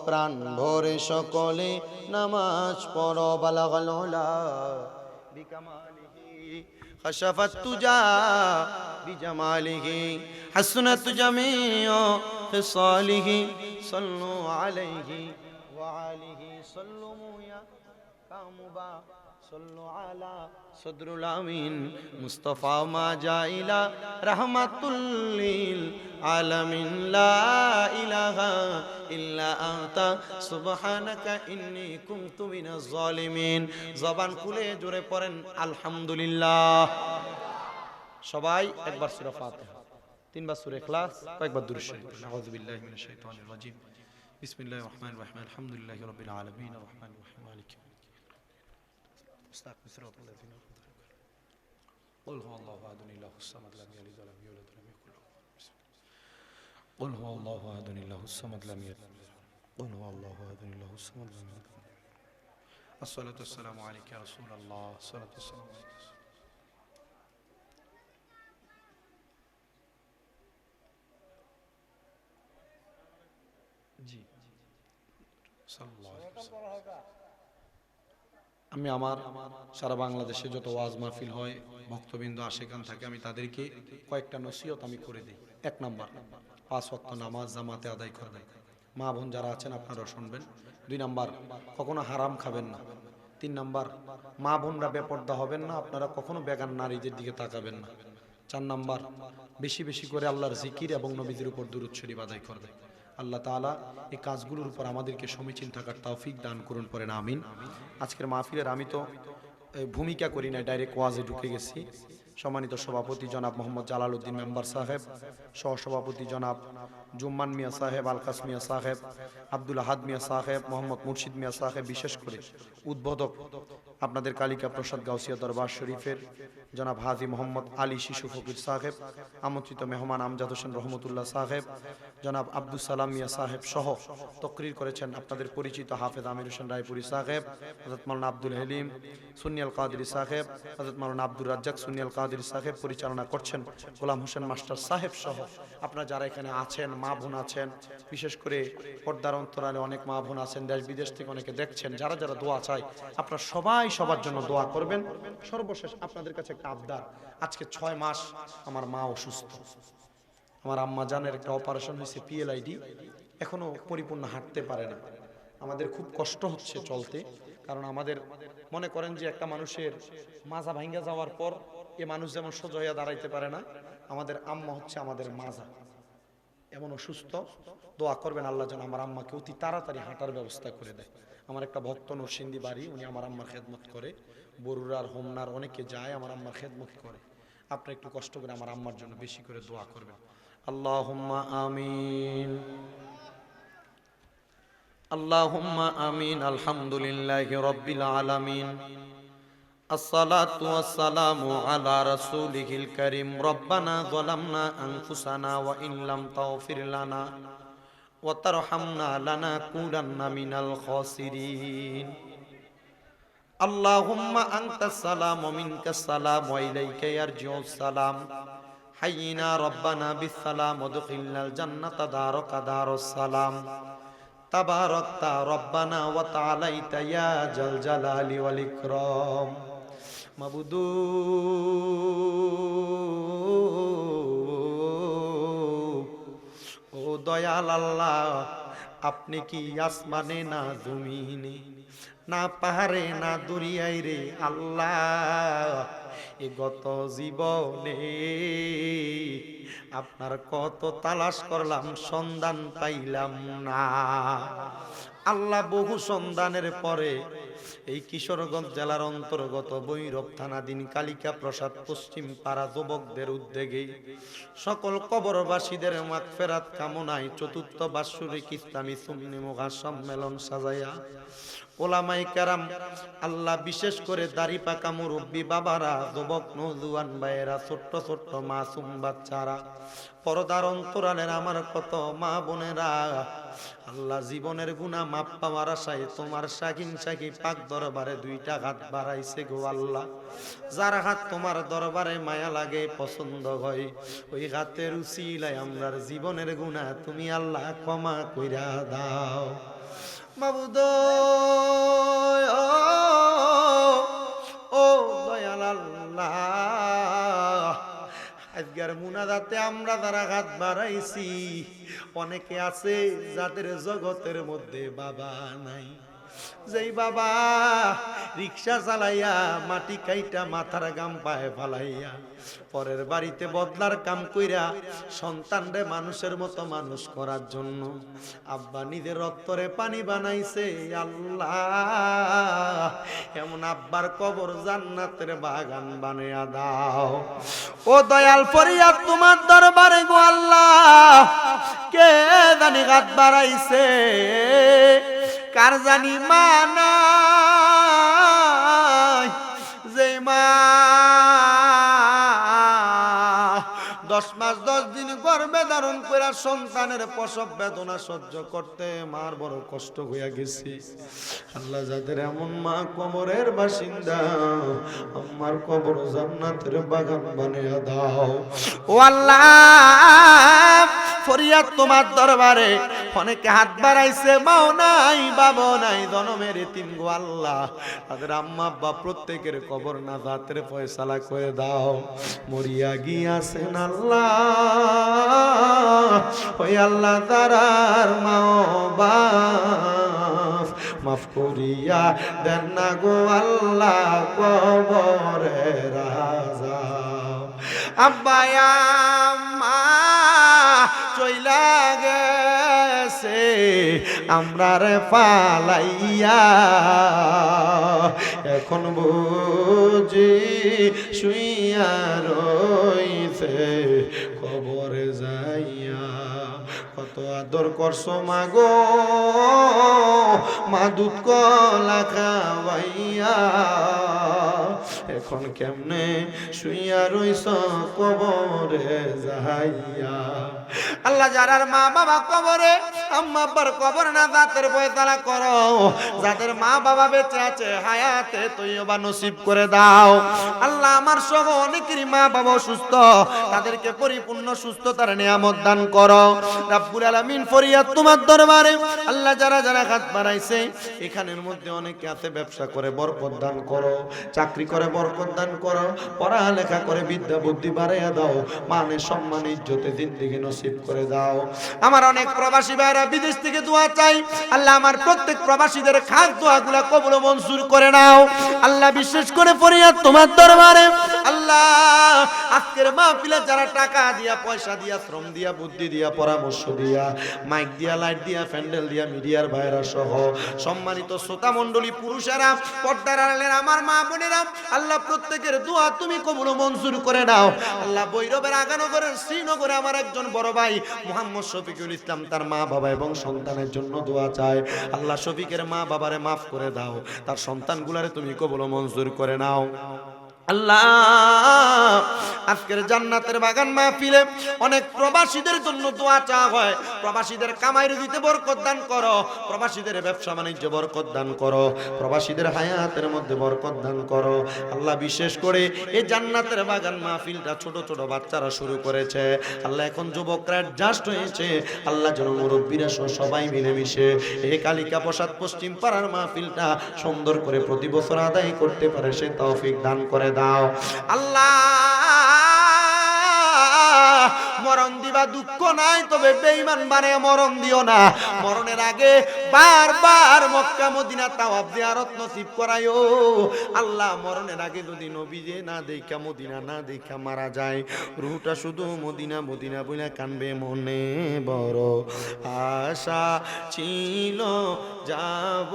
প্রাণ ভরে সকলে নামাজ পড়ো বালাগাল উলা বিকামালিহি খশফাত তুজা বিজামালিহি হাসনাত জামিউ খিসালিহি সাল্লু আলাইহি ওয়া আলিহি সাল্লু ইয়া কামুবা সাল্লু আলা সদরুল আমিন মুস্তাফা মা জাইলা রাহমাতুল লিল আলামিন লা ইলাহা ইল্লা আনতা সুবহানাকা ইন্নী কুনতু মিনাজ জালিমিন জবান খুলে জোরে পড়েন আলহামদুলিল্লাহ সবাই একবার সূরা ফাতিহা তিনবার সূরা ইখলাস কয়েকবার দুরূদ শরীফ আউযু বিল্লাহি মিনাশ শাইতানির রাজিম বিসমিল্লাহির রহমানির রহিম আলহামদুলিল্লাহি রাব্বিল আলামিন আর রহমানির রহিম মালিকি استقم صراط الذين أنعمت عليهم قل هو الله أحد الله الصمد لم يلد ولم يولد ولم يكن له قل هو الله أحد الله الصمد لم يلد قل هو الله أحد الله الصمد لم يلد الصلاة والسلام عليك يا رسول الله الصلاة والسلام عليك जी सल्लल्लाहु अलैहि वसल्लम আমি আমার সারা বাংলাদেশে যত ওয়াজ মাহফিল হয় ভক্তবৃন্দ আশিকান থাকে আমি তাদেরকে কয়েকটা নসিহত আমি করে দিই এক নাম্বার 5 ওয়াক্ত নামাজ জামাতে আদায় করবেন মা বোন যারা আছেন আপনারা শুনবেন 2 নাম্বার কখনো হারাম খাবেন না 3 নাম্বার মা বোনরা বেপরদা হবেন না আপনারা কখনো বেগান নারীদের দিকে তাকাবেন না 4 নাম্বার বেশি বেশি করে আল্লাহর জিকির এবং নবীদের উপর দুরূদ শরীফ আদায় করবেন আল্লাহ তাআলা এই কাজগুলোর উপর আমাদেরকে সমীচীন থাকার তৌফিক দান করুন পড়েন আমিন আজকের মাহফিলের আমি তো ভূমিকা করি না ডাইরেক্ট ওয়াজে ঢুকে গেছি সম্মানিত সভাপতি জনাব মোহাম্মদ জালালউদ্দিন মেম্বার সাহেব সহসভাপতি জনাব জুম্মান মিয়া সাহেব আলকাস মিয়া সাহেব আব্দুল আহাদ মিয়া সাহেব মোহাম্মদ মুর্শিদ মিয়া সাহেব বিশেষ করে উদ্বোধক আপনাদের কালিকা প্রসাদ গাউসিয়া দরবার শরীফের জনাব হাজি মোহাম্মদ আলী শিশু ফকির সাহেব আমন্ত্রিত মেহমান আমজাদ হোসেন রহমতুল্লাহ সাহেব জনাব আব্দুল সালাম মিয়া সাহেব সহ তকরির করেছেন আপনাদের পরিচিত হাফেজ আমির হোসেন রায়পুরি সাহেব হযরত মাওলানা আব্দুল হালিম সুন্নিয়াল কাদেরী সাহেব হযরত মাওলানা আব্দুর রাজ্জাক সুন্নিয়াল কাদেরী সাহেব পরিচালনা করছেন গোলাম হোসেন মাস্টার সাহেব সহ আপনারা যারা এখানে আছেন মা বোন আছেন বিশেষ করে পর্দার অন্তরালে অনেক মা বোন আছেন দেশ বিদেশ থেকে অনেকে দেখছেন যারা যারা দোয়া চায় আপনারা সবাই সবার জন্য দোয়া করবেন সর্বশেষ আপনাদের কাছে একটা আবদার আজকে 6 মাস আমার মা অসুস্থ আমার আম্মা জানের একটা অপারেশন হয়েছে পিএলআইডি এখনো পরিপূর্ণ হাঁটতে পারে না আমাদের খুব কষ্ট হচ্ছে চলতে কারণ আমাদের মনে করেন যে একটা মানুষের মাজা ভাঙ্গা যাওয়ার পর এ মানুষ যেমন সোজা হইয়া দাঁড়াইতে পারে না, আমাদের আম্মা হচ্ছে আমাদের মাজা, এমন অসুস্থ। দোয়া করবেন আল্লাহ যেন আমার আম্মাকে অতি তাড়াতাড়ি হাঁটার ব্যবস্থা করে দেয়। আমার একটা ভক্ত নরসিংদী বাড়ি, উনি আমার আম্মার খেদমত করে, বরুড়ার হোমনার অনেকে যায় আমার আম্মার খেদমত করে। আপনি একটু কষ্ট করে আমার আম্মার জন্য বেশি করে দোয়া করবেন। আল্লাহুম্মা আমিন, আল্লাহুম্মা আমিন। আলহামদুলিল্লাহি রাব্বিল আলামিন, আসসালাতু ওয়াসসালামু আলা রাসূলিহিল কারীম। রব্বানা যালামনা আনফুসানা ওয়া ইন লাম তাগফির লানা ওয়া তারহামনা লানাকুনান্না মিনাল খাসিরিন। আল্লাহুম্মা আনতাস সালাম ওয়া মিনকাস সালাম ওয়া ইলাইকা ইয়ারজিউস সালাম। হাইয়িনা রব্বানা বিস সালাম ওয়াদখিলনাল জান্নাতা দারাকা দারুস সালাম। তাবারাকতা রব্বানা ওয়া তাআলাইতা ইয়া জাল জালালি ওয়াল ইকরাম। মাবুদু ও দয়াল আল্লাহ, আপনি কি আসমানে না জমিনে, না পাহাড়ে না দরিয়ায় রে আল্লাহ, এ গত জীবনে আপনার কত তালাশ করলাম, সন্ধান পাইলাম না আল্লাহ। বহু সন্ধানের পরে এই কিশোরগঞ্জ জেলার অন্তর্গত ভৈরব থানাধীন কালিকা প্রসাদ পশ্চিম পাড়া যুবকদের উদ্যোগে সকল কবরবাসীদের মাগফিরাত কামনায় চতুর্থ বাৎসরিক ইসলামী সুন্নি মুগা সম্মেলন সাজাইয়া ওলামায়ে কেরাম, আল্লাহ বিশেষ করে দাড়ি পাকা মুরব্বী বাবারা, যুবক নওজোয়ান ভাইয়েরা, ছোট্ট ছোট্ট মাসুম বাচ্চারা, পর্দার অন্তরালের আমার কত মা বোনেরা, আল্লাহ জীবনের গুনাহ মাপ পাওয়ার আশায় তোমার শাকিন শাকি পাক দরবারে দুইটা হাত বাড়াইছে গো আল্লাহ। যার হাত তোমার দরবারে মায়া লাগে, পছন্দ হয়, ওই হাতের উসিলায় আমরার জীবনের গুনাহ তুমি আল্লাহ ক্ষমা কইরা দাও মাবুদ। ও দয়াল আল্লাহ, আজকের মুনাজাতে আমরা যারা হাত বাড়াইছি, অনেকে আছে যাদের জগতের মধ্যে বাবা নাই। যেই বাবা রিক্সা চালাইয়া মাটি কাইটা মাথার গাম পায়ে ফালাইয়া পরের বাড়িতে বদলার কাম কইরা সন্তানরে মানুষের মতো মানুষ করার জন্য আব্বা নিজের রক্তরে পানি বানাইছে আল্লাহ, এমন আব্বার কবর জান্নাতের বাগান বানায়া দাও। ও দয়াল ফরিয়াদ তোমার দরবারে গো আল্লাহ, কে জানি হাত বাড়াইছে, কার জানি মা নাই, যে মা 10 মাস 10 দিন গর্ভে ধারণ করে সন্তানের প্রসব বেদনা সহ্য করতে মার বড় কষ্ট হইয়া গেছে আল্লাহ। যাদের এমন মা কবরের বাসিন্দা, আমার কবর জান্নাতের বাগান বানিয়ে দাও ও আল্লাহ। ফরিয়াদ তোমার দরবারে, অনেকে হাত বাড়াইছে, মাও নাই বাবা নাই, জনমের এতিম গো আল্লাহ, তাদের আম্মা আব্বা প্রত্যেকের কবর নাজাতের ফয়সালা করে দাও। মরিয়া গিয়াছেন আল্লাহ, ওই আল্লাহ তারার মাও বাপ মাফ করিয়া দেন না গো আল্লাহ, কবরে রাজা আব্বা আম্মা চইলা গেছে আমরার পালাইয়া, এখন বুঝি শুইয়া রইছে কবরে যাইয়া। কত আদর করছো মাগো, মা দুধ কলা খাওয়াইয়া, এখন কেমনে শুইয়া রইছ কবরে যাইয়া। আল্লাহ যারার মা বাবা কবরে, আম্মা আব্বার কবর না জাতের ফয়সালা করো, যাদের মা বাবা বেঁচে আছে হায়াতে তৈয়বা নসিব করে দাও আল্লাহ। আমার সহ অনেকেরই মা বাবা সুস্থ, তাদেরকে পরিপূর্ণ সুস্থতার নিয়ামত দান করো। রব্বুল আলামিন ফরিয়াদ তোমার দরবারে আল্লাহ যারা যারা হাত বাড়াইছে এখানের মধ্যে অনেকে আছে ব্যবসা করে বরকত দান করো, চাকরি করে বরকত দান করো, পড়ালেখা করে বিদ্যা বুদ্ধি বাড়াইয়া দাও, মানে সম্মান ইজ্জতে জিন্দেগি নসিব করে দাও। আমার অনেক প্রবাসী ভাইরা বিদেশ থেকে দোয়া চাই, আল্লাহ আমার প্রত্যেক প্রবাসীদের খাস দোয়াগুলা কবুল ও মঞ্জুর করে নাও আল্লাহ। বিশেষ করে ফরিয়াদ তোমার দরবারে আল্লাহ, আজকের মাহফিলে যারা টাকা দিয়া, পয়সা দিয়া, শ্রম দিয়া, বুদ্ধি দিয়া, পরামর্শ দিয়া, মাইক দিয়া, লাইট দিয়া, প্যান্ডেল দিয়া, মিডিয়ার ভাইরা সহ সম্মানিত শ্রোতা মণ্ডলী, পুরুষেরা, পর্দার আড়ালের আমার মা বোনেরা, আল্লাহ প্রত্যেকের দোয়া তুমি কবুল ও মঞ্জুর করে নাও আল্লাহ। ভৈরবের আগানগরের শ্রীনগরে আমার একজন বড় ভাই মুহাম্মদ শফিকুল ইসলাম তার মা বাবা এবং সন্তানের জন্য দোয়া চায় আল্লাহ। শফিকের মা বাবারে মাফ করে দাও, তার সন্তানগুলারে তুমি কবুল ও মঞ্জুর করে নাও আল্লাহ। আজকের জান্নাতের বাগান মাহফিলে অনেক প্রবাসীদের জন্য দোয়া চাওয়া হয়, প্রবাসীদের কামাই রুজিতে বরকত দান করো, প্রবাসীদের ব্যবসা বাণিজ্য বরকত দান করো, প্রবাসীদের হায়াতের মধ্যে বরকত দান করো আল্লাহ। বিশেষ করে এই জান্নাতের বাগান মাহফিলটা ছোট ছোট বাচ্চারা শুরু করেছে আল্লাহ, এখন যুবকরা জাস্ট হয়েছে আল্লাহ, যেন মুরব্বীরা সবাই মিলেমিশে এই কালিকা প্রসাদ পশ্চিম পাড়ার মাহফিলটা সুন্দর করে প্রতি বছর আদায় করতে পারে সে তৌফিক দান করে দাও আল্লাহ। মরণ দিবা দুঃখ নাই, তবে বেঈমান বানায় মরণ দিও না। মরণের আগে বারবার মক্কা মদিনা তাওয়াফ জিয়ারত নসিব করায়ো আল্লাহ। মরণের আগে যদি নবীকে না দেখা, মদিনা না দেখা মারা যায়, রুহটা শুধু মদিনা মদিনা বইলা কানবে, মনে বড় আশা ছিল যাব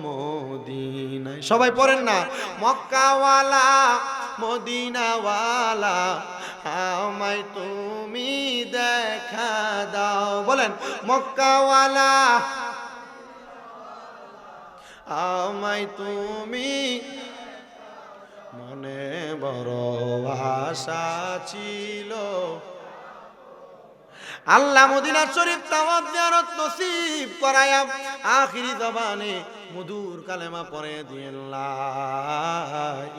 মদিনায়। সবাই পড়েন না, মক্কাওয়ালা মদিনাওয়ালা আমায় তুমি দেখা দাও। বলেন, মক্কাওয়ালা আমায় তুমি, মনে বড় আশা ছিল। আল্লাহ মদিনা শরীফ তাওয়াফ জিয়ারত নসিব করায়া আখিরি জবানে মধুর কালেমা পড়ে দিয়েন, লা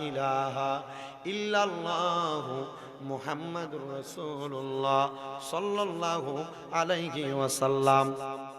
ইলাহা ইল্লাল্লাহু মুহাম্মাদুর রাসূলুল্লাহ সাল্লাল্লাহু আলাইহি ওয়াসাল্লাম।